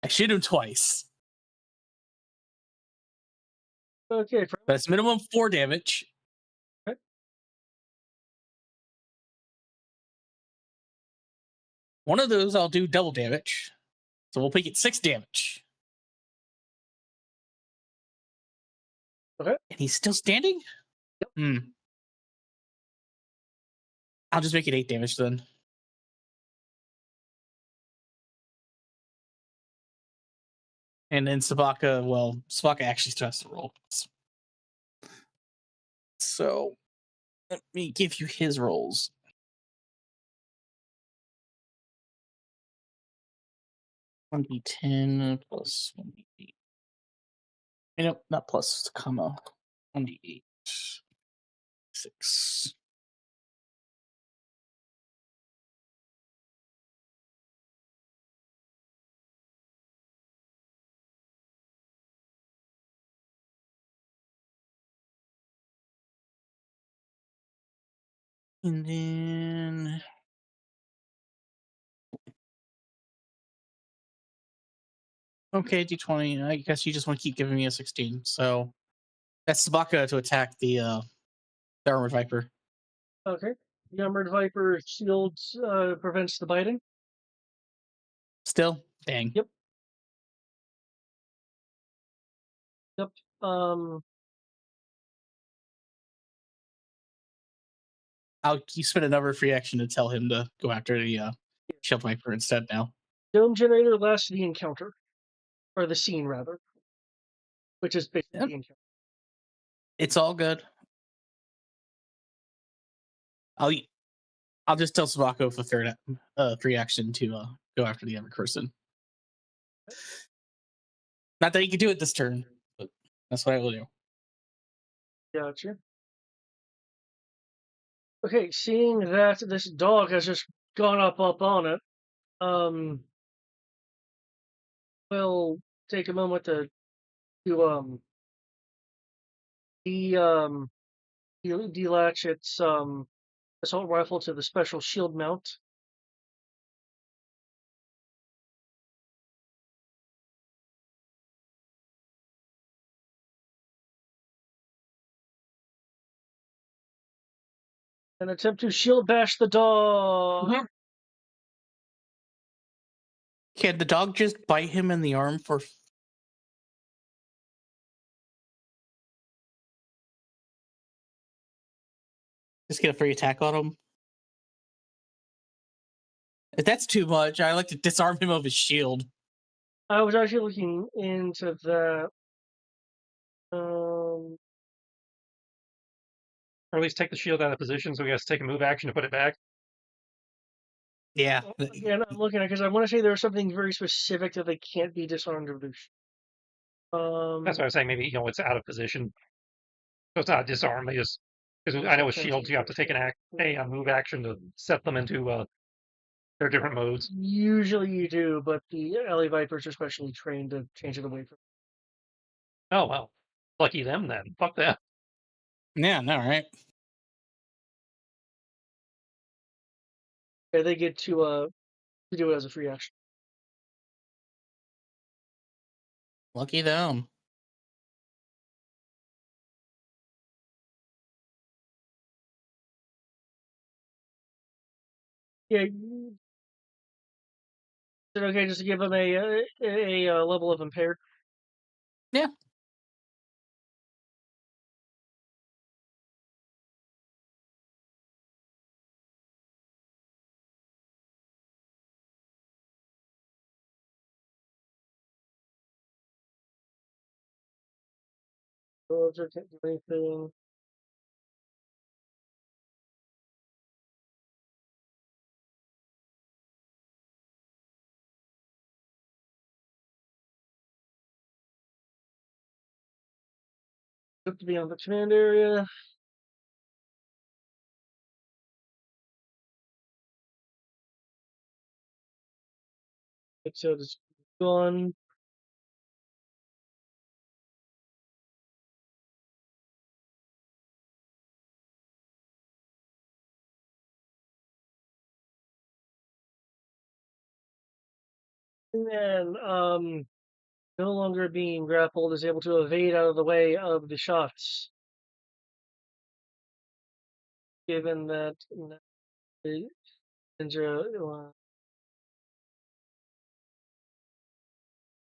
I shoot him twice. Okay. But it's minimum 4 damage. Okay. One of those I'll do double damage. So we'll make it 6 damage. Okay. And he's still standing? Yep. I'll just make it 8 damage then. . And then Sabaka actually still has to roll. So let me give you his rolls. 1d10 plus 1d8. Nope, not plus, comma. 1d8. 6. And then okay, d20. I guess you just want to keep giving me a 16. So that's Sabaka to attack the armored viper. Okay. The armored viper shield prevents the biting. Still, dang. Yep. Yep. You spend another free action to tell him to go after the shield viper instead now. Dome generator lasts the encounter, or the scene rather, which is basically the encounter. It's all good. I'll just tell Sabako for third free action to go after the other person. Not that he could do it this turn, but that's what I will do. Gotcha. Okay, seeing that this dog has just gone up on it, we'll take a moment to delatch its assault rifle to the special shield mount. And attempt to shield bash the dog. Mm-hmm. Can the dog just bite him in the arm for... Just get a free attack on him? If that's too much, I like to disarm him of his shield. I was actually looking into that. Or at least take the shield out of position, so we have to take a move action to put it back. Yeah. Again, I'm looking at because I want to say there's something very specific that they can't be disarmed of. That's what I was saying. Maybe it's out of position, so it's not disarm. They just because I know with shields you have to take a move action to set them into their different modes. Usually you do, but the LA Vipers are specially trained to change it away from. Oh well, lucky them then. Fuck that. Yeah, no, right? Yeah, they get to do it as a free action. Lucky them. Yeah. Is it okay just to give them a level of impaired? Yeah. Can't do anything. Have to be on the command area. So it's gone. And then no longer being grappled is able to evade out of the way of the shots. Given that the ninja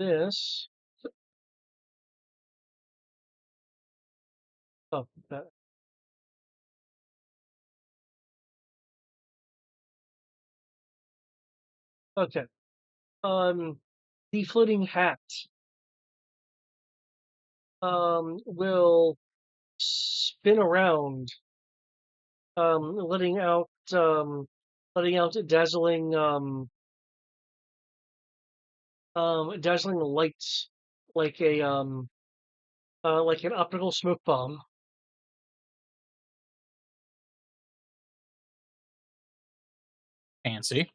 this. Oh, that. Okay. The floating hat will spin around, letting out dazzling dazzling lights like like an optical smoke bomb. Fancy.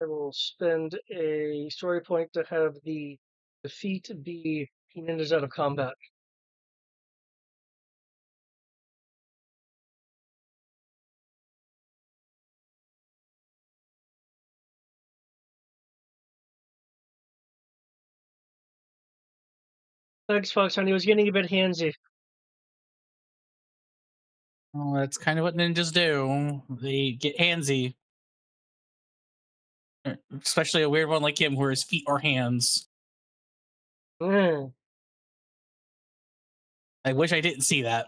I will spend a story point to have the defeat be he ninjas out of combat. Thanks, Fox Honey. I was getting a bit handsy. Well, that's kind of what ninjas do. They get handsy. Especially a weird one like him where his feet are hands. Mm. I wish I didn't see that.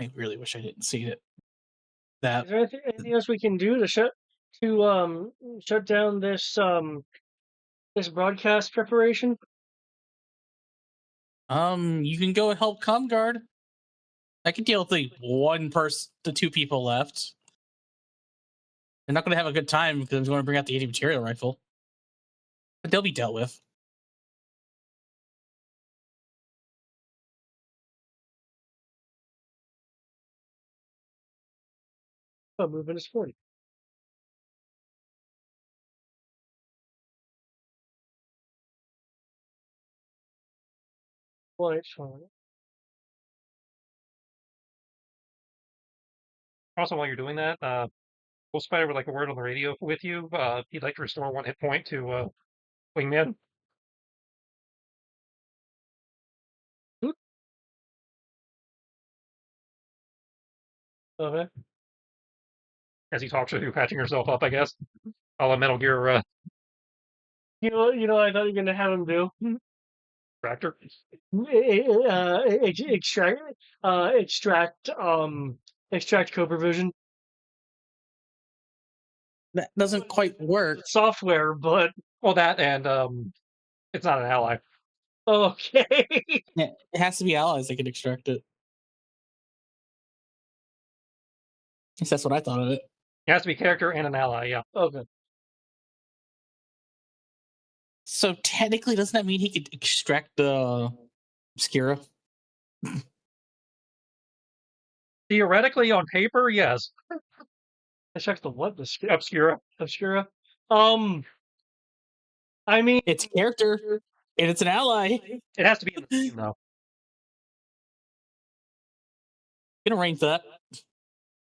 I really wish I didn't see it. That Is there anything else we can do to shut down this this broadcast preparation? you can go help Comguard. I can deal with the two people left. They're not going to have a good time because I'm going to bring out the anti-material rifle, but they'll be dealt with. Oh, movement is 40. Well, it's fine. Also, while you're doing that, Ghost Spider would like a word on the radio with you. He'd like to restore 1 hit point to Wingman. Okay. As he talks to you, patching yourself up, I guess. A la Metal Gear You know, I thought you were gonna have him do Tractor. extract extract COBRA vision That doesn't quite work. software, but Well, that and it's not an ally. okay. Yeah, it has to be allies that can extract it. At least that's what I thought of it. It has to be character and an ally, yeah. Okay. So technically, doesn't that mean he could extract the Obscura? Theoretically, on paper, yes. Extract the what? The Obscura. Obscura. I mean, It's character, and it's an ally. It has to be in the team, though. Can arrange that.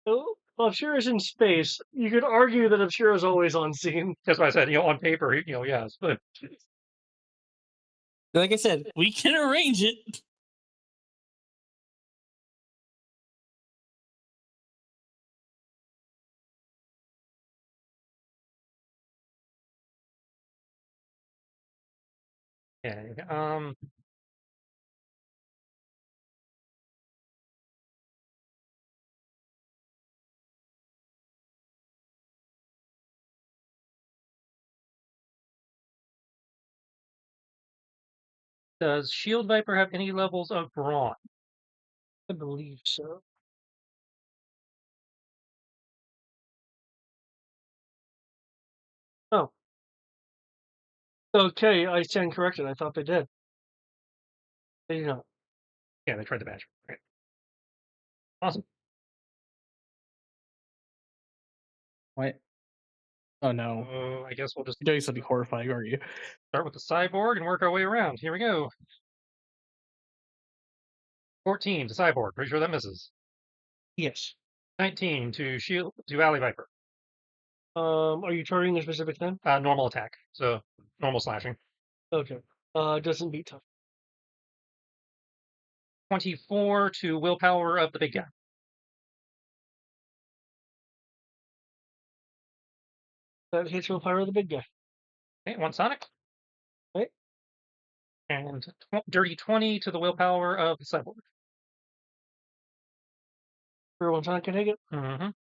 well, Obscura's in space. You could argue that Obscura's always on scene. That's why I said, on paper, yes. But Like I said, we can arrange it. okay. Does Shield Viper have any levels of brawn? I believe so. Oh. Okay, I stand corrected. I thought they did. They do not. Yeah, they tried to badge. Okay. Awesome. What? Oh no. So I guess we'll just You're doing something horrifying, are you? start with the cyborg and work our way around. Here we go. 14 to cyborg. Pretty sure that misses. Yes. 19 to shield to Alley Viper. Are you targeting a specific thing? Normal attack. So normal slashing. Okay. Doesn't beat tough. 24 to willpower of the big guy. That hits willpower of the big guy. Okay, 1 Sonic. Right. And dirty 20 to the willpower of the cyborg. For 1 Sonic can take it. Mm-hmm. Is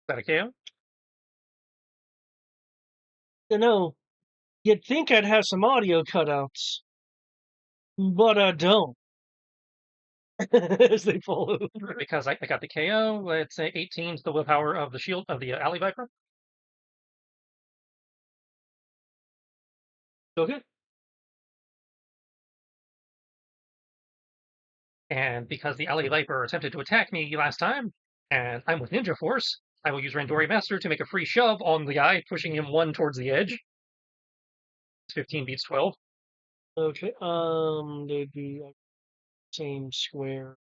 that a KO? You know, you'd think I'd have some audio cutouts, but I don't. As they fall over. Because I got the KO. Let's say 18 to the willpower of the shield of the Alley Viper. Okay. And because the Alley Viper attempted to attack me last time, and I'm with Ninja Force, I will use Randori Master to make a free shove on the guy, pushing him 1 towards the edge. 15 beats 12. Okay. They'd be same square.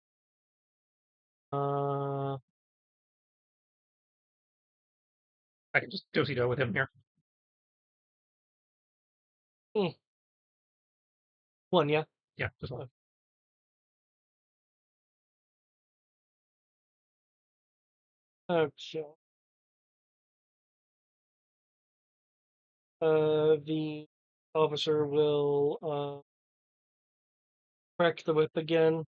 I can just do with him here. 1, yeah. Yeah, just 1. Okay. The officer will crack the whip again.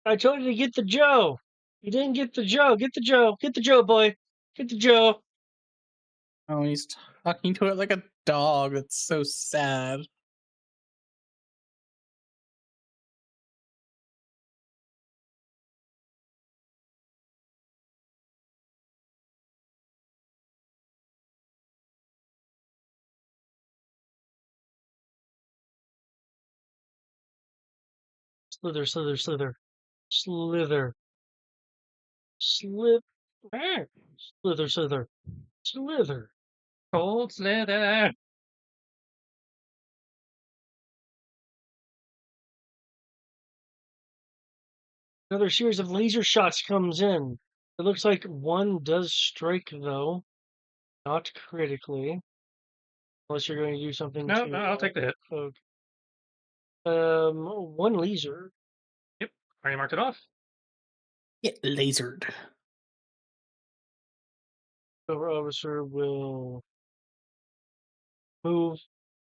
I told you to get the Joe. You didn't get the Joe. Get the Joe. Get the Joe, boy. Get the Joe. Oh, he's talking to it like a dog. That's so sad. Slither, slither, slither. Slither. Slip. Slither, slither. Slither. Cold Slither. Another series of laser shots comes in. It looks like 1 does strike, though. Not critically. Unless you're going to do something No, to... no, I'll take the hit. Okay. 1 laser. Yep, already marked it off. Get lasered. Cobra officer will move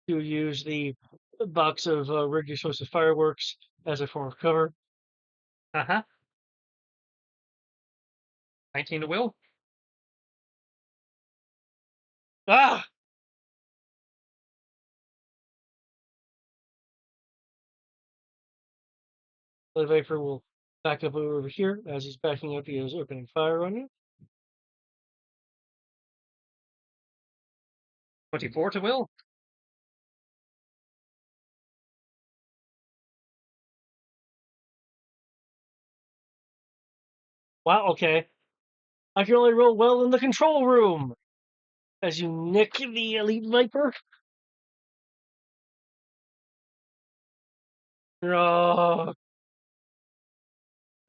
to use the box of rigged explosive fireworks as a form of cover. Uh-huh. 19 to will. Ah! The Viper will back up over here. As he's backing up, he is opening fire on you. 24 to will. Wow, okay. I can only roll well in the control room. As you nick the Elite Viper. Rock.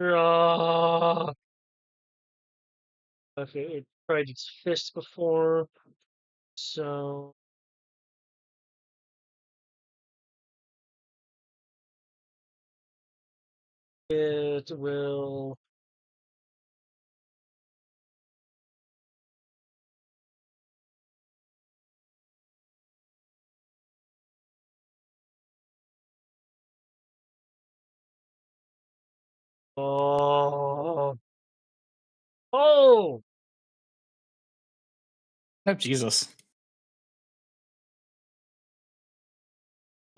Rock. Okay, it tried its fist before, so it will. Oh. Oh! Oh, Jesus.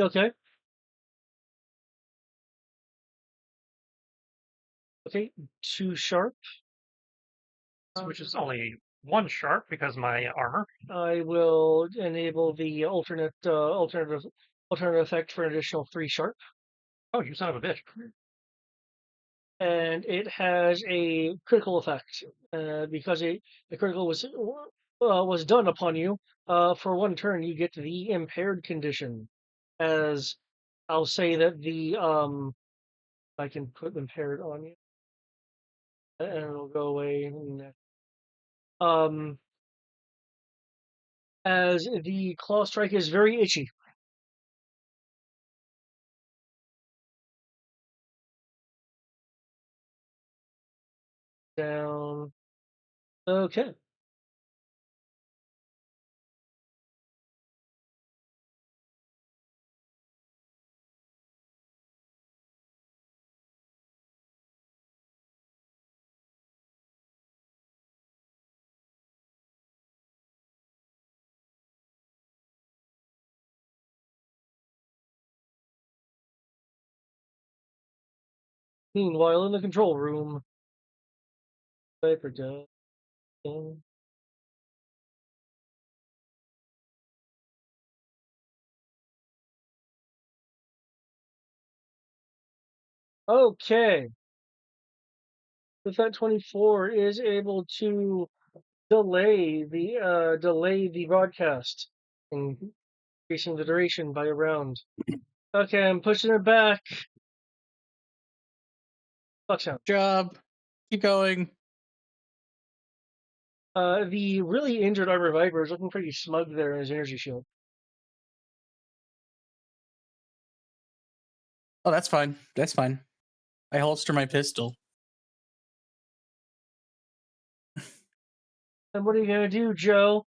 Okay. Okay, 2 sharp. Which is only 1 sharp because my armor. I will enable the alternative effect for an additional 3 sharp. Oh, you son of a bitch. And it has a critical effect because the critical was done upon you. For 1 turn, you get the impaired condition. As I'll say that the I can put impaired on you, and it'll go away. As the claw strike is very itchy. down. Okay. Meanwhile, in the control room, Viper down. Okay. Defense 24 is able to delay the broadcast, increasing the duration by a round. Okay, I'm pushing it back. Touchdown. Job. Keep going. The really injured Armor Viper is looking pretty smug there in his energy shield. Oh, that's fine. That's fine. I holster my pistol. And what are you gonna do, Joe?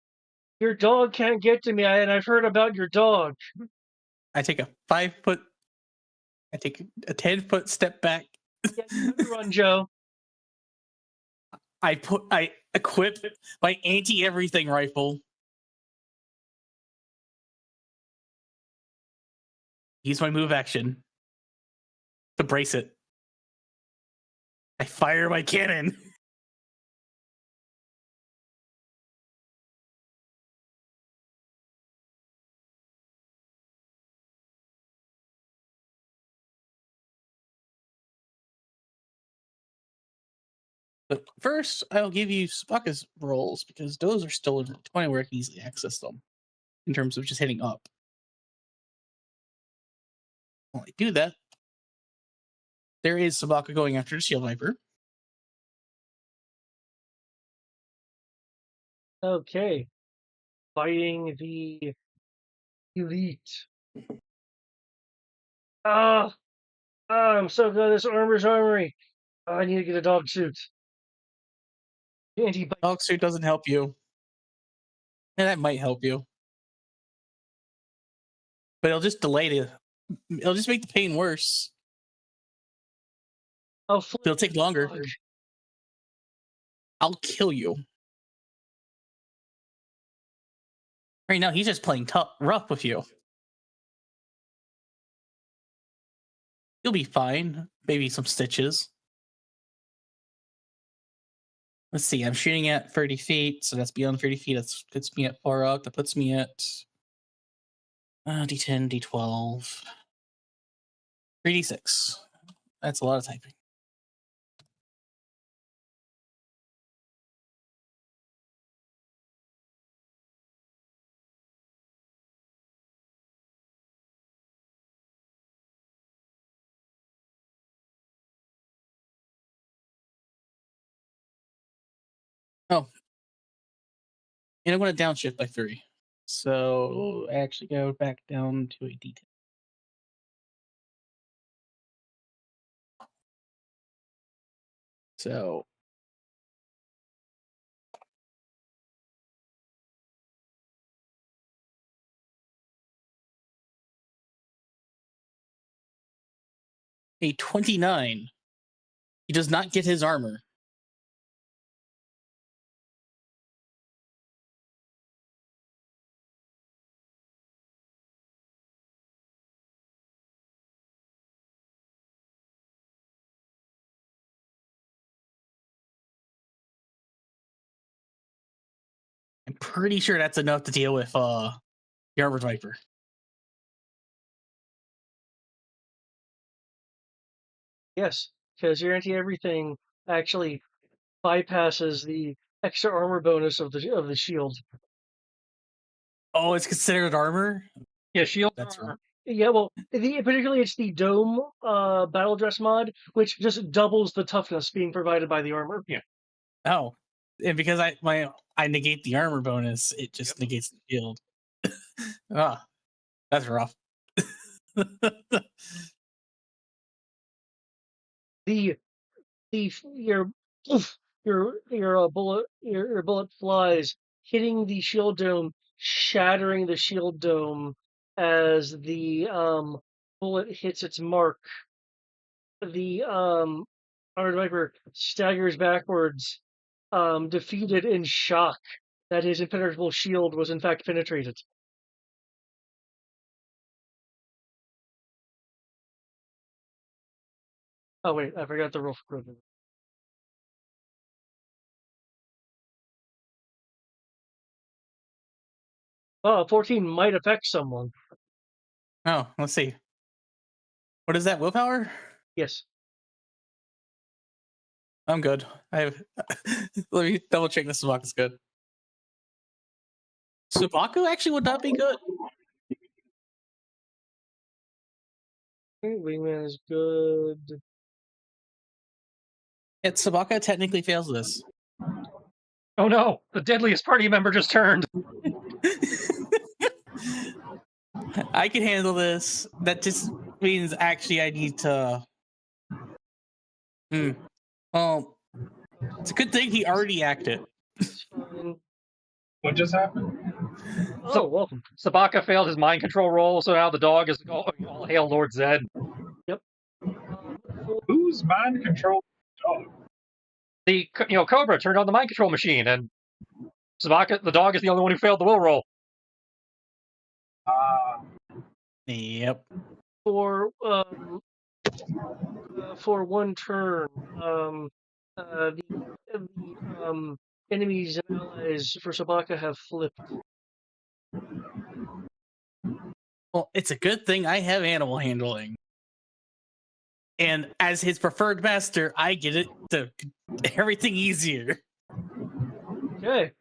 Your dog can't get to me, and I've heard about your dog. I take a 5-foot. I take a 10-foot step back. Yeah, run, Joe. I equip my anti-everything rifle. Use my move action to brace it. I fire my cannon. But first, I'll give you Spaka's rolls because those are still in 20 where I can easily access them in terms of just hitting up. While I do that, there is Sabaka going after the Shield Viper. Okay. Fighting the elite. I'm so good at this armor's armory. I need to get a dog suit. Dog suit doesn't help you. And that might help you. But it'll just it'll just make the pain worse. It'll take longer. I'll kill you. Right now, he's just playing rough with you. You'll be fine. Maybe some stitches. Let's see. I'm shooting at 30 feet, so that's beyond 30 feet. That puts me at far out. That puts me at D10, D12, 3D6. That's a lot of typing. Oh. And I'm going to downshift by 3. So I actually go back down to a D10. So a 29. He does not get his armor. I'm pretty sure that's enough to deal with the Armored Viper. Yes, because your anti-everything actually bypasses the extra armor bonus of the shield. Oh, it's considered armor? Yeah, shield That's armor. right. Yeah, well, particularly it's the dome battle dress mod, which just doubles the toughness being provided by the armor. Yeah. Oh, and because I negate the armor bonus, it just negates the shield. Ah, that's rough. The your your bullet flies, hitting the shield dome, shattering the shield dome as the bullet hits its mark. The Armored Viper staggers backwards, defeated in shock that his impenetrable shield was in fact penetrated. Oh wait, I forgot the roll for Griffin. 14 might affect someone. Oh, let's see. What is that? Willpower? Yes. I'm good. I have. Let me double check this. Subaku's good. Subaku actually would not be good. Wingman is good. Sabaka technically fails this. Oh no! The deadliest party member just turned. I can handle this. That just means actually I need to. Well, it's a good thing he already acted. What just happened? Oh, welcome. Sabaka failed his mind control roll, so now the dog is all hail Lord Zed. Yep. Who's mind control dog? The Cobra turned on the mind control machine, and Sabaka, the dog, is the only one who failed the will roll. Yep. For one turn, the enemies and allies for Sabaka have flipped. Well, it's a good thing I have animal handling. And as his preferred master, I get it to everything easier. Okay.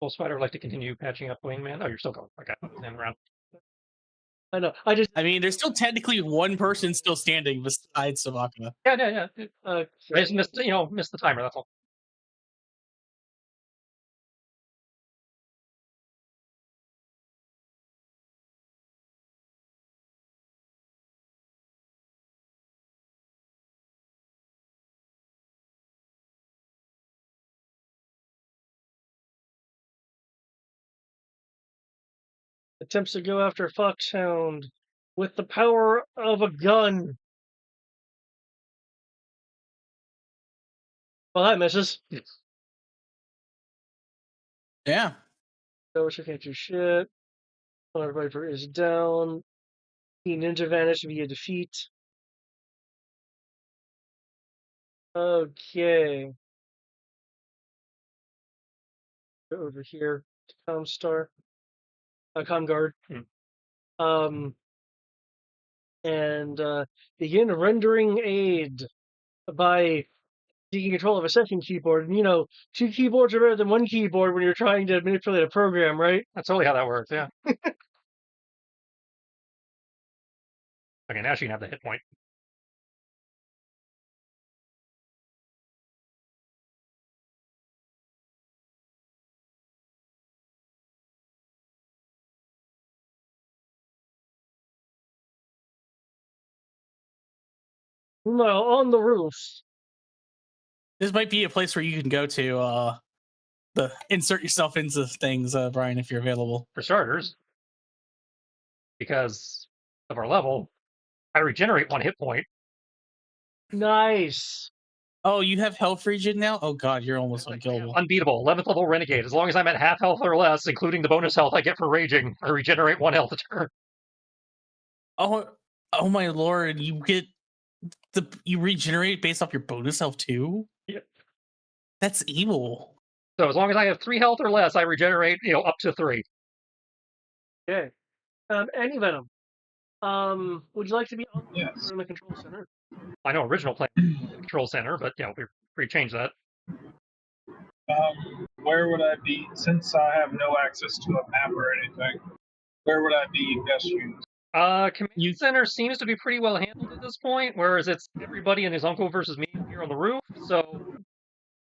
Will Spider like to continue patching up Wingman? Oh, you're still going. Okay, stand around. I know. I mean, there's still technically one person still standing besides Sabaka. Yeah. I just missed the timer. That's all. attempts to go after Foxhound with the power of a gun. Well, that misses. Yeah. So she can't do shit. Armored Viper is down. The ninja vanished via defeat. Okay. Go over here to Comstar. Comguard. And begin rendering aid by taking control of a second keyboard. And two keyboards are better than one keyboard when you're trying to manipulate a program, right? That's totally how that works, yeah. Okay, now she can have the hit point. No, on the roof. This might be a place where you can go to insert yourself into things, Brian, if you're available. For starters, because of our level, I regenerate 1 hit point. Nice. Oh, you have health regen now? Oh god, you're almost unkillable. Unbeatable. 11th level renegade. As long as I'm at half health or less, including the bonus health I get for raging, I regenerate 1 health a turn. Oh my lord, you regenerate based off your bonus health too? Yep. That's evil. So as long as I have 3 health or less, I regenerate, up to 3. Okay. Anti-Venom. Would you like to be on Yes. the control center? I know original plan control center, but we changed that. Where would I be, since I have no access to a map or anything? Where would I be best used? Command center seems to be pretty well handled at this point, whereas it's everybody and his uncle versus me here on the roof. So,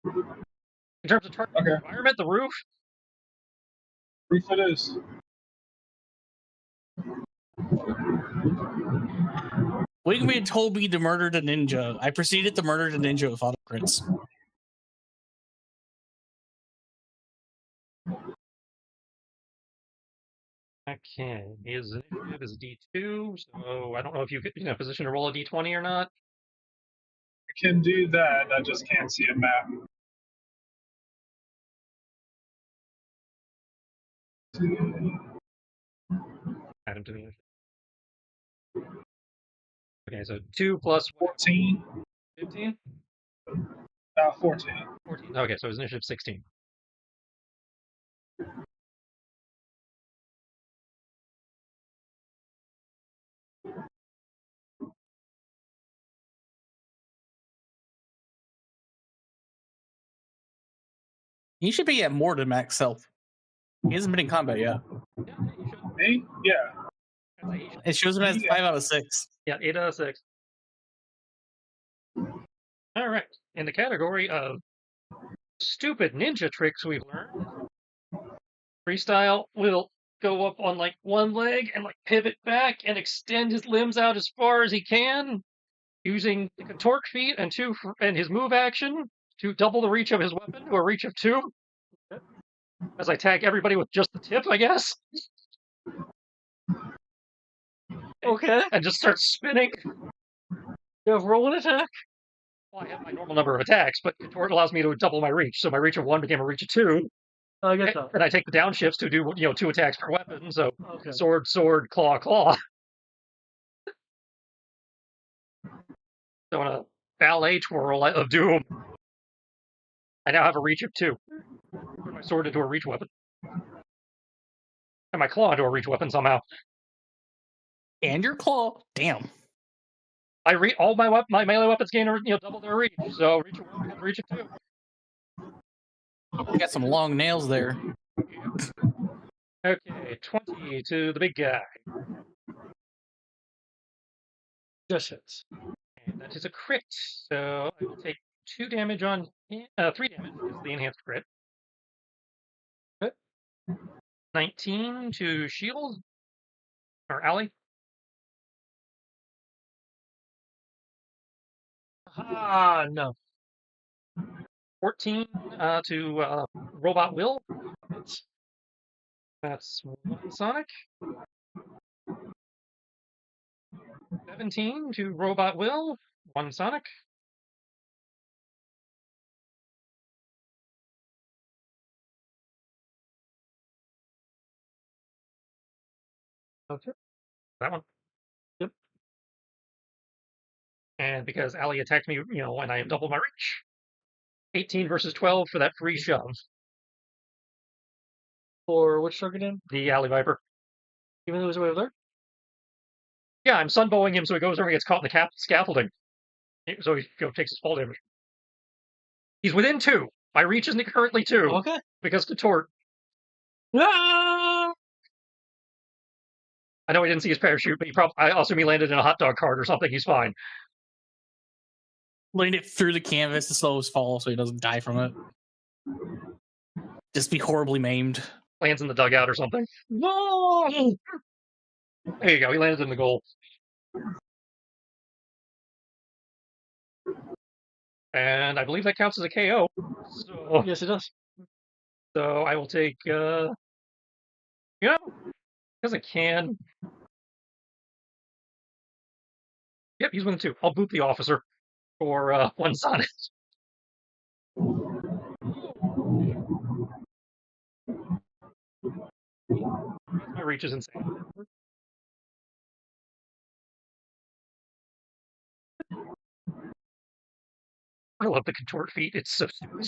in terms of target environment, the roof. Roof it is. Wingman told me to murder the ninja. I proceeded to murder the ninja with auto crits. Okay, his initiative is D2, so I don't know if you're in a position to roll a D20 or not. I can do that. I just can't see a map. Add him to the initiative. Okay, so 2 plus 14. 15? 14. 14. Okay, so his initiative 16. He should be at more than max health. He hasn't been in combat yet. Yeah, you should. Me? Yeah. I'd say he should. It shows him as 5 out of 6. Yeah, 8 out of 6. All right. In the category of stupid ninja tricks we've learned, Freestyle will go up on like one leg and like pivot back and extend his limbs out as far as he can, using the contort feat and his move action to double the reach of his weapon to a reach of 2. As I tag everybody with just the tip, I guess. Okay. And just start spinning. You have roll an attack? Well, I have my normal number of attacks, but contort allows me to double my reach. So my reach of 1 became a reach of 2. I guess so. And I take the downshifts to do 2 attacks per weapon. So Okay. sword, sword, claw, claw. So in a ballet twirl of doom, I now have a reach of 2. Turn my sword into a reach weapon. And my claw into a reach weapon somehow. And your claw. Damn. All my melee weapons gain double their reach. So reach of 1 becomes reach of 2. You got some long nails there. Okay, 20 to the big guy. Just hits. And that is a crit. So I will take 2 damage on 3 damage because the enhanced crit. Okay. 19 to shield. Or ally. Ah, no. 14 to robot will. Hits. That's 1 sonic. 17 to robot will. 1 sonic. Okay. That one. Yep. And because Ali attacked me, when I have doubled my reach. 18 versus 12 for that free shove. For which target in? The Alley Viper. Even though it was way over there? Yeah, I'm sunbowing him so he goes over and gets caught in the scaffolding. So he takes his fall damage. He's within 2. My reach is currently 2. Okay. Because contort. Ah! I know he didn't see his parachute, but I assume he landed in a hot dog cart or something. He's fine. Letting it through the canvas to slow his fall so he doesn't die from it. Just be horribly maimed. Lands in the dugout or something. No! There you go. He landed in the goal. And I believe that counts as a KO. So, Yes, it does. so I will take, because I can. Yep, he's within 2. I'll boot the officer for 1 sonnet. My reach is insane. I love the contort feat. It's so stupid.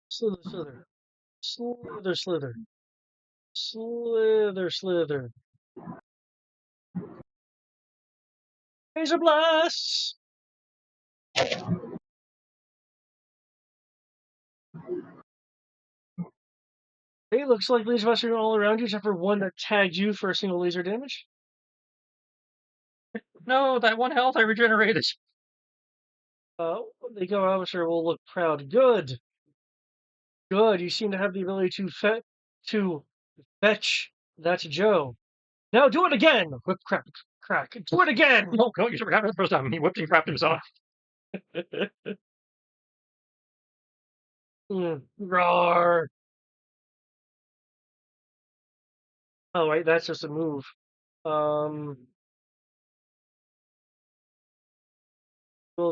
Slither, slither. Slither, slither. Slither, slither. Laser blasts! Hey, looks like laser blasts are all around you except for one that tagged you for a single laser damage. No, that 1 health I regenerated. The go officer will look proud. Good. Good. You seem to have the ability to fetch that Joe. Now do it again. Whip crack crack. Do it again. No, you should have happened the first time. He whipped and crapped himself. Roar. Oh wait, that's just a move. Well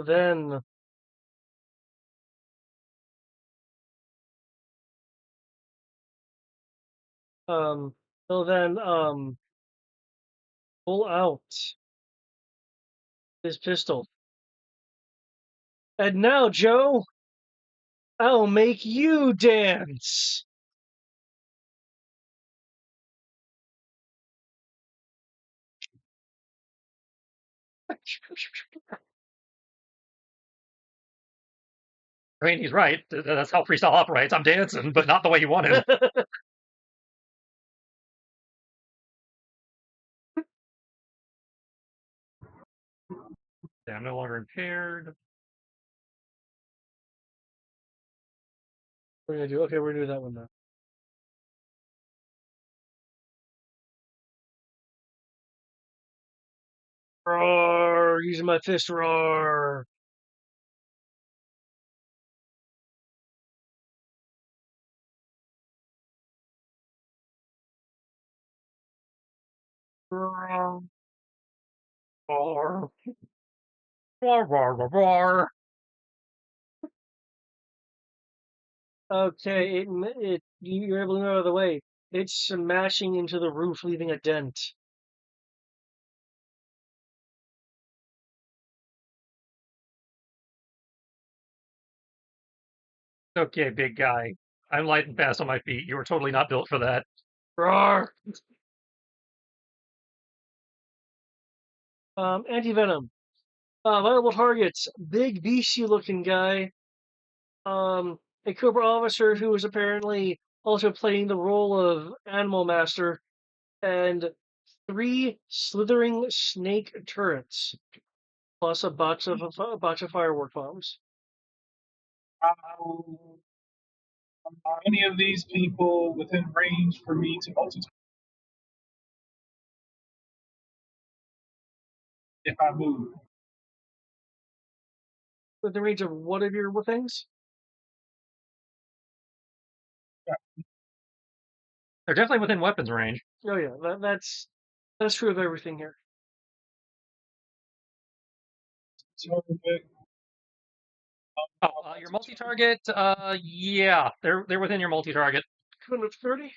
then. Well then. Pull out his pistol. And now, Joe, I'll make you dance. I mean, he's right. That's how freestyle operates. I'm dancing, but not the way you wanted. Yeah, I'm no longer impaired. We're gonna do okay. We're gonna do that one now. Roar! Using my fist. Roar! Roar! Roar. Roar, roar, roar, roar. Okay, you're able to move out of the way. It's smashing into the roof, leaving a dent. Okay, big guy. I'm light and fast on my feet. You were totally not built for that. Roar! Anti-venom. Viable targets. Big, beastie-looking guy. A COBRA officer who is apparently also playing the role of Animal Master, and 3 slithering snake turrets, plus a bunch of firework bombs. Are any of these people within range for me to multitask if I move? With the range of what of your things? They're definitely within weapons range. Oh yeah, that's true of everything here. Target. Oh, your multi-target. Yeah, they're within your multi-target. Count of 30.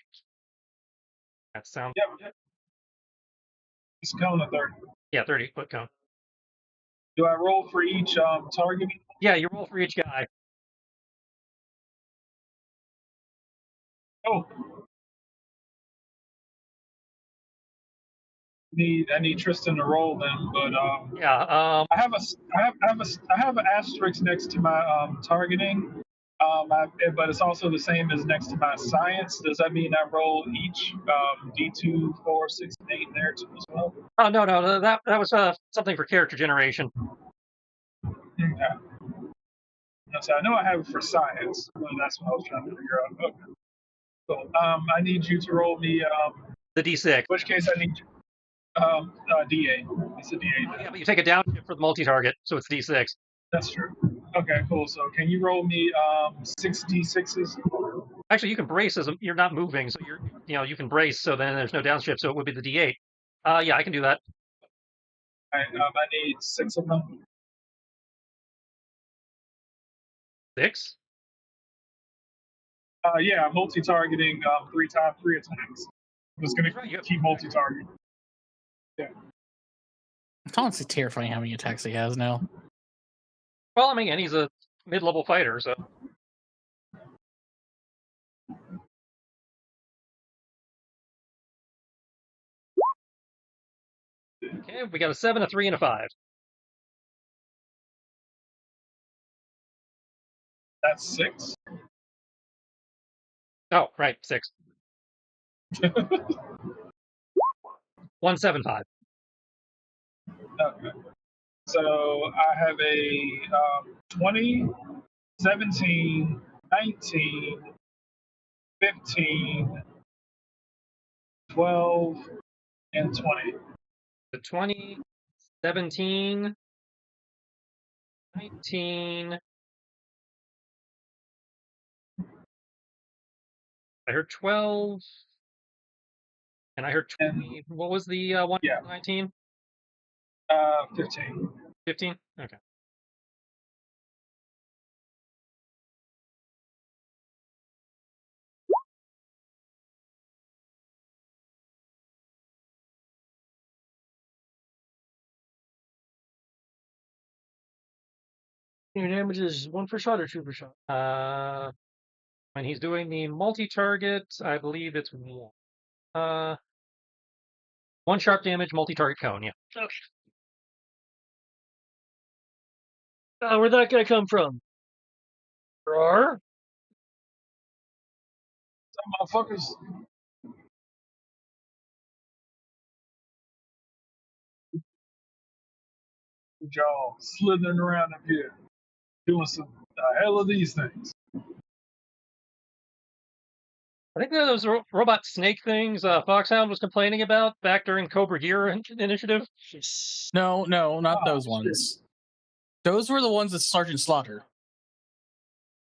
That sounds. Yep. It's count of 30. Yeah, 30 foot count. Do I roll for each target? Yeah, you roll for each guy. Oh. I need Tristan to roll then, but Yeah. I have an asterisk next to my targeting. But it's also the same as next to my science. Does that mean I roll each D2, 4, 6, and 8 there too as well? Oh no, that was something for character generation. Okay. So I know I have it for science, but that's what I was trying to figure out. Okay. Cool. I need you to roll me The D6. in which case I need D8. It's a D8. Yeah, but you take a downshift for the multi-target, so it's D6. That's true. Okay, cool. So can you roll me 6 D6s? Actually, you can brace as you're not moving, so you can brace. So then there's no downshift, so it would be the D8. Yeah, I can do that. I need 6 of them. 6. Yeah, multi-targeting 3 times 3 attacks. I'm just gonna keep multi-targeting. Yeah. It's honestly terrifying how many attacks he has now. Well, I mean, and he's a mid-level fighter, so. Okay, we got a 7, a 3, and a 5. That's 6. Oh, right, 6. 175. Okay. So I have a 20, 17, 19, 15, 12, and 20. The 20, 17, 19. I heard 12, and I heard 20. What was the one? Yeah. 19? 15. 15? Okay. Your damage is 1 per shot or 2 per shot? When he's doing the multi-target, I believe it's 1. 1 sharp damage, multi-target cone, yeah. Okay. Where'd that guy come from? Roar? Some motherfuckers. Y'all slithering around up here, doing some hell of these things. I think those robot snake things Foxhound was complaining about back during Cobra Gear initiative. No, not Oh, those shit. ones. Those were the ones that Sergeant Slaughter.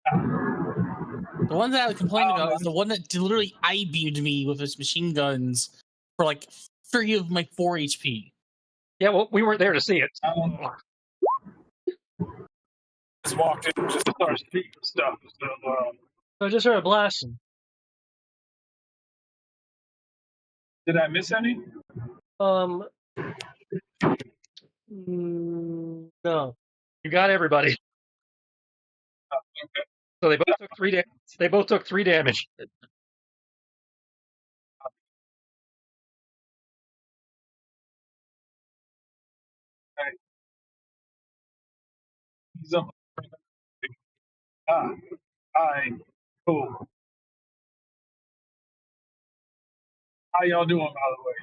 The one that I was complaining about is the one that literally I-beamed me with his machine guns for like 3 of my 4 HP. Yeah, well, we weren't there to see it. Just walked in and just started speaking stuff. So, I just heard a blasting. did I miss any? No. You got everybody. Okay. So they both took 3 damage. They both took 3 damage. He's up. Cool. How y'all doing, by the way?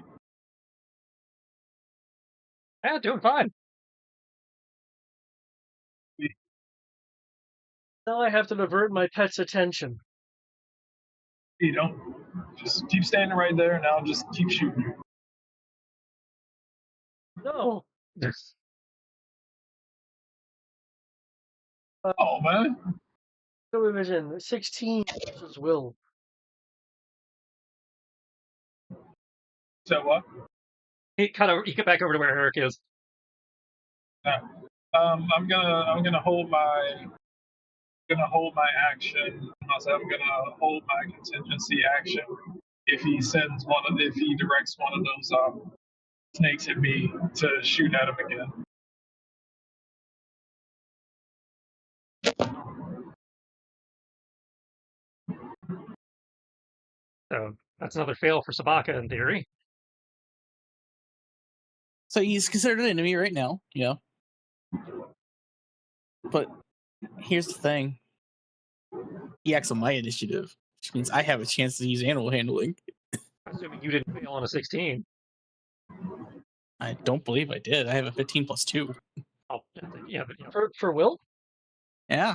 Yeah, doing fine. Now I have to divert my pet's attention. You don't. Just keep standing right there, and I'll just keep shooting you. No. Oh, man. Division 16 versus Will. So what? He get back over to where Eric is. I'm gonna hold my action. I'm gonna hold my contingency action if he directs one of those snakes at me to shoot at him again. So that's another fail for Sabaka in theory. So he's considered an enemy right now, yeah. But here's the thing. He acts on my initiative, which means I have a chance to use animal handling. Assuming you didn't fail on a 16. I don't believe I did. I have a 15 plus 2. Oh, yeah, but, For Will? Yeah.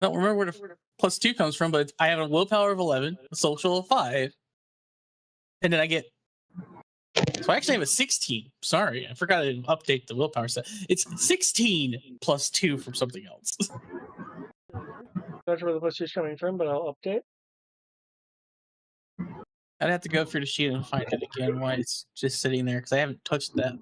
Don't remember where the plus 2 comes from, but I have a willpower of 11, a social of 5, and then I get. So I actually have a 16. Sorry, I forgot to update the willpower set. It's 16 plus 2 from something else. Not sure where the plus 2 is coming from, but I'll update. I'd have to go through the sheet and find it again why it's just sitting there, because I haven't touched that.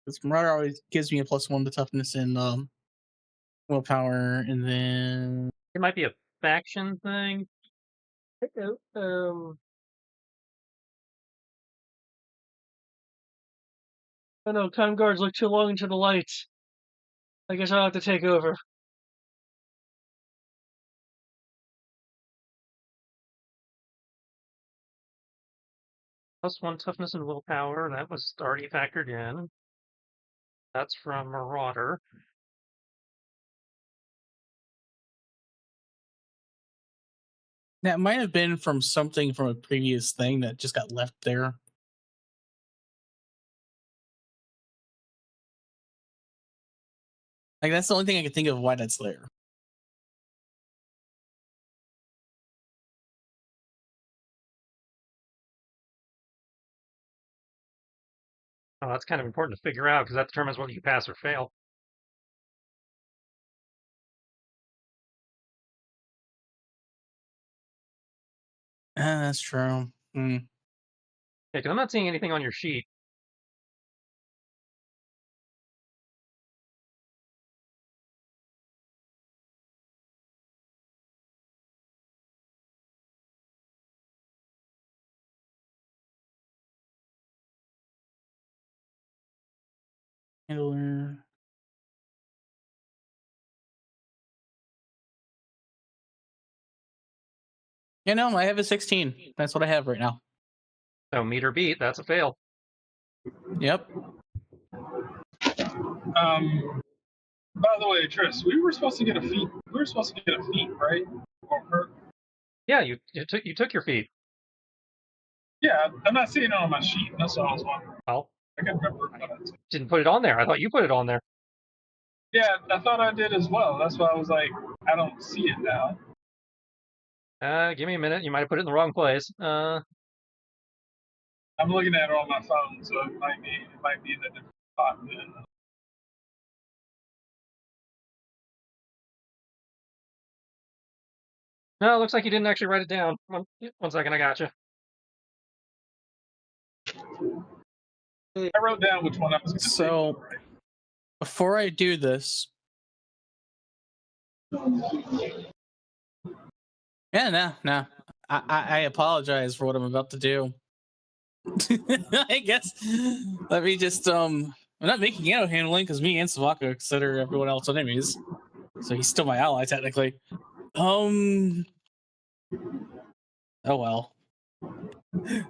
Because Marauder always gives me a +1 to toughness and willpower, and then it might be a faction thing. Oh no, time guards look too long into the lights. I guess I'll have to take over. +1 toughness and willpower. That was already factored in. That's from Marauder. That might have been from something from a previous thing that just got left there. Like, that's the only thing I can think of why that's there. Oh, that's kind of important to figure out because that determines whether you pass or fail. That's true. Yeah, because I'm not seeing anything on your sheet. Handler. You know, I have a 16. That's what I have right now. So meet or beat, that's a fail. Yep. By the way, Tris, we were supposed to get a feat. We were supposed to get a feat, right? Or, Yeah, you took your feet. yeah, I'm not seeing it on my sheet. That's all I was wondering. Well, I can't remember. didn't put it on there. I thought you put it on there. Yeah, I thought I did as well. That's why I was like, I don't see it now. Give me a minute. You might have put it in the wrong place. I'm looking at it on my phone, so it might be in a different spot. Then. No, it looks like you didn't actually write it down. One second, I got you. I wrote down which one I was going to So, before I do this, yeah, no. I apologize for what I'm about to do. I guess let me just I'm not making auto handling because me and Savaka consider everyone else enemies, so he's still my ally technically. Oh well. 1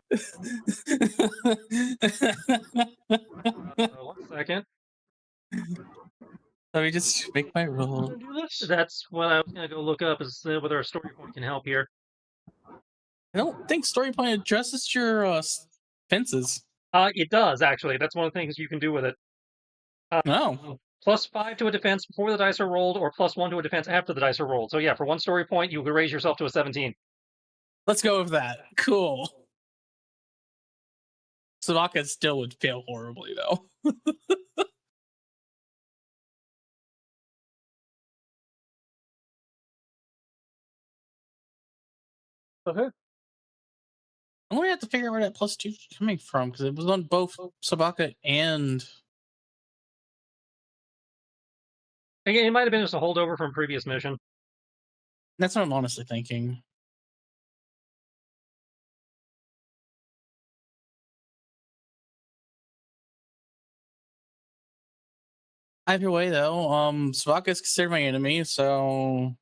second. Let me just make my roll. Do this? That's what I was gonna go look up is whether a story point can help here. I don't think story point addresses your fences. It does actually. That's one of the things you can do with it. No. +5 to a defense before the dice are rolled, or +1 to a defense after the dice are rolled. So yeah, for 1 story point, you can raise yourself to a 17. Let's go with that. Cool. Savaka still would fail horribly though. Okay. I'm gonna have to figure out where that +2 is coming from because it was on both Sabaka and. Again, it might have been just a holdover from previous mission. That's what I'm honestly thinking. Either way, though, Savaka is considered my enemy, so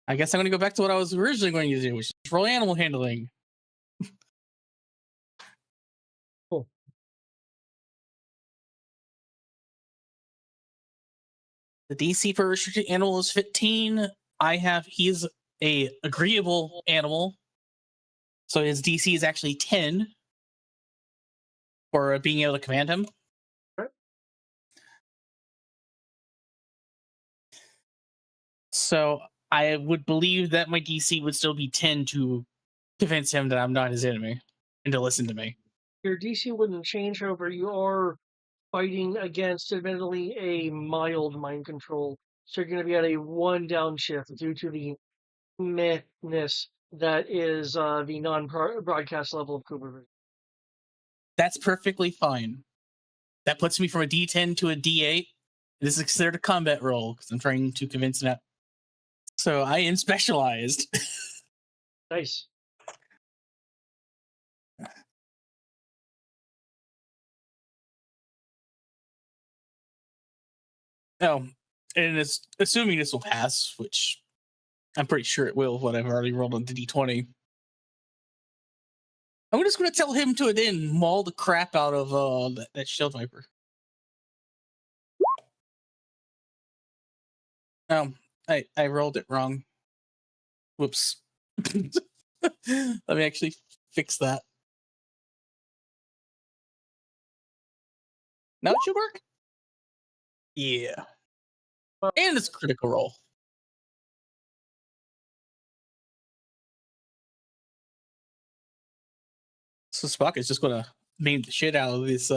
I guess I'm going to go back to what I was originally going to do, which is roll animal handling. Cool. The DC for restricted animal is 15. He's a agreeable animal, so his DC is actually 10 for being able to command him. Right. So I would believe that my DC would still be 10 to convince him that I'm not his enemy and to listen to me. Your DC wouldn't change, however, you are fighting against, admittedly, a mild mind control. So you're going to be at a 1 downshift due to the mehness that is the non-broadcast level of COBRA. That's perfectly fine. That puts me from a D10 to a D8. This is considered a combat roll because I'm trying to convince him that. So I am specialized. Nice. Oh, and it's assuming this will pass, which I'm pretty sure it will. What I've already rolled on the D20. I'm just going to tell him to then maul the crap out of that shield viper. I rolled it wrong. Whoops. Let me actually fix that. Now it should work. Yeah. And it's critical roll. So Spock is just gonna maim the shit out of this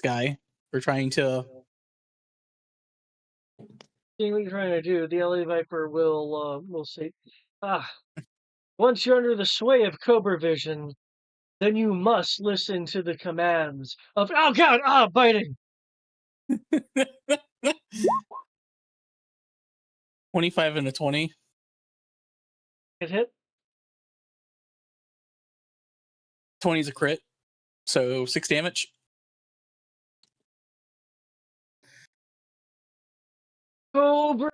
guy for trying to. Seeing what you're trying to do, the LA Viper will say, once you're under the sway of Cobra Vision, then you must listen to the commands of biting. 25 and a 20. It hit. 20 is a crit, so 6 damage. Cobra!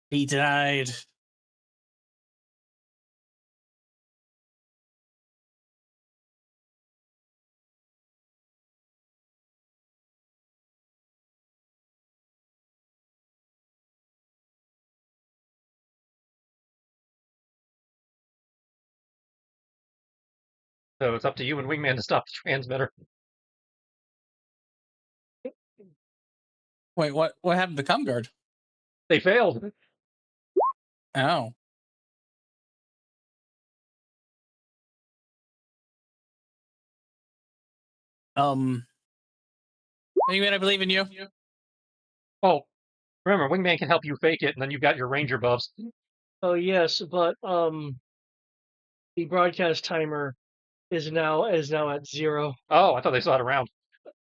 He died. So it's up to you and Wingman to stop the transmitter. Wait, what happened to ComGuard? They failed. Oh. Anyway, I believe in you. Oh, remember, Wingman can help you fake it, and then you've got your Ranger buffs. Oh yes, but the broadcast timer is now at 0. Oh, I thought they still had a round.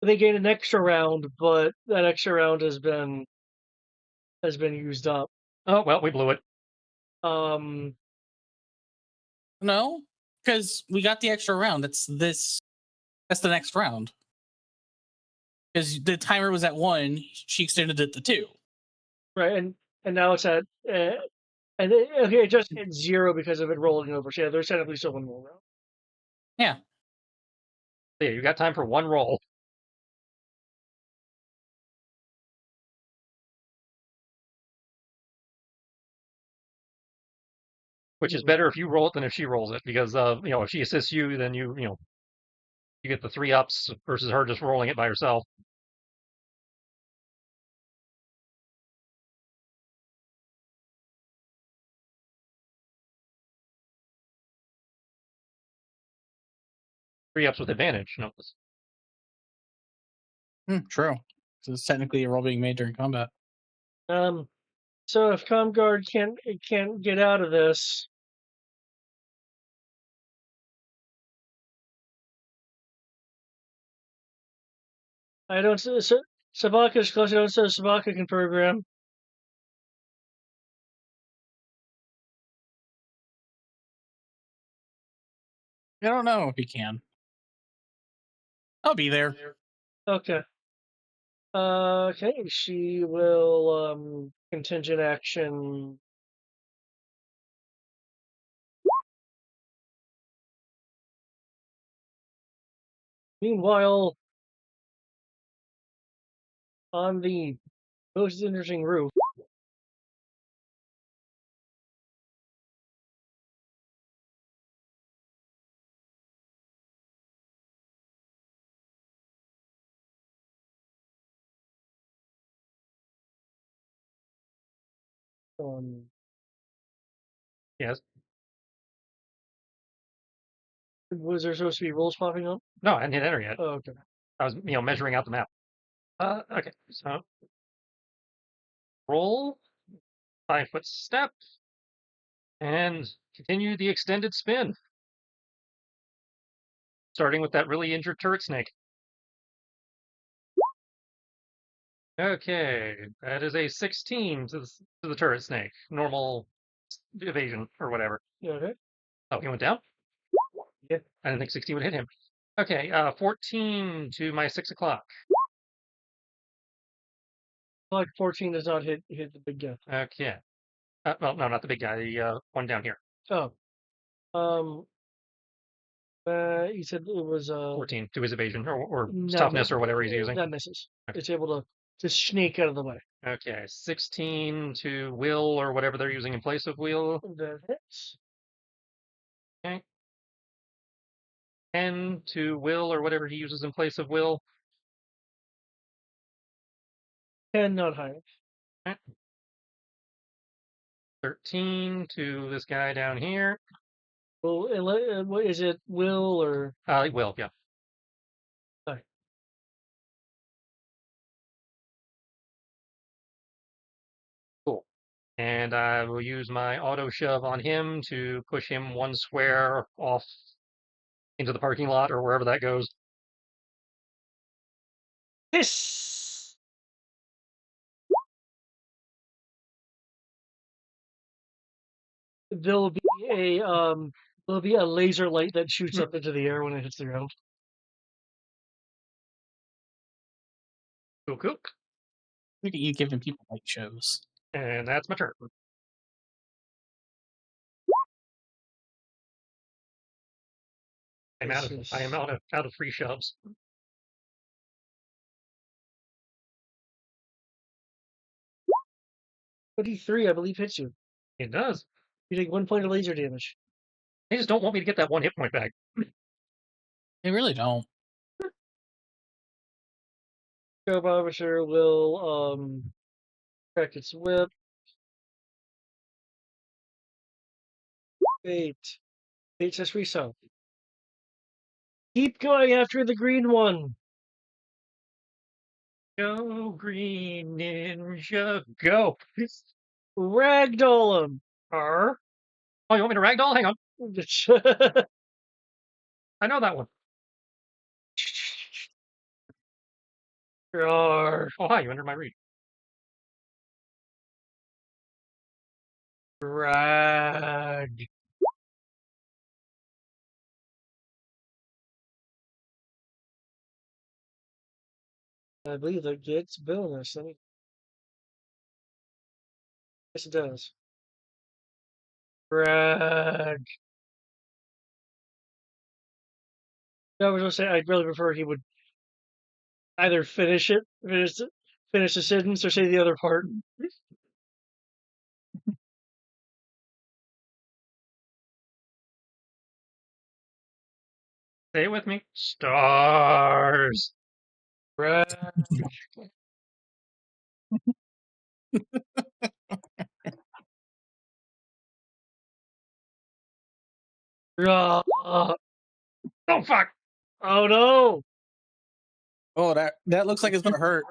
They gained an extra round, but that extra round has been used up. Oh, well, we blew it. No, because we got the extra round. That's the next round. Because the timer was at 1, she extended it to 2. Right, and now it's at it just hit 0 because of it rolling over. So yeah, there's technically still one more round. Yeah. Yeah, you got time for one roll. Which is better if you roll it than if she rolls it, because if she assists you, then you get the 3 ups versus her just rolling it by herself. Three ups with advantage. No. True. So it's technically a roll being made during combat. So if ComGuard can't get out of this, I don't. Sabaka's close. I don't say Sabaka can program. I don't know if he can. I'll be there. Okay. Okay. She will contingent action. Meanwhile, on the most interesting roof, Yes. was there supposed to be rules popping up? No, I didn't hit enter yet. Oh, okay. I was measuring out the map. Okay, so roll 5-foot step and continue the extended spin, starting with that really injured turret snake. Okay, that is a 16 to the turret snake. Normal evasion or whatever. Yeah, okay. Oh, he went down? Yeah. I didn't think 16 would hit him. Okay, 14 to my 6 o'clock. Like 14 does not hit the big guy. Okay. Well, no, not the big guy. The one down here. Oh. You said it was 14 to his evasion or that toughness or whatever he's using. That misses. Okay. It's able to sneak out of the way. Okay, 16 to will or whatever they're using in place of will. That hits. Okay. 10 to will or whatever he uses in place of will. 10, not higher. 13 to this guy down here. Well, what is it? Will or Will, yeah. Alright. Cool. And I will use my auto shove on him to push him one square off into the parking lot or wherever that goes. hiss? There'll be a laser light that shoots up into the air when it hits the ground. Cool, cool. Look at you giving people light shows. And that's my turn. I am out of free shoves. 23, I believe, hits you. It does. You take 1 point of laser damage. They just don't want me to get that one hit point back. They really don't. COBRA officer will crack its whip. 8. 8 says free so. Keep going after the green one. Go, green ninja, go. Ragdoll him. Oh, you want me to ragdoll? Hang on. I know that one. Roar. Oh, hi, you entered my read. Rag. I believe that gets bonus. Yes, it does. Rag. I was gonna say I'd really prefer he would either finish the sentence, or say the other part. Say it with me. Stars. Rag. Oh, fuck. Oh no! Oh, that looks like it's gonna hurt.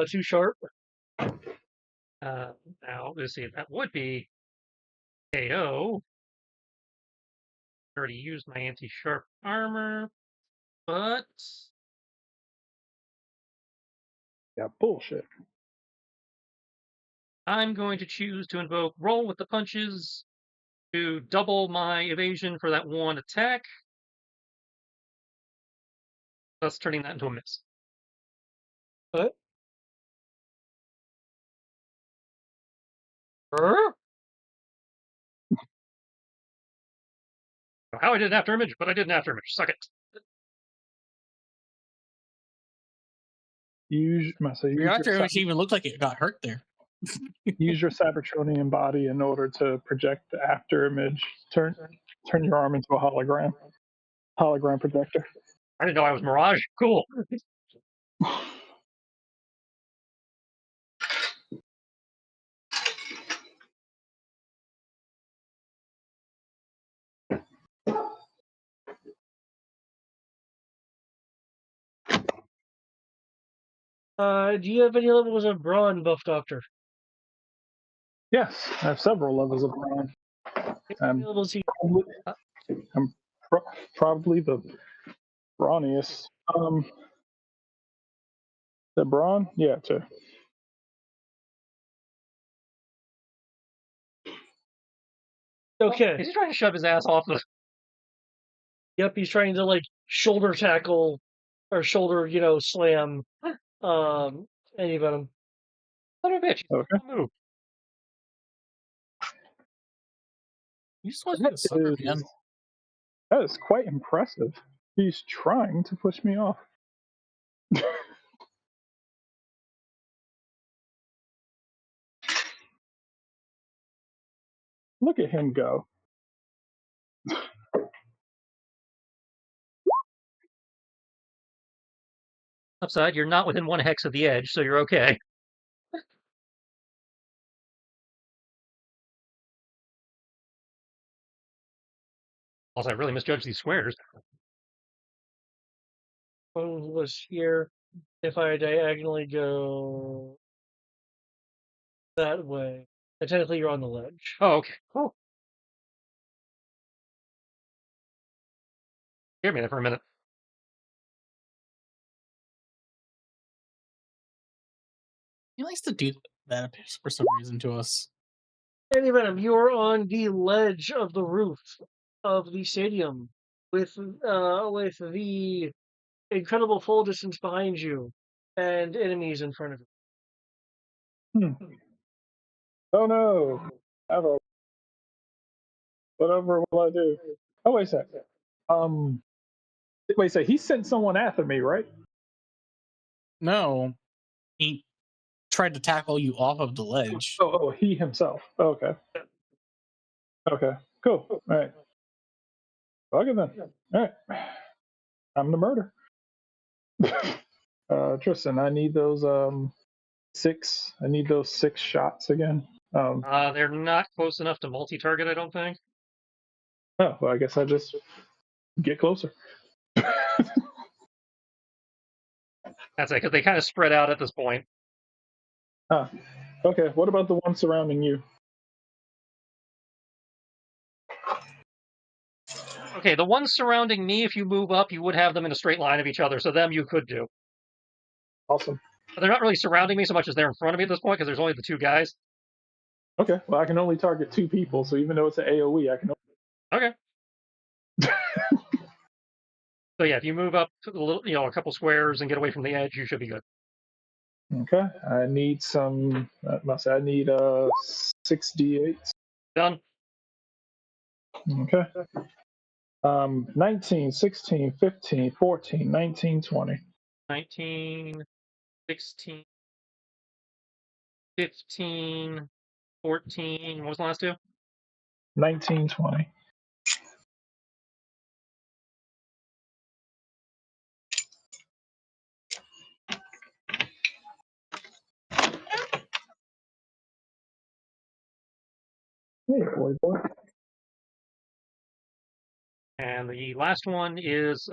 Too sharp. Now, let's see. That would be KO. Already used my anti-sharp armor, but Yeah, bullshit. I'm going to choose to invoke Roll with the Punches to double my evasion for that one attack, thus turning that into a miss. What? Huh? How I did an afterimage, but I did an afterimage. Suck it. Use Your afterimage even looked like it got hurt there. use your Cybertronian body in order to project the after image. Turn your arm into a hologram projector. I didn't know I was Mirage. Cool. Do you have any levels of brawn, Buff Doctor? Yes, I have several levels of brawn. How many levels do you I'm probably the brawniest. The brawn? Yeah, too. Okay. Is he trying to shove his ass off the... Yep, he's trying to like shoulder tackle or shoulder, slam any of them. Son of a bitch. Okay. Move. You supposed to be a sucker, man. That is quite impressive. He's trying to push me off. Look at him go. Upside, you're not within 1 hex of the edge, so you're okay. Also, I really misjudged these squares. One was here. If I diagonally go that way, and technically you're on the ledge. Oh, okay. Cool. Scared me there for a minute. He likes to do that for some reason to us. Andy Venom, you're on the ledge of the roof of the stadium with the incredible full distance behind you and enemies in front of you. Oh no. Whatever will I do? Oh, wait a sec. Wait a sec. He sent someone after me, right? No, he tried to tackle you off of the ledge. Oh, he himself. Oh, okay. Okay, cool. All right. Okay then. All right. I'm the murder. Tristan, I need those 6. I need those 6 shots again. They're not close enough to multi-target, I don't think. Oh, well, I guess I just get closer. That's it, because they kind of spread out at this point. Okay, what about the one surrounding you? Okay, the ones surrounding me, if you move up, you would have them in a straight line of each other, so them you could do. Awesome. But they're not really surrounding me so much as they're in front of me at this point, because there's only the 2 guys. Okay, well, I can only target 2 people, so even though it's an AoE, I can. Okay. So yeah, if you move up to the little, a couple squares and get away from the edge, you should be good. Okay, I need some. I need 6d8. Done. Okay. 19, 16, 15, 14, 19, 20. 19, 16, 15, 14. What was the last 2? 19, 20. Hey, boy. And the last one is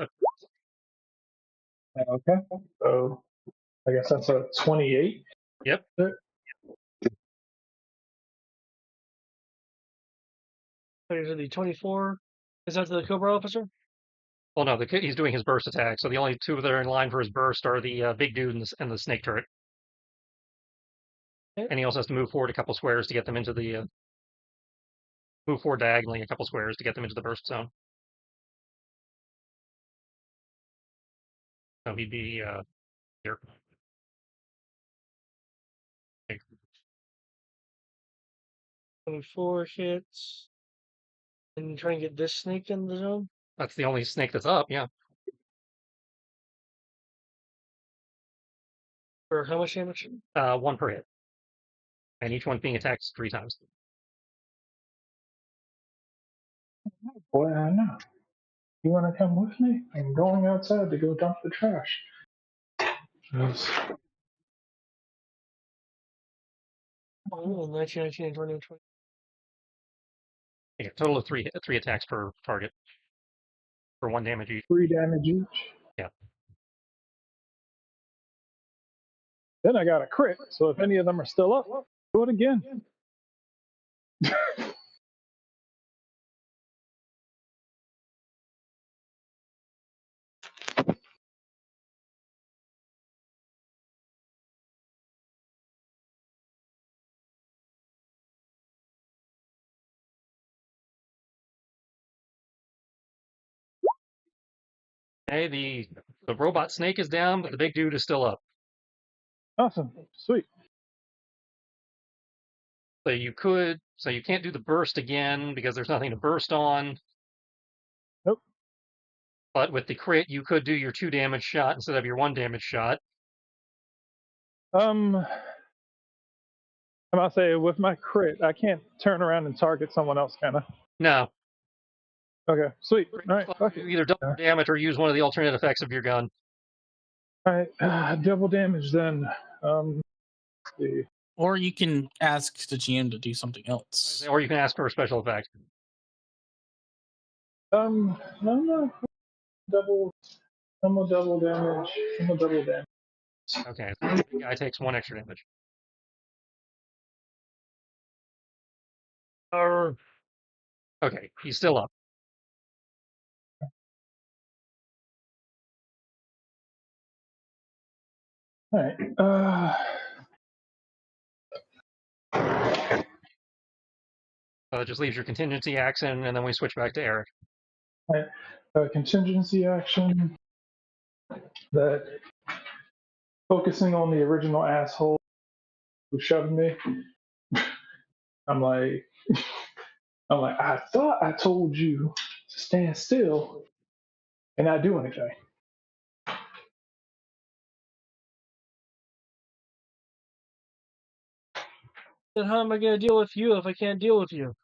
Okay, so I guess that's a 28. Yep. The 24. Is that the Cobra officer? Well, no, he's doing his burst attack, so the only 2 that are in line for his burst are the big dude and the snake turret. Okay. And he also has to move forward a couple squares to get them into the move forward diagonally a couple squares to get them into the burst zone. So he'd be here. 24 hits. And try and get this snake in the zone? That's the only snake that's up, yeah. For how much damage? 1 per hit. And each one's being attacked 3 times. Boy, I know. You want to come with me? I'm going outside to go dump the trash. Jeez. Oh, 19, 19, 20, 20. Yeah, total of 3 attacks per target. For 1 damage each. 3 damage each. Yeah. Then I got a crit, so if any of them are still up, do it again. Okay, the robot snake is down, but the big dude is still up. Awesome. Sweet. So you can't do the burst again because there's nothing to burst on. Nope. But with the crit, you could do your 2 damage shot instead of your 1 damage shot. I'm about to say, with my crit, I can't turn around and target someone else, can I? No. Okay, sweet. All right, fuck You it. either double damage or use one of the alternate effects of your gun. All right, double damage then. Let's see. Or you can ask the GM to do something else. Or you can ask for a special effect. No, no, double. I'm gonna double damage. I'm gonna double damage. Okay, so the guy takes 1 extra damage. Okay, he's still up. All right. So it just leaves your contingency action, and then we switch back to Eric. All right. Contingency action. That focusing on the original asshole who shoved me. I'm like, I thought I told you to stand still and not do anything. Then how am I going to deal with you if I can't deal with you?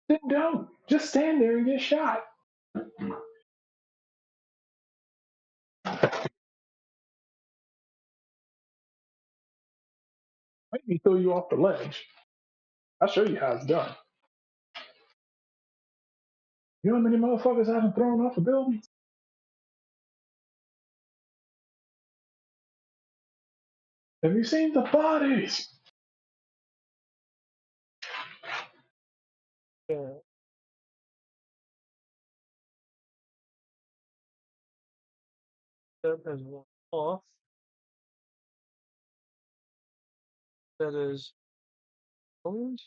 Then don't. Just stand there and get shot. Make me throw you off the ledge. I'll show you how it's done. You know how many motherfuckers I haven't thrown off a building? Have you seen the bodies? Yeah. That has one off. That is owned.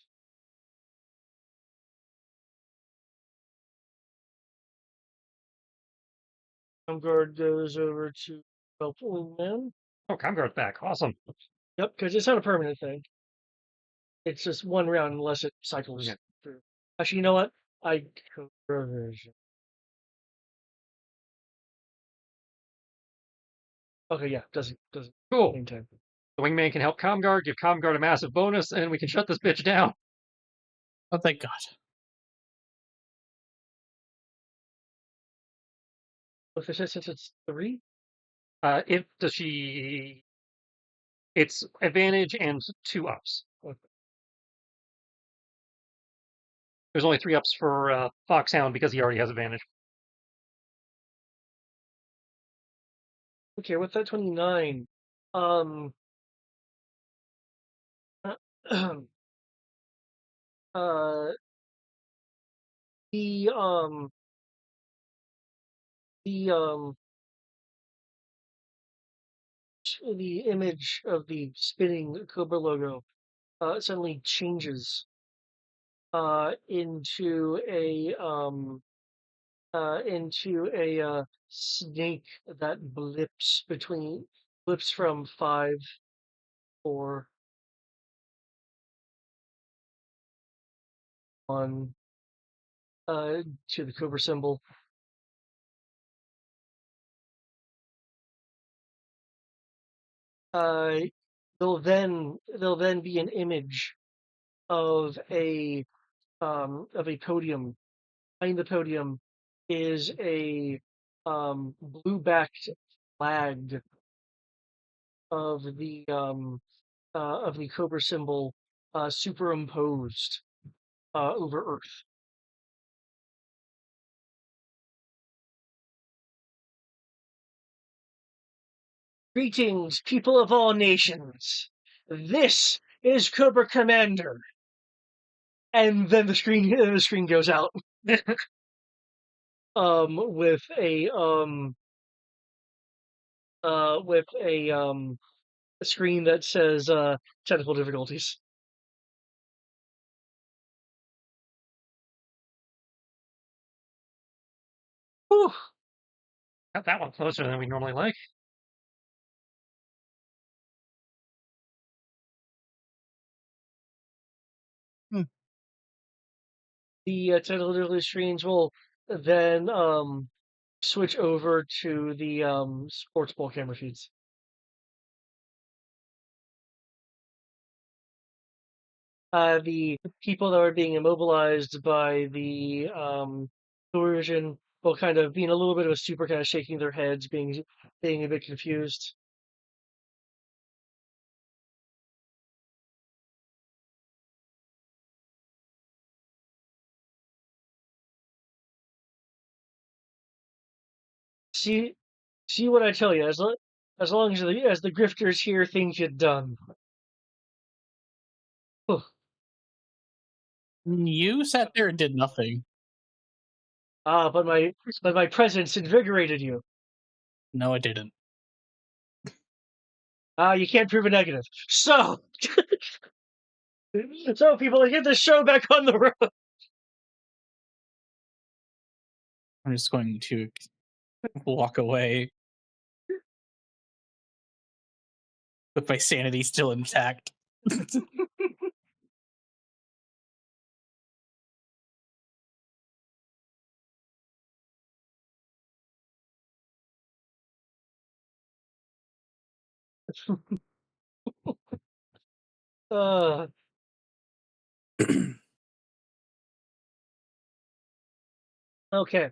Guard goes over to help man. Oh, Comguard's back. Awesome. Yep, because it's not a permanent thing. It's just one round unless it cycles Yeah. through. Actually, you know what? I COBRA version. Okay, yeah, doesn't Cool. maintain. The wingman can help Comguard, give Comguard a massive bonus, and we can shut this bitch down. Oh, thank God. Look, since it's 3. If does she? It's advantage and 2 ups. Okay. There's only 3 ups for Foxhound because he already has advantage. Okay, with that 29, um, uh, the um, the um, the image of the spinning COBRA logo suddenly changes into a snake that blips from 5, 4, 1 to the COBRA symbol. There'll then be an image of a podium. Behind the podium is a blue-backed flag of the COBRA symbol superimposed over Earth. Greetings, people of all nations. This is COBRA Commander. And then the screen goes out. With a screen that says technical difficulties. Whew. Got that one closer than we normally like. The technical difficulty screens will then switch over to the sports ball camera feeds. the people that were being immobilized by the coercion will kind of be in a little bit of a stupor, kind of shaking their heads, being a bit confused. See what I tell you. As long as the grifters here, things get done. Whew. You sat there and did nothing. But my presence invigorated you. No, I didn't. You can't prove a negative. So, people, let's get this show back on the road. I'm just going to walk away with my sanity still intact. Uh, okay.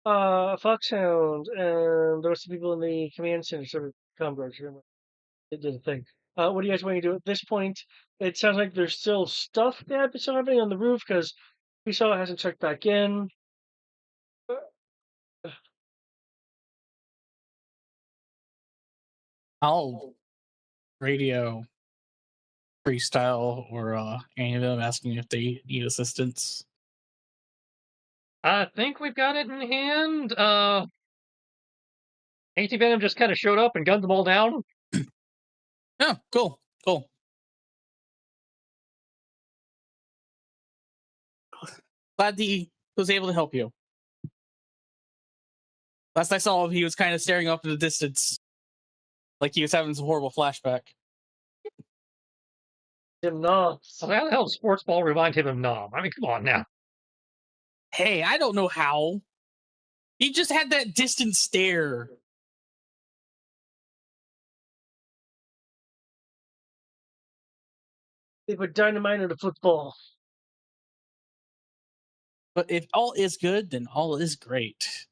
Foxhound and the rest of the people in the command center sort of converge. It did a thing. What do you guys want to do at this point? It sounds like there's still stuff that's happening on the roof because Priscilla hasn't checked back in. I'll radio Freestyle or any of them asking if they need assistance. I think we've got it in hand. Anti-Venom just kind of showed up and gunned them all down. Oh, cool. Glad he was able to help you. Last I saw him, he was kind of staring off in the distance, like he was having some horrible flashback. No. So how the hell does Sports Ball remind him of Nom? I mean, come on now. Hey, I don't know how. He just had that distant stare. They put dynamite in a football. But if all is good, then all is great.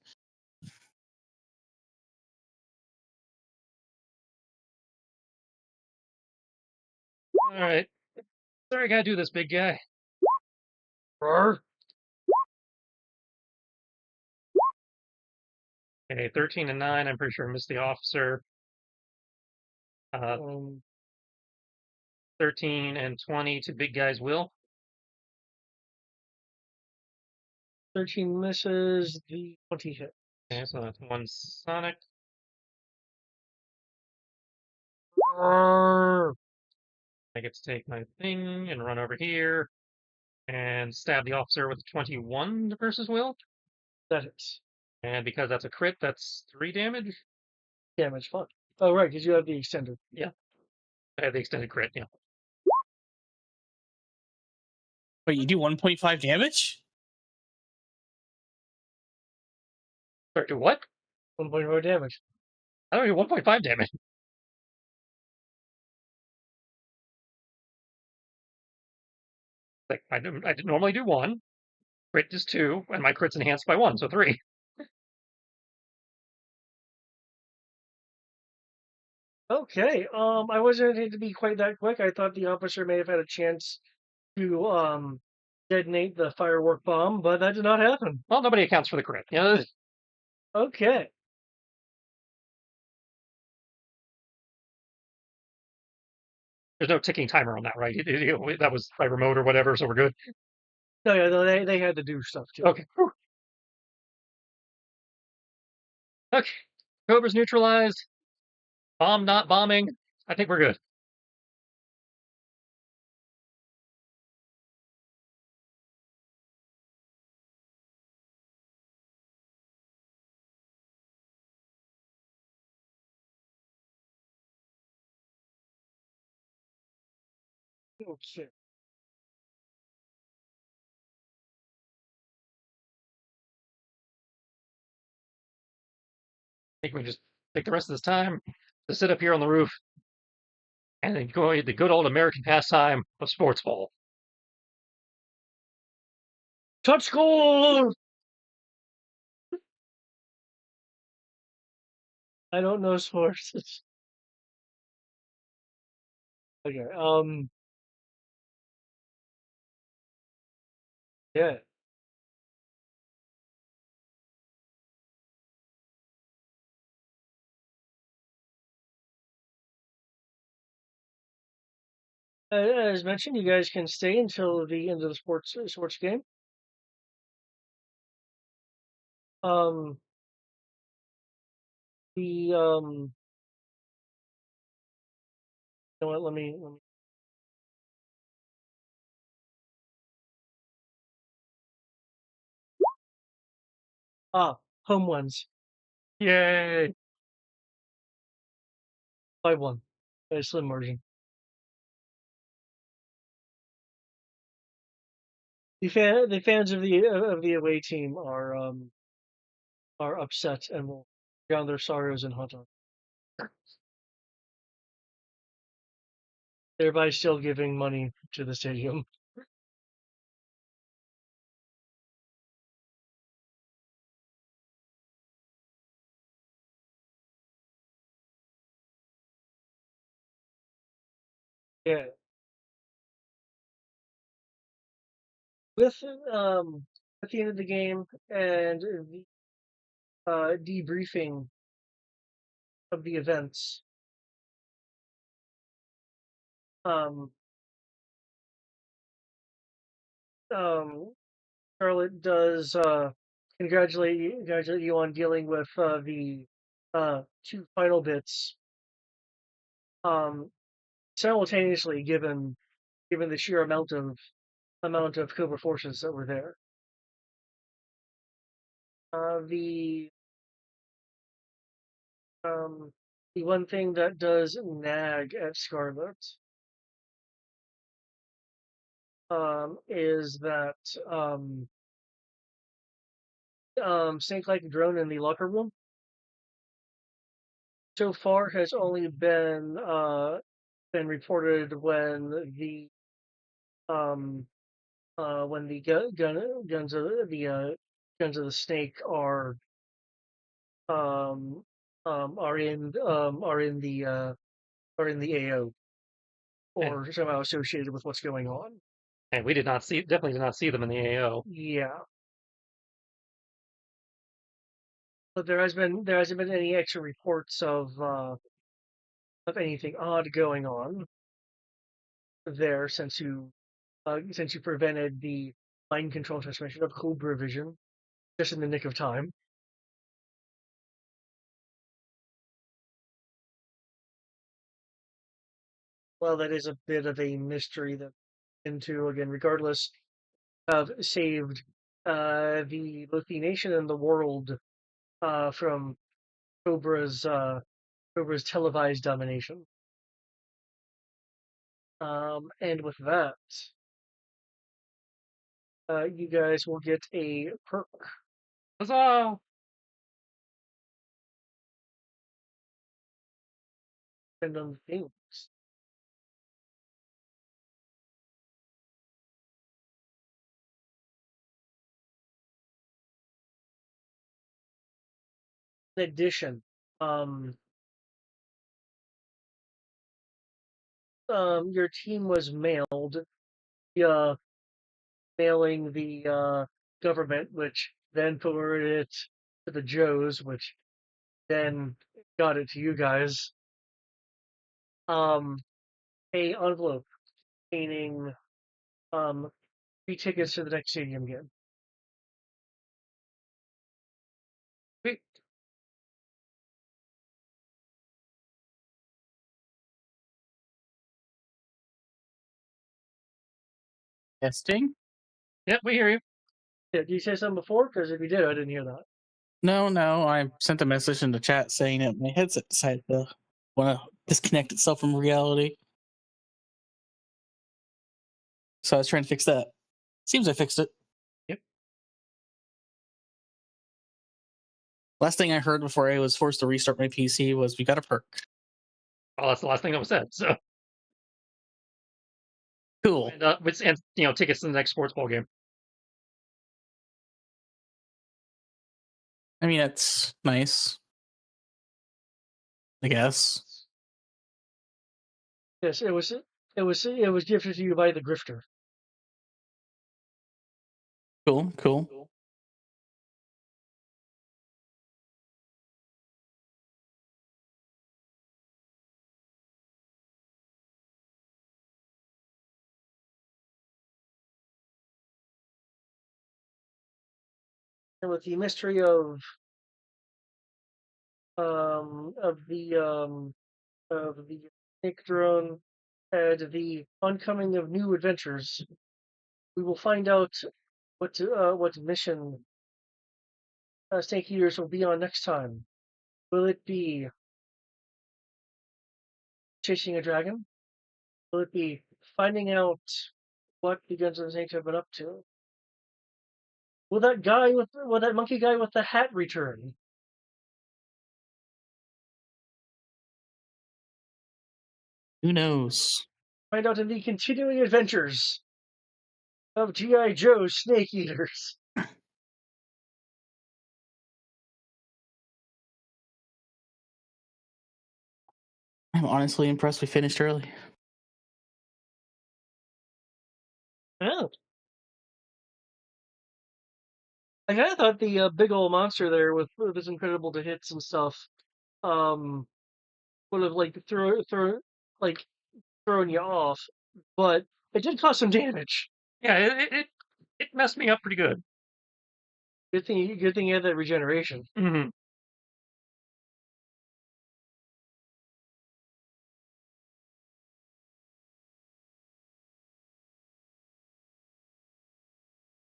All right. Sorry, I gotta do this, big guy. Okay, 13 and 9. I'm pretty sure I missed the officer. 13 and 20 to big guy's will. 13 misses, the 20 hit. Okay, so that's one Sonic. I get to take my thing and run over here and stab the officer with 21 versus will. That hits. And because that's a crit, that's 3 damage. Damage, fun. Oh, right, because you have the extended. Yeah. I have the extended crit, yeah. Wait, you do 1.5 damage? Sorry, do what? 1.4 damage. I don't do 1.5 damage. Like, I normally do 1. Crit is 2, and my crit's enhanced by 1, so 3. Okay, I wasn't intending to be quite that quick. I thought the officer may have had a chance to detonate the firework bomb, but that did not happen. Well, nobody accounts for the crit. Yeah. Okay. There's no ticking timer on that, right? That was by remote or whatever, so we're good. No, yeah, they had to do stuff too. Okay. Whew. Okay. Cobra's neutralized. Bomb not bombing. I think we're good. Okay. I think we just take the rest of this time to sit up here on the roof and enjoy the good old American pastime of sports ball. Touch goal! I don't know sports. Okay. Yeah. As mentioned, you guys can stay until the end of the sports game. Um, you know what? Let me. Home ones Yay! 5-1, a slim margin. The fans of the away team are upset and will drown their sorrows in hot dog, thereby still giving money to the stadium. Yeah. With at the end of the game and the debriefing of the events, um, Charlotte does congratulate you on dealing with the two final bits simultaneously, given the sheer amount of Cobra forces that were there. The one thing that does nag at Scarlet is that Snake like drone in the locker room so far has only been reported when the guns of the snake are in the AO or somehow associated with what's going on. And we definitely did not see them in the AO. Yeah. But there hasn't been any extra reports of anything odd going on there since you prevented the mind control transmission of COBRA vision just in the nick of time. Well, that is a bit of a mystery that into again, regardless of saved both the nation and the world from COBRA's televised domination. And with that, you guys will get a perk. Huzzah! And on things. In addition, your team was mailed via mailing the government, which then forwarded it to the Joes, which then got it to you guys. A envelope containing 3 tickets to the next stadium game. Sweet. Testing? Yep, we hear you. Yeah, did you say something before? Because if you did, I didn't hear that. No. I sent a message in the chat saying that my headset decided to want to disconnect itself from reality. So I was trying to fix that. Seems I fixed it. Yep. Last thing I heard before I was forced to restart my PC was we got a perk. Oh, that's the last thing that was said. So, Cool. and tickets to the next sports ball game. I mean, that's nice. I guess. Yes, it was gifted to you by the grifter. Cool. And with the mystery of the snake drone and the oncoming of new adventures, we will find out what mission Snake Eaters will be on next time. Will it be chasing a dragon? Will it be finding out what the Guns and Snakes have been up to? Will that monkey guy with the hat return? Who knows? Find out in the continuing adventures of G.I. Joe's Snake Eaters. I'm honestly impressed we finished early. Oh. I kind of thought the big old monster there with his incredible to hits and stuff would have like thrown you off, but it did cause some damage. Yeah, it messed me up pretty good. Good thing you had that regeneration. Mm-hmm.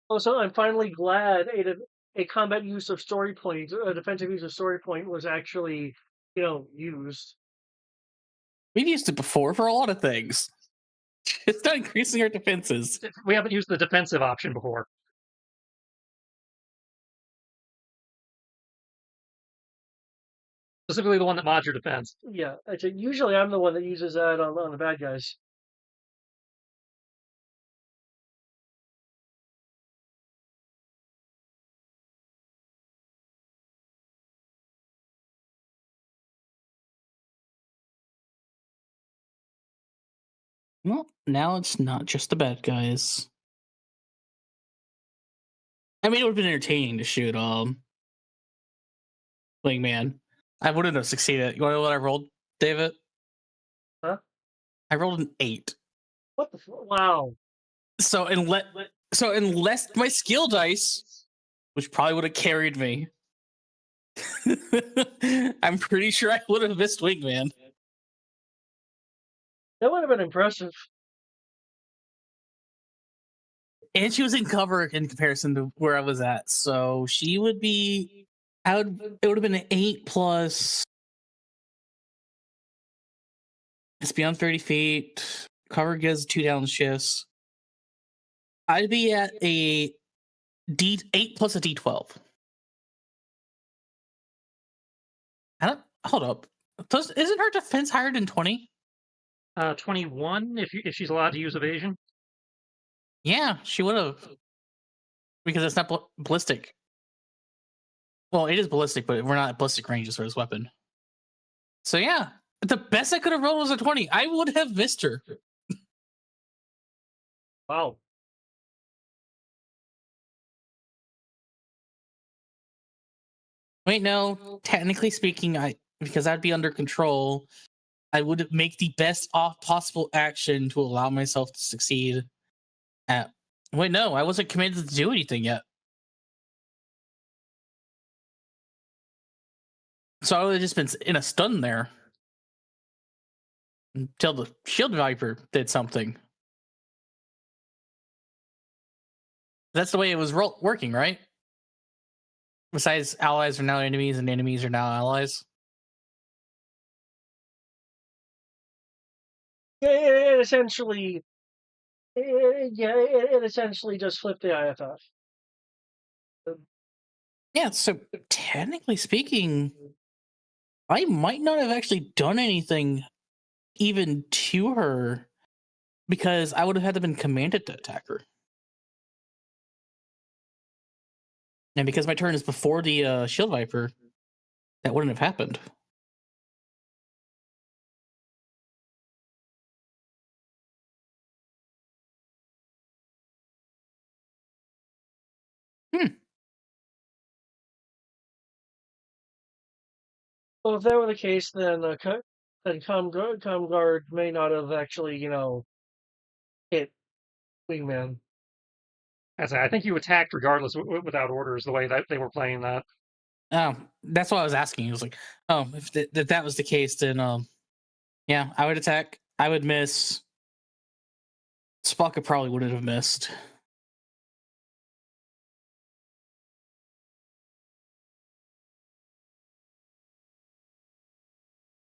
Also, I'm finally glad a combat use of story point, a defensive use of story point was actually, used. We've used it before for a lot of things. It's not increasing our defenses. We haven't used the defensive option before. Specifically the one that mods your defense. Yeah, usually I'm the one that uses that on the bad guys. Well, now it's not just the bad guys. I mean, it would have been entertaining to shoot Wingman. I wouldn't have succeeded. You want to know what I rolled, David? Huh? I rolled an 8. What the wow. So unless my skill dice, which probably would have carried me, I'm pretty sure I would have missed Wingman. That would have been impressive. And she was in cover in comparison to where I was at, so she would be. It would have been an 8 plus. It's beyond 30 feet. Cover gives 2 down shifts. I'd be at a D8 plus a D12. Hold up. Isn't her defense higher than 20? 21 if she's allowed to use evasion. Yeah, she would have. Because it's not ballistic. Well, it is ballistic, but we're not at ballistic ranges for this weapon. So yeah, the best I could have rolled was a 20. I would have missed her. Wow. Wait, no. Technically speaking, because I'd be under control, I would make the best possible action to allow myself to succeed. Wait, no, I wasn't committed to do anything yet. So I would have just been in a stun there until the shield viper did something. That's the way it was working, right? Besides, allies are now enemies and enemies are now allies. Yeah, it essentially just flipped the IFF. Yeah, so technically speaking, I might not have actually done anything even to her because I would have had to been commanded to attack her. And because my turn is before the Shield Viper, that wouldn't have happened. Well, if that were the case, then then Comguard may not have actually, hit Wingman. I think you attacked regardless without orders. The way that they were playing that. Oh, that's what I was asking. It was like, oh, if that was the case, then yeah, I would attack. I would miss. Spock probably wouldn't have missed.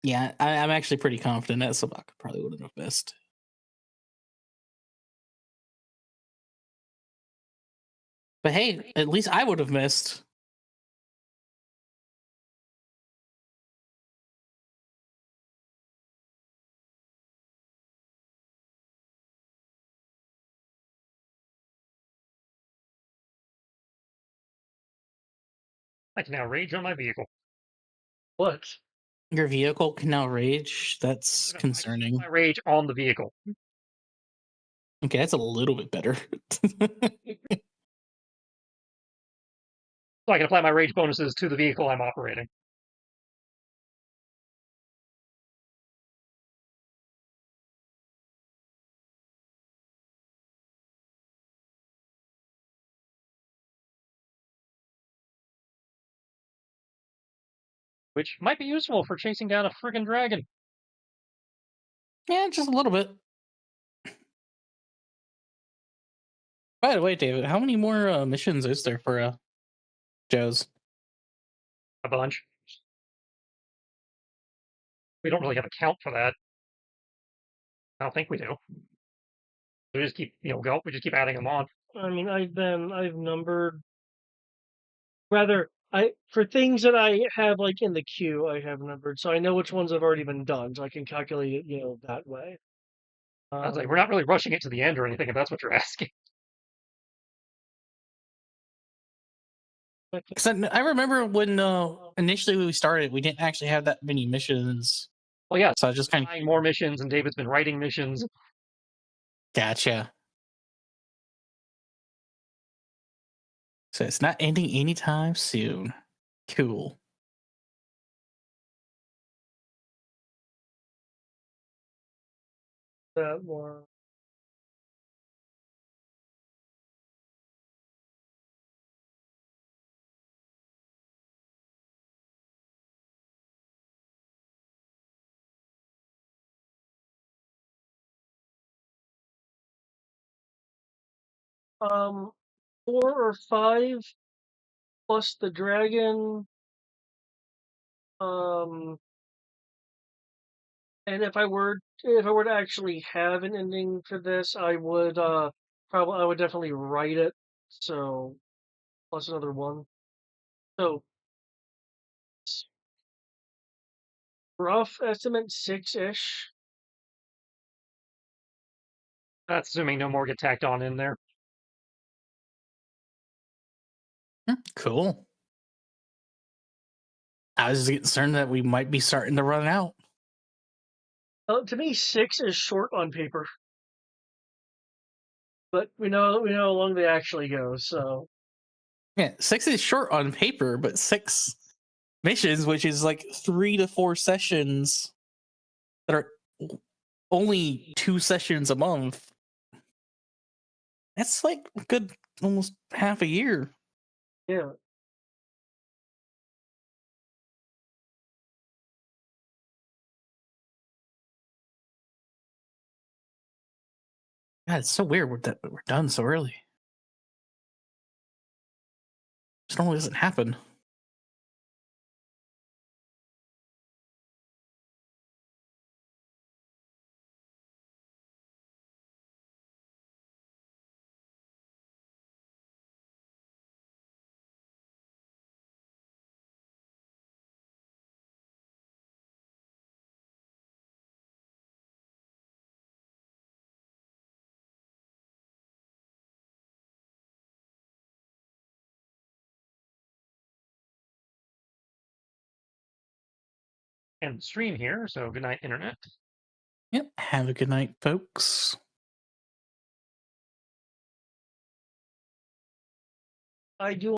Yeah, I'm actually pretty confident that Spock probably wouldn't have missed. But hey, at least I would have missed. I can now rage on my vehicle. What? Your vehicle can now rage? That's concerning. My rage on the vehicle. Okay, that's a little bit better. So I can apply my rage bonuses to the vehicle I'm operating. Which might be useful for chasing down a friggin' dragon. Yeah, just a little bit. By the way, David, how many more missions is there for Joe's? A bunch. We don't really have a count for that. I don't think we do. We just keep, we just keep adding them on. I mean, I've numbered. Rather, for things that I have like in the queue, I have numbered, so I know which ones have already been done, so I can calculate it, that way. I was like, we're not really rushing it to the end or anything, if that's what you're asking. Because I remember when initially we started, we didn't actually have that many missions. Well, yeah. So I was just kind of buying more missions, and David's been writing missions. Gotcha. So it's not ending anytime soon. Cool. That one. Um, 4 or 5 plus the dragon. And if I were to actually have an ending for this, I would definitely write it. So plus another one. So rough estimate 6-ish. That's assuming no more get tacked on in there. Cool. I was just concerned that we might be starting to run out. To me, 6 is short on paper, but we know how long they actually go. So yeah, 6 is short on paper, but 6 missions, which is like 3 to 4 sessions that are only 2 sessions a month. That's like a good almost half a year. yeah. God, it's so weird we're done so early. This normally doesn't happen. end the stream here. So good night, internet. Yep. Have a good night, folks. I do